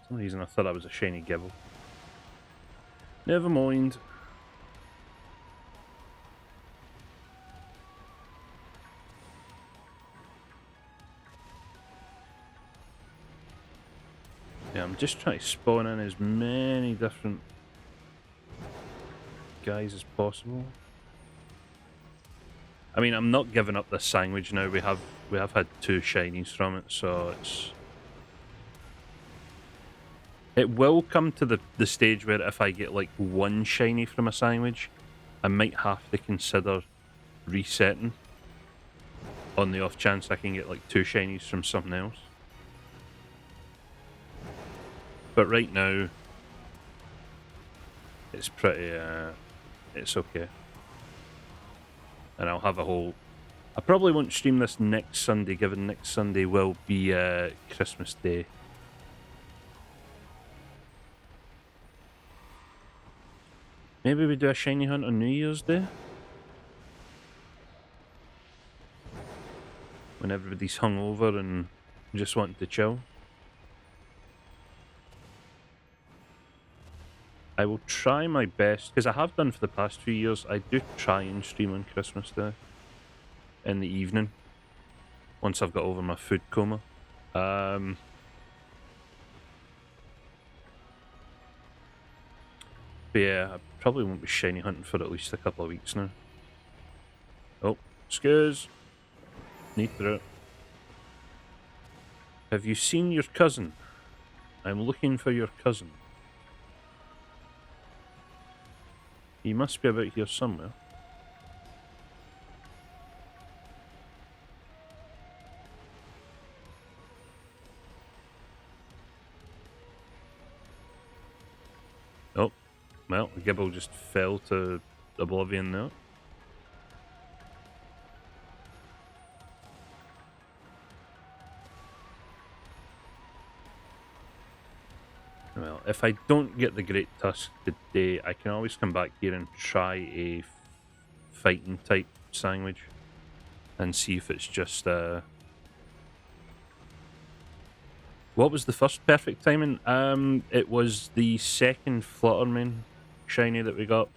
For some reason I thought that was a shiny Gibble. Never mind. Yeah, I'm just trying to spawn in as many different guys as possible. I mean, I'm not giving up this sandwich now. We have had 2 shinies from it, so it will come to the stage where if I get like 1 shiny from a sandwich, I might have to consider resetting on the off chance I can get like 2 shinies from something else. But right now, it's pretty, it's okay. And I'll have a whole... I probably won't stream this next Sunday, given next Sunday will be Christmas Day. Maybe we do a shiny hunt on New Year's Day? When everybody's hungover and just wanting to chill. I will try my best, because I have done for the past few years, I do try and stream on Christmas Day in the evening, once I've got over my food coma. But yeah, I probably won't be shiny hunting for at least a couple of weeks now. Oh, excuse. Need through it. Have you seen your cousin? I'm looking for your cousin. He must be about here somewhere. Oh, well, the Gibble just fell to oblivion now. Well, if I don't get the Great Tusk today, I can always come back here and try a fighting type sandwich and see if it's just what was the first perfect timing? It was the second Fluttermane shiny that we got.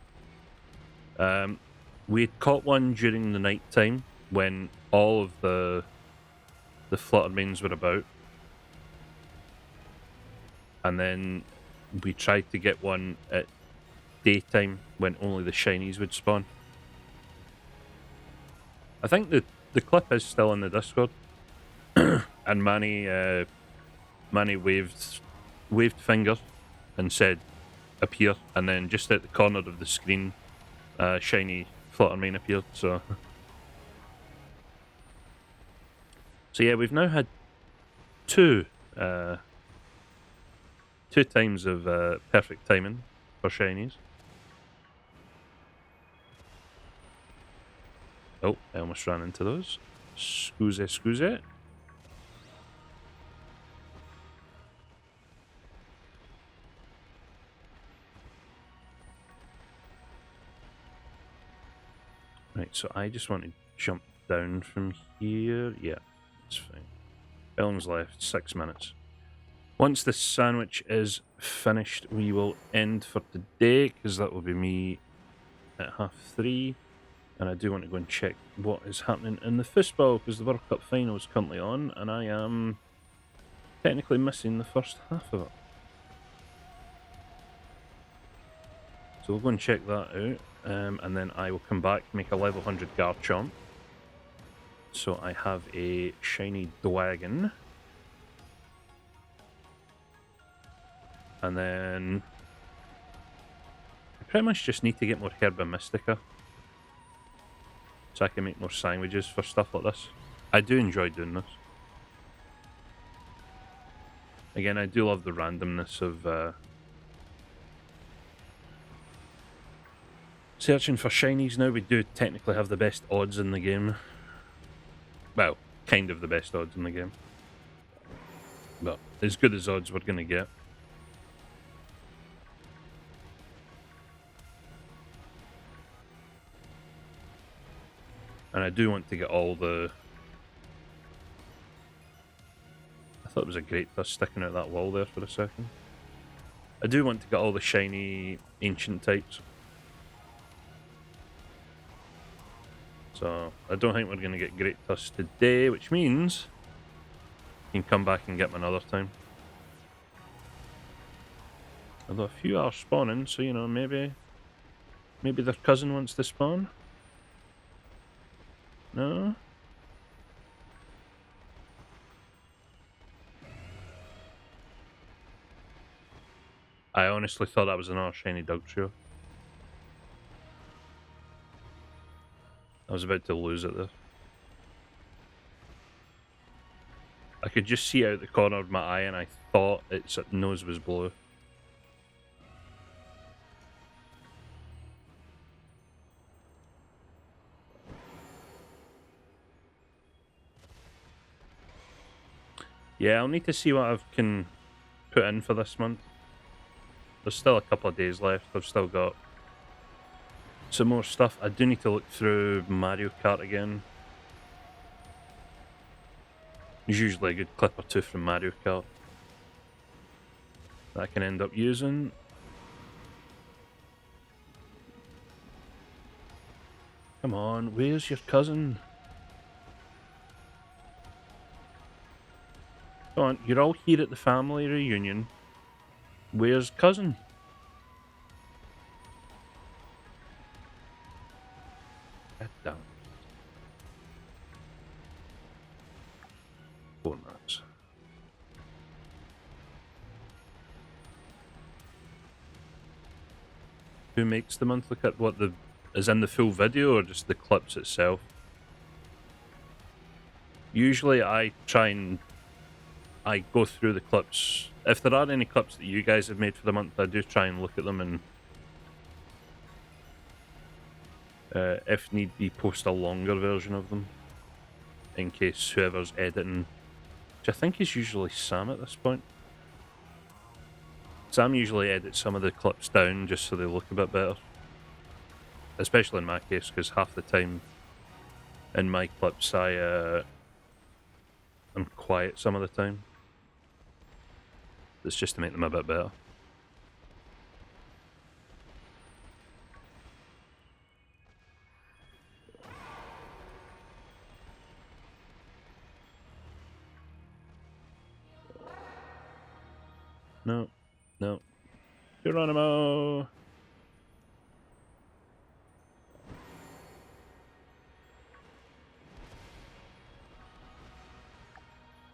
We had caught one during the night time when all of the Fluttermanes were about. And then we tried to get one at daytime when only the shinies would spawn. I think the clip is still in the Discord. And Manny waved finger and said appear, and then just at the corner of the screen shiny Fluttermane appeared, so yeah, we've now had two times of perfect timing for shinies. Oh, I almost ran into those. Scuse. Right, so I just want to jump down from here. Yeah, that's fine. How long's left? 6 minutes. Once this sandwich is finished, we will end for today, because that will be me at 3:30. And I do want to go and check what is happening in the football, because the World Cup final is currently on, and I am technically missing the first half of it. So we'll go and check that out, and then I will come back, make a level 100 Garchomp. So I have a shiny Dwagon. And then I pretty much just need to get more Herba Mystica, so I can make more sandwiches for stuff like this. I do enjoy doing this. Again, I do love the randomness of searching for shinies now. We do technically have the best odds in the game. Well, kind of the best odds in the game. But as good as odds we're going to get. And I do want to get all the... I thought it was a great tusk sticking out that wall there for a second. I do want to get all the shiny ancient types. So I don't think we're going to get great tusk today, which means you can come back and get them another time. Although a few are spawning, so you know, maybe their cousin wants to spawn. No? I honestly thought that was another shiny Dugtrio. I was about to lose it there. I could just see out the corner of my eye and I thought its nose was blue. Yeah, I'll need to see what I can put in for this month. There's still a couple of days left. I've still got some more stuff. I do need to look through Mario Kart again. There's usually a good clip or two from Mario Kart that I can end up using. Come on, where's your cousin? Come on, you're all here at the family reunion. Where's cousin? Get down. 4 minutes. Who makes the monthly clip? What, the is in the full video or just the clips itself? Usually I go through the clips. If there are any clips that you guys have made for the month, I do try and look at them and if need be, post a longer version of them in case whoever's editing, which I think is usually Sam at this point. Sam usually edits some of the clips down just so they look a bit better. Especially in my case, because half the time in my clips I'm quiet some of the time. It's just to make them a bit better. No, no. Geronimo!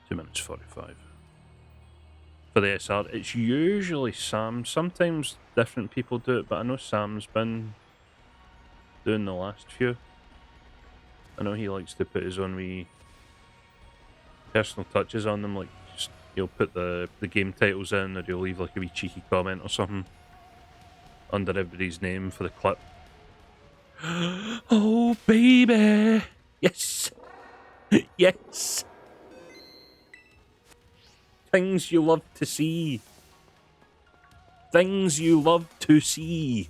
2 minutes 45. For the SR, it's usually Sam. Sometimes different people do it, but I know Sam's been doing the last few. I know he likes to put his own wee personal touches on them, like just, he'll put the game titles in, or he'll leave like a wee cheeky comment or something under everybody's name for the clip. Oh baby! Yes! Yes! Things you love to see. Things you love to see.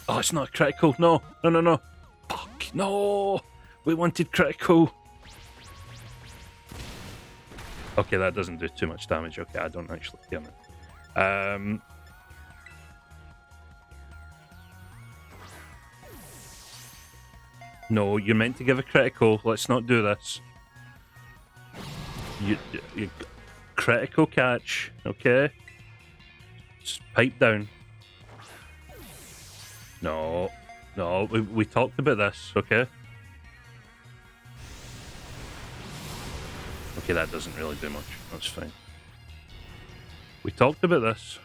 Oh, it's not critical. No, no, no, no. Fuck, no. We wanted critical. Okay, that doesn't do too much damage. Okay, I don't actually hear it. No, you're meant to give a critical. Let's not do this. You critical catch, okay? Just pipe down. No, no, we talked about this, okay? Okay, that doesn't really do much. That's fine. We talked about this.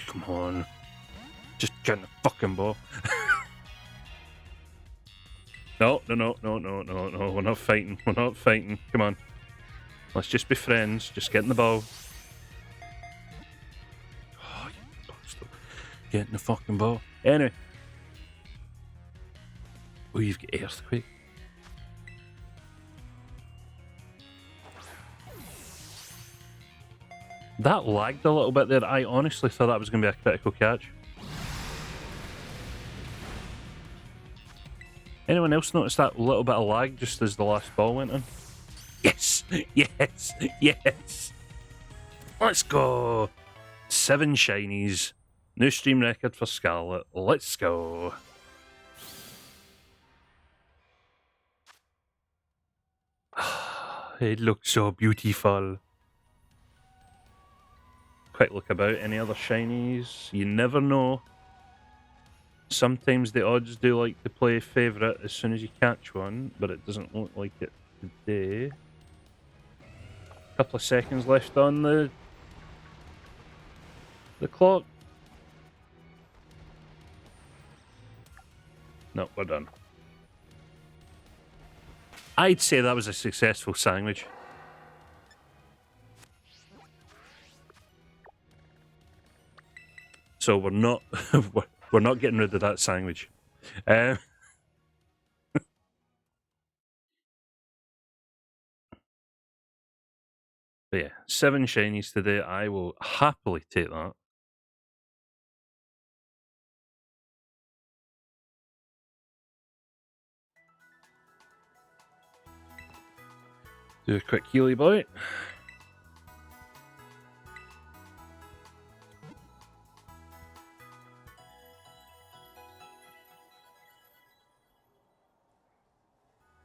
Come on. Just get in the fucking ball. No. We're not fighting. We're not fighting. Come on. Let's just be friends. Just get in the ball. Oh, you bastard. Get in the fucking ball. Anyway. Oh, you've got earthquake. That lagged a little bit there. I honestly thought that was going to be a critical catch. Anyone else notice that little bit of lag just as the last ball went in? Yes! Yes! Yes! Let's go! 7 shinies. New stream record for Scarlet. Let's go. It looks so beautiful. Quick look about. Any other shinies? You never know. Sometimes the odds do like to play favourite as soon as you catch one, but it doesn't look like it today. Couple of seconds left on the clock. No, we're done. I'd say that was a successful sandwich. So we're not we're not getting rid of that sandwich. But yeah, 7 shinies today. I will happily take that. Do a quick Healy boy.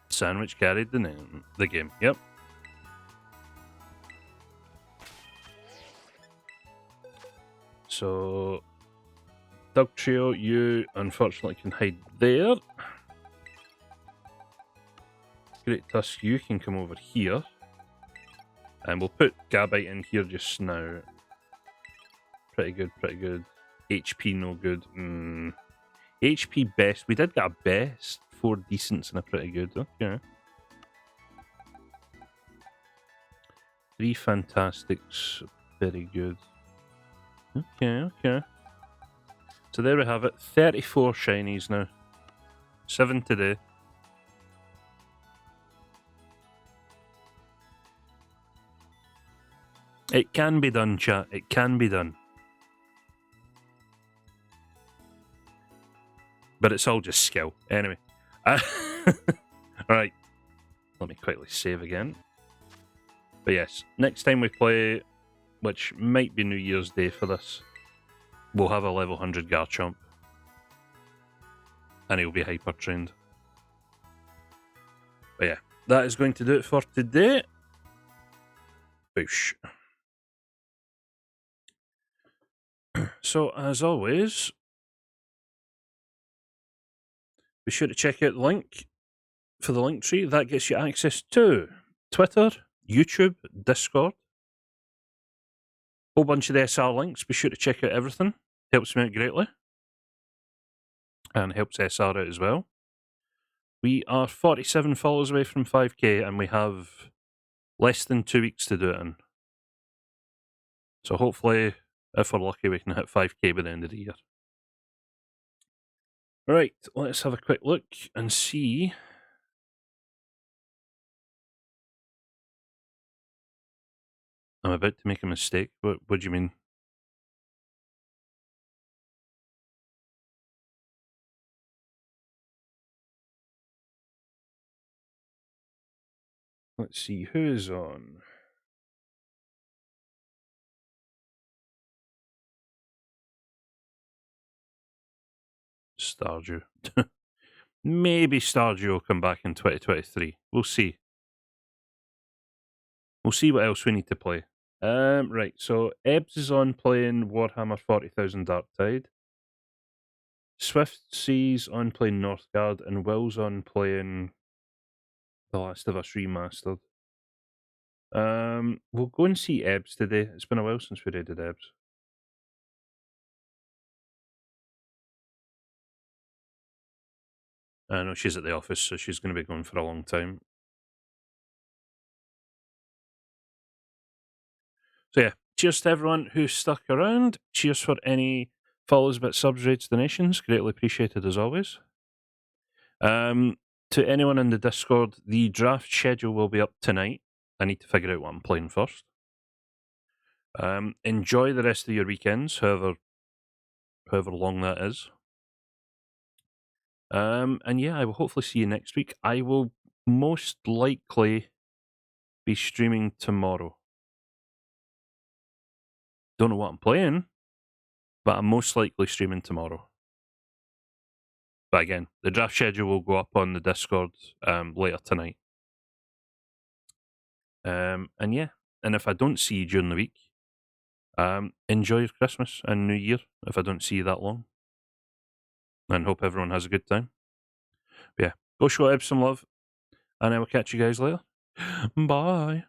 Sandwich carried the game. Yep. So, Doug Trio, you unfortunately can hide there. Great Tusk, you can come over here. And we'll put Gabite in here just now. Pretty good, pretty good. HP no good. HP best. We did get a best. 4 decents and a pretty good. Okay. 3 fantastics. Very good. Okay. So there we have it. 34 shinies now. 7 today. It can be done, chat. It can be done. But it's all just skill. Anyway. Alright. Let me quickly save again. But yes, next time we play, which might be New Year's Day for this, we'll have a level 100 Garchomp. And he'll be hyper trained. But yeah, that is going to do it for today. Boosh. So, as always, be sure to check out the link for the link tree. That gets you access to Twitter, YouTube, Discord. Whole bunch of the SR links. Be sure to check out everything. Helps me out greatly. And helps SR out as well. We are 47 followers away from 5k, and we have less than 2 weeks to do it in. So hopefully, if we're lucky, we can hit 5k by the end of the year. Right, let's have a quick look and see. I'm about to make a mistake. What do you mean? Let's see, who's on? Stardew. Maybe Stardew will come back in 2023. We'll see. We'll see what else we need to play. Right, so Ebbs is on playing Warhammer 40,000 Dark Tide. Swift Sea's on playing Northgard, and Will's on playing The Last of Us Remastered. We'll go and see Ebbs today. It's been a while since we raided Ebbs. I know she's at the office, so she's going to be going for a long time. So yeah, cheers to everyone who stuck around. Cheers for any follows, bits, subs, rates, donations. Greatly appreciated as always. To anyone in the Discord, the draft schedule will be up tonight. I need to figure out what I'm playing first. Enjoy the rest of your weekends, however long that is. And yeah, I will hopefully see you next week. I will most likely be streaming tomorrow. Don't know what I'm playing, but I'm most likely streaming tomorrow. But again, the draft schedule will go up on the Discord later tonight. And yeah, and if I don't see you during the week, enjoy your Christmas and New Year if I don't see you that long. And hope everyone has a good time. But yeah, go show Eb some love, and I will catch you guys later. Bye.